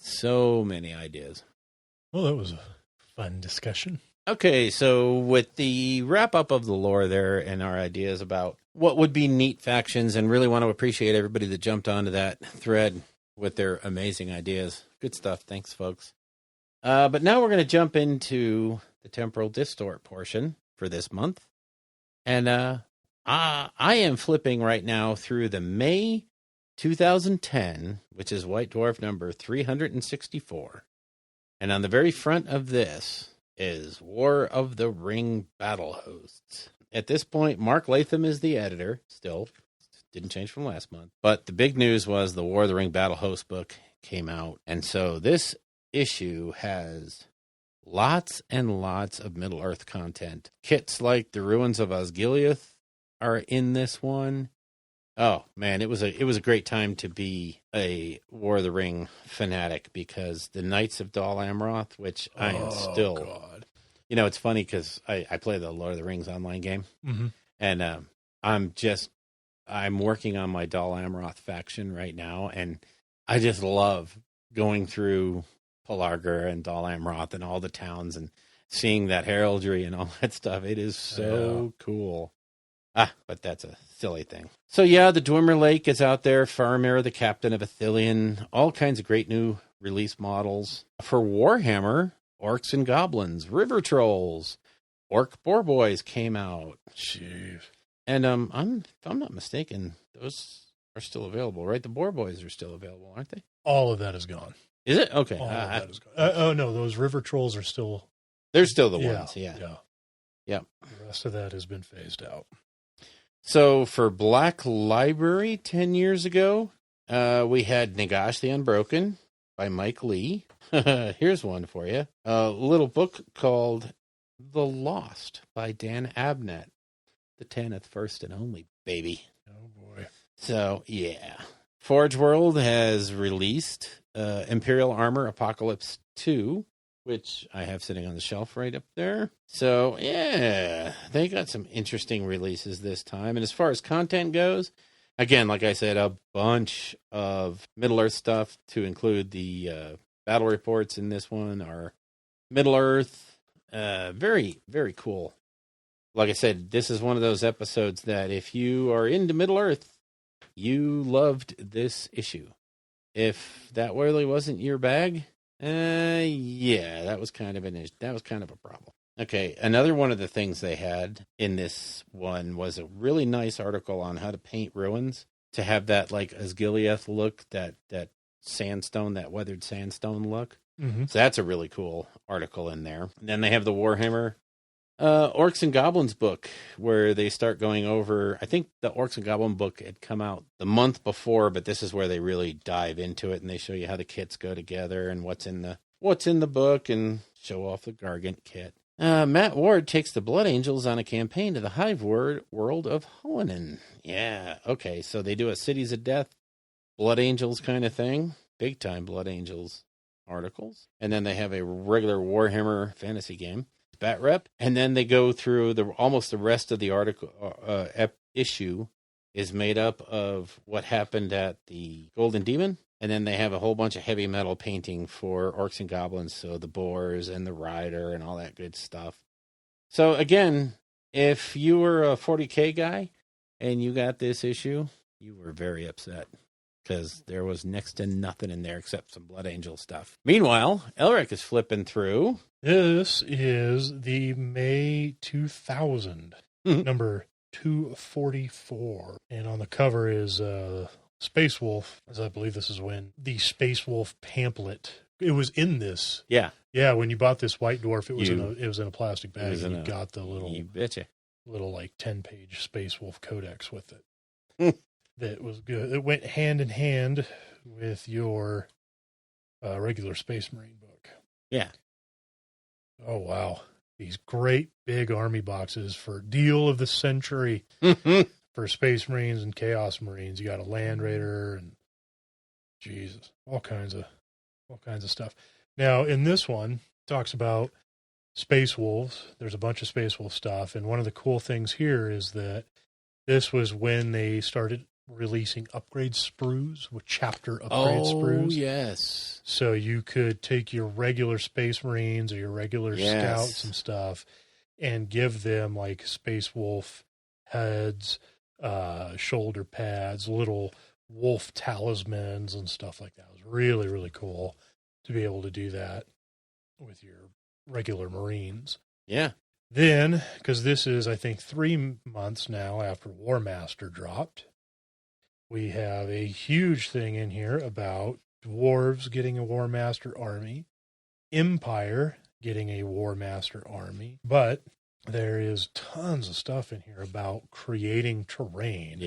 So many ideas. Well, that was a fun discussion. Okay, so with the wrap-up of the lore there and our ideas about what would be neat factions, and really want to appreciate everybody that jumped onto that thread with their amazing ideas. Good stuff. Thanks, folks. But now we're going to jump into the temporal distort portion for this month. And I am flipping right now through the May 2010, which is White Dwarf number 364. And on the very front of this is War of the Ring Battle Hosts. At this point, Mark Latham is the editor, still. Didn't change from last month. But the big news was the War of the Ring Battle Host book came out. And so this issue has lots and lots of Middle-earth content. Kits like the Ruins of Osgiliath are in this one. Oh, man, it was a great time to be a War of the Ring fanatic, because the Knights of Dol Amroth, which I am still... God. It's funny because I play the Lord of the Rings online game, and I'm working on my Dol Amroth faction right now, and I just love going through Pelargir and Dol Amroth and all the towns and seeing that heraldry and all that stuff. It is so cool. But that's a silly thing. So yeah, the Dwemer Lake is out there. Faramir, the Captain of Ithilien. All kinds of great new release models. For Warhammer, Orcs and Goblins, River Trolls, Orc Boar Boys came out. Jeez. And if I'm not mistaken, those are still available, right? The Boar Boys are still available, aren't they? All of that is gone. Is it? Okay. All of that is gone. No, those River Trolls are still... They're still the ones, yeah. The rest of that has been phased out. So for Black Library 10 years ago, we had Nagash the Unbroken by Mike Lee. Here's one for you. A little book called The Lost by Dan Abnett. The 10th, first and only, baby. Oh, boy. So, yeah. Forge World has released Imperial Armor Apocalypse 2, which I have sitting on the shelf right up there. So, yeah, they got some interesting releases this time. And as far as content goes, Again, like I said, a bunch of Middle-earth stuff to include the battle reports in this one are Middle-earth. Very, very cool. Like I said, this is one of those episodes that if you are into Middle-earth, you loved this issue. If that really wasn't your bag, yeah, that was kind of a problem. Okay, another one of the things they had in this one was a really nice article on how to paint ruins to have that like Asgiliath look, that sandstone, that weathered sandstone look. Mm-hmm. So that's a really cool article in there. And then they have the Warhammer Orcs and Goblins book, where they start going over, I think the Orcs and Goblin book had come out the month before, but this is where they really dive into it and they show you how the kits go together and what's in the book and show off the Gargant kit. Matt Ward takes the Blood Angels on a campaign to the hive world of Hoenn. Yeah, okay, so they do a Cities of Death, Blood Angels kind of thing. Big time Blood Angels articles. And then they have a regular Warhammer fantasy game, Bat Rep. And then they go through almost the rest of the article issue is made up of what happened at the Golden Demon. And then they have a whole bunch of heavy metal painting for Orcs and Goblins, so the Boars and the Rider and all that good stuff. So again, if you were a 40K guy and you got this issue, you were very upset because there was next to nothing in there except some Blood Angel stuff. Meanwhile, Elric is flipping through. This is the May 2000, number 244. And on the cover is Space Wolf, as I believe this is when the Space Wolf pamphlet. It was in this. Yeah. Yeah, when you bought this White Dwarf, it was in a plastic bag, and you got the You betcha. little like 10-page Space Wolf codex with it. That was good. It went hand in hand with your regular Space Marine book. Yeah. Oh, wow. These great big army boxes for Deal of the Century. For Space Marines and Chaos Marines. You got a Land Raider and Jesus, all kinds of stuff. Now, in this one, it talks about Space Wolves. There's a bunch of Space Wolf stuff, and one of the cool things here is that this was when they started releasing upgrade sprues with chapter upgrade sprues. Oh, yes. So you could take your regular Space Marines or your regular Scouts and stuff and give them like Space Wolf heads, shoulder pads, little wolf talismans and stuff like that. It was really, really cool to be able to do that with your regular Marines. Yeah. Then, because this is, I think, 3 months now after War Master dropped, we have a huge thing in here about dwarves getting a War Master army, Empire getting a War Master army, but there is tons of stuff in here about creating terrain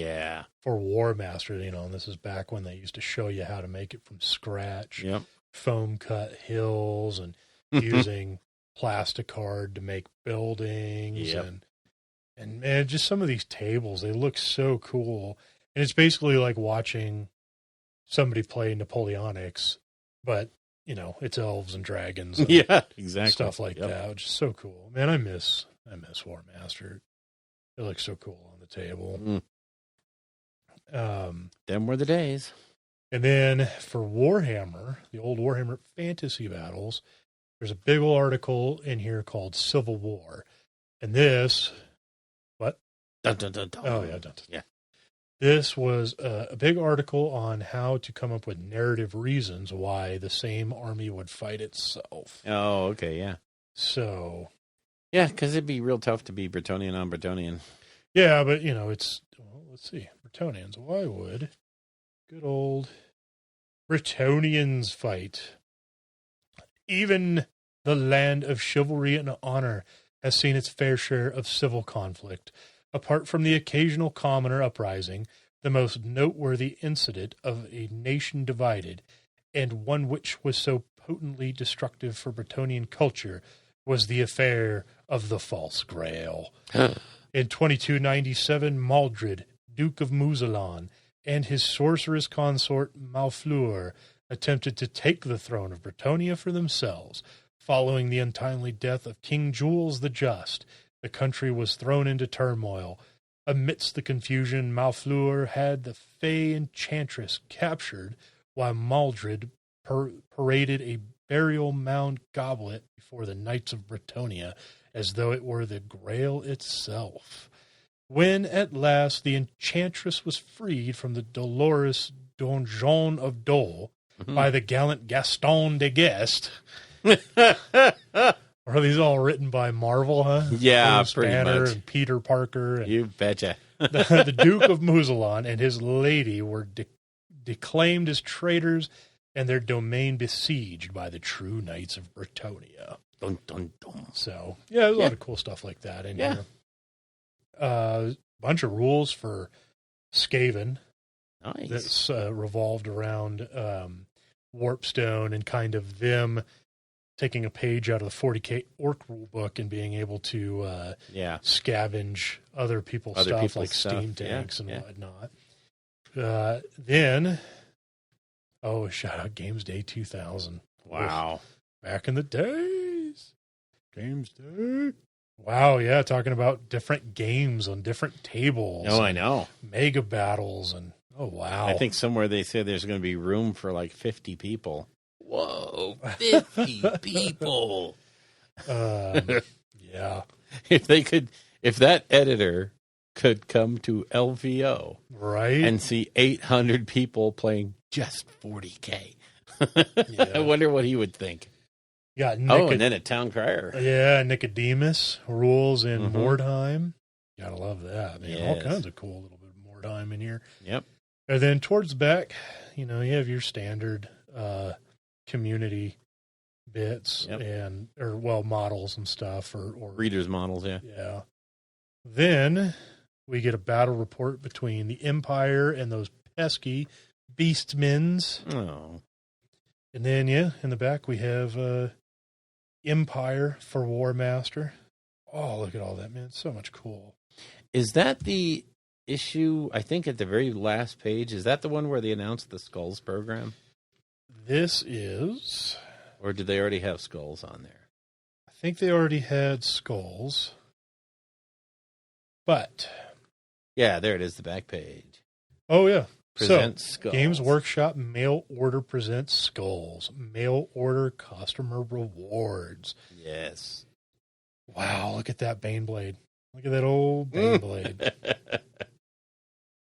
for War Master. You know, and this is back when they used to show you how to make it from scratch. Yep. Foam cut hills and using plasticard to make buildings. Yep. And man, just some of these tables, they look so cool. And it's basically like watching somebody play Napoleonics, but, you know, it's elves and dragons and exactly. stuff like that, which is so cool. Man, I miss War Master. It looks so cool on the table. Them were the days. And then for Warhammer, the old Warhammer fantasy battles, there's a big old article in here called Civil War. And this, what? Dun, dun, dun, dun. Oh, yeah. Dun, dun. Yeah. This was a big article on how to come up with narrative reasons why the same army would fight itself. Oh, okay, yeah. So. Yeah, because it'd be real tough to be Bretonnian on Bretonnian. Yeah, but, you know, let's see. Bretonnians, why would good old Bretonnians fight? Even the land of chivalry and honor has seen its fair share of civil conflict. Apart from the occasional commoner uprising, the most noteworthy incident of a nation divided, and one which was so potently destructive for Bretonnian culture, was the affair of the False Grail. In 2297, Maldred, Duke of Muzalan, and his sorceress consort Malfleur attempted to take the throne of Bretonnia for themselves. Following the untimely death of King Jules the Just, the country was thrown into turmoil. Amidst the confusion, Malfleur had the Fey Enchantress captured, while Maldred paraded a burial mound goblet before the Knights of Bretonnia, as though it were the Grail itself. When, at last, the Enchantress was freed from the dolorous Donjon of Dole by the gallant Gaston de Guest... Are these all written by Marvel, huh? Yeah, Bruce pretty Banner much. and Peter Parker. And You betcha. the Duke of Muzelon and his lady were declaimed as traitors and their domain besieged by the true Knights of Bretonnia. Dun, dun, dun. So, yeah, there's a lot of cool stuff like that in here. Bunch of rules for Skaven Nice. that's revolved around Warpstone and kind of them taking a page out of the 40K Orc rule book and being able to scavenge other people's stuff like steam tanks and whatnot. Then, shout out Games Day 2000. Wow. Back in the days. Games Day. Wow, yeah, talking about different games on different tables. Oh, I know. Mega battles and, oh, wow. I think somewhere they said there's going to be room for like 50 people. Whoa, 50 people. Yeah. If that editor could come to LVO right, and see 800 people playing just 40K, Yeah. I wonder what he would think. Got and then a town crier. Yeah, Nicodemus rules in Mordheim. Gotta love that, man. Yes. All kinds of cool little bit of Mordheim in here. Yep. And then towards the back, you have your standard community bits or models and stuff or Readers' models, yeah. Yeah. Then we get a battle report between the Empire and those pesky Beastmens. Oh. And then, in the back we have Empire for War Master. Oh, look at all that, man. So much cool. Is that the issue, I think at the very last page, is that the one where they announced the Skulls program? This is... Or did they already have Skulls on there? I think they already had Skulls. But... Yeah, there it is, the back page. Oh, yeah. Presents so, Skulls. Games Workshop Mail Order presents Skulls. Mail Order Customer Rewards. Yes. Wow, look at that Baneblade. Look at that old Baneblade.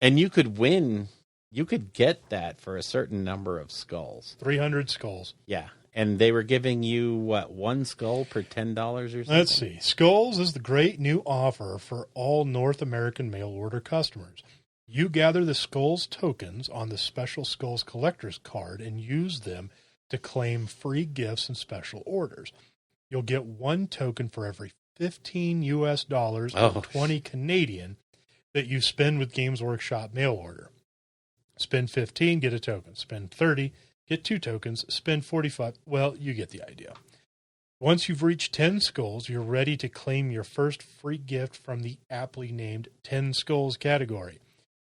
And you could win. You could get that for a certain number of skulls. 300 skulls. Yeah. And they were giving you, one skull per $10 or something? Let's see. Skulls is the great new offer for all North American mail order customers. You gather the Skulls tokens on the special Skulls collector's card and use them to claim free gifts and special orders. You'll get one token for every $15 US or 20 Canadian that you spend with Games Workshop mail order. Spend 15, get a token. Spend 30, get 2 tokens. Spend 45. Well, you get the idea. Once you've reached 10 skulls, you're ready to claim your first free gift from the aptly named 10 Skulls category.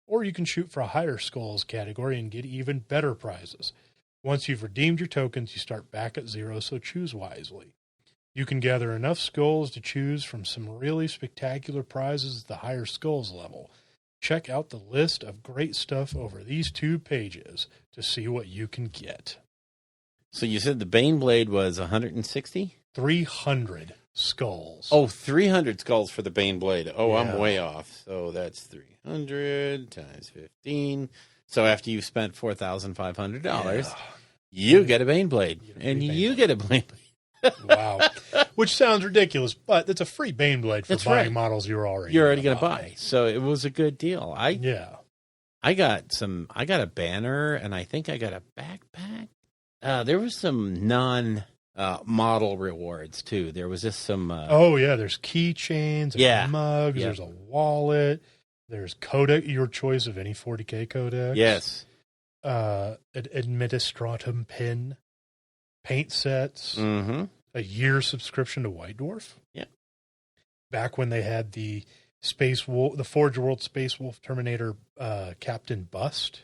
Or you can shoot for a higher Skulls category and get even better prizes. Once you've redeemed your tokens, you start back at 0, so choose wisely. You can gather enough skulls to choose from some really spectacular prizes at the higher Skulls level. Check out the list of great stuff over these 2 pages to see what you can get. So you said the Baneblade was 160? 300 skulls. Oh, 300 skulls for the Baneblade. Oh, Yeah. I'm way off. So that's 300 times 15. So after you've spent $4,500, you get a Baneblade. And you get a Baneblade. Wow. Which sounds ridiculous, but it's a free Baneblade for That's buying right. models you're already going to buy. So it was a good deal. I got a banner, and I think I got a backpack. There was some non-model rewards, too. There was just some... there's keychains, there's mugs, Yeah. there's a wallet, there's codec, your choice of any 40K codec. Yes. Administratum pin, paint sets, Mm-hmm. a year subscription to White Dwarf. Yeah. Back when they had the Space Wolf, the Forge World Space Wolf Terminator Captain bust,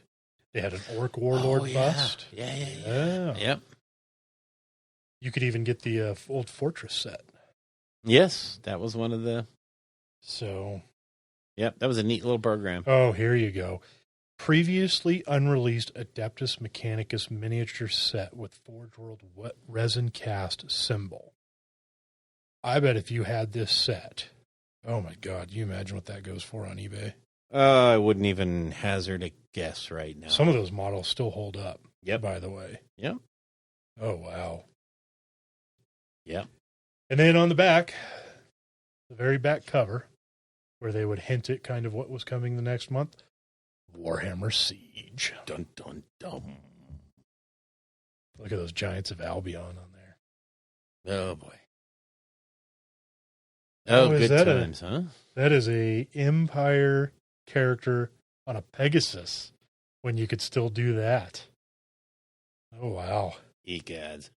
they had an Orc Warlord bust. Yeah. Yep. You could even get the old Fortress set. Yes, that was one of the... So, Yep, that was a neat little program. Oh, here you go. Previously unreleased Adeptus Mechanicus miniature set with Forge World resin cast symbol. I bet if you had this set, oh my God, you imagine what that goes for on eBay? I wouldn't even hazard a guess right now. Some of those models still hold up. Yep. By the way. Yep. Oh, wow. Yep. And then on the back, the very back cover, where they would hint at kind of what was coming the next month, Warhammer Siege. Dun, dun, dun. Look at those Giants of Albion on there. Oh, boy. Oh, is good that times, huh? That is a Empire character on a Pegasus when you could still do that. Oh, wow. Egads.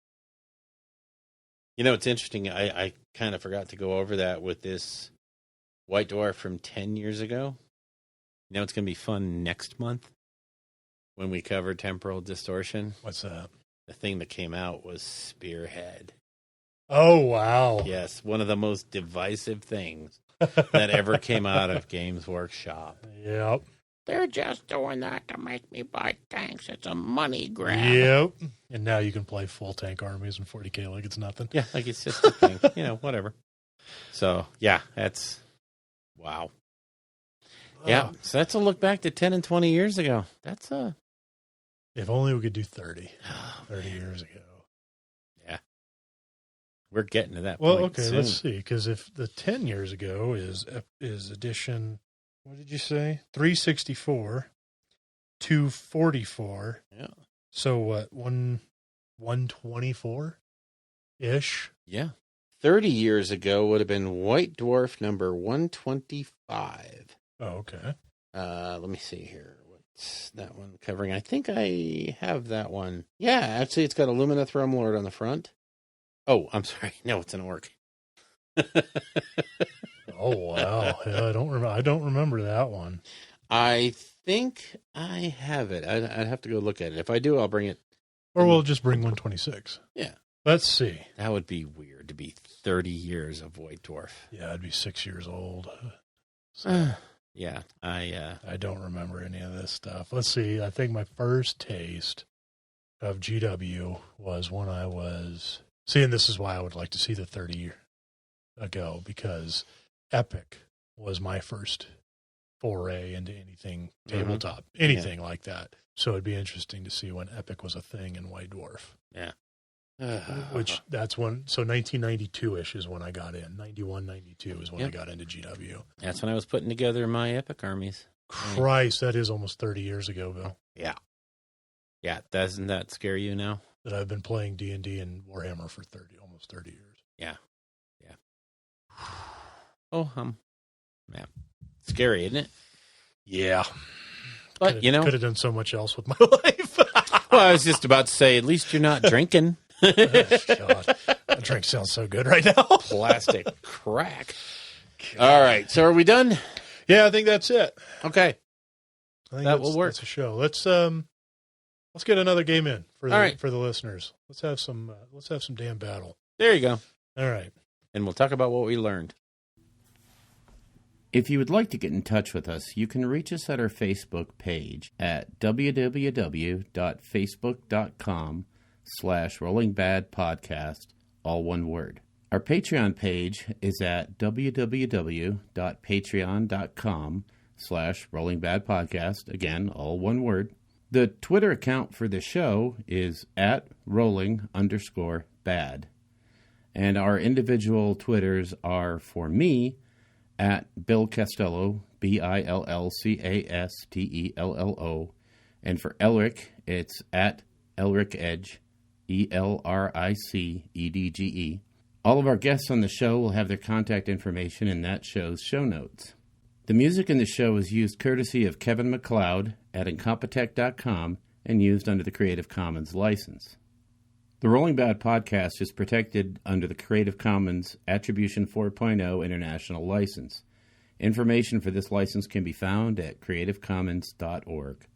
You know, it's interesting. I kind of forgot to go over that with this White Dwarf from 10 years ago. You know, it's going to be fun next month when we cover Temporal Distortion. What's that? The thing that came out was Spearhead. Oh, wow. Yes, one of the most divisive things that ever came out of Games Workshop. Yep. They're just doing that to make me buy tanks. It's a money grab. Yep. And now you can play full tank armies and 40K like it's nothing. Yeah, like it's just a thing. You know, whatever. So, yeah, that's... Wow. Yeah, so that's a look back to 10 and 20 years ago. That's a... If only we could do 30 years ago. Yeah. We're getting to that Well, point okay, soon. let's see. Because if the 10 years ago is edition, what did you say? 364, 244. Yeah. So what, 124-ish? Yeah. 30 years ago would have been White Dwarf number 125. Oh, okay. Let me see here. What's that one covering? I think I have that one. Yeah, actually, it's got a Lumina Throne Lord on the front. Oh, I'm sorry. No, it's an orc. Oh, wow. Yeah, I don't remember that one. I think I have it. I'd have to go look at it. If I do, I'll bring it. Or we'll just bring 126. Yeah. Let's see. That would be weird to be 30 years of White Dwarf. Yeah, I'd be 6 years old. So, Yeah, I don't remember any of this stuff. Let's see. I think my first taste of GW was when I was... See, and this is why I would like to see the 30 year ago, because Epic was my first foray into anything tabletop, anything like that. So it'd be interesting to see when Epic was a thing in White Dwarf. Yeah. Which that's when, so 1992-ish is when I got in. 91, 92 is when I got into GW. That's when I was putting together my Epic armies. Christ, that is almost 30 years ago, Bill. Yeah. Yeah, doesn't that scare you now? That I've been playing D&D and Warhammer for almost 30 years. Yeah. Yeah. Oh, man. Scary, isn't it? Yeah. But, you know. Could have done so much else with my life. Well, I was just about to say, at least you're not drinking. Oh, God. That drink sounds so good right now. Plastic crack. God. All right. So are we done? Yeah, I think that's it. Okay. I think that will work. That's a show. Let's get another game in for the listeners. Let's have some damn battle. There you go. All right. And we'll talk about what we learned. If you would like to get in touch with us, you can reach us at our Facebook page at www.facebook.com/rollingbadpodcast, all one word. Our Patreon page is at www.patreon.com/rollingbadpodcast, again, all one word. The Twitter account for the show is at rolling_bad. And our individual Twitters are, for me, at Bill Castello, BILLCASTELLO. And for Elric, it's at Elric Edge, ELRICEDGE. All of our guests on the show will have their contact information in that show's show notes. The music in the show is used courtesy of Kevin MacLeod at Incompetech.com and used under the Creative Commons license. The Rolling Bad podcast is protected under the Creative Commons Attribution 4.0 International License. Information for this license can be found at creativecommons.org.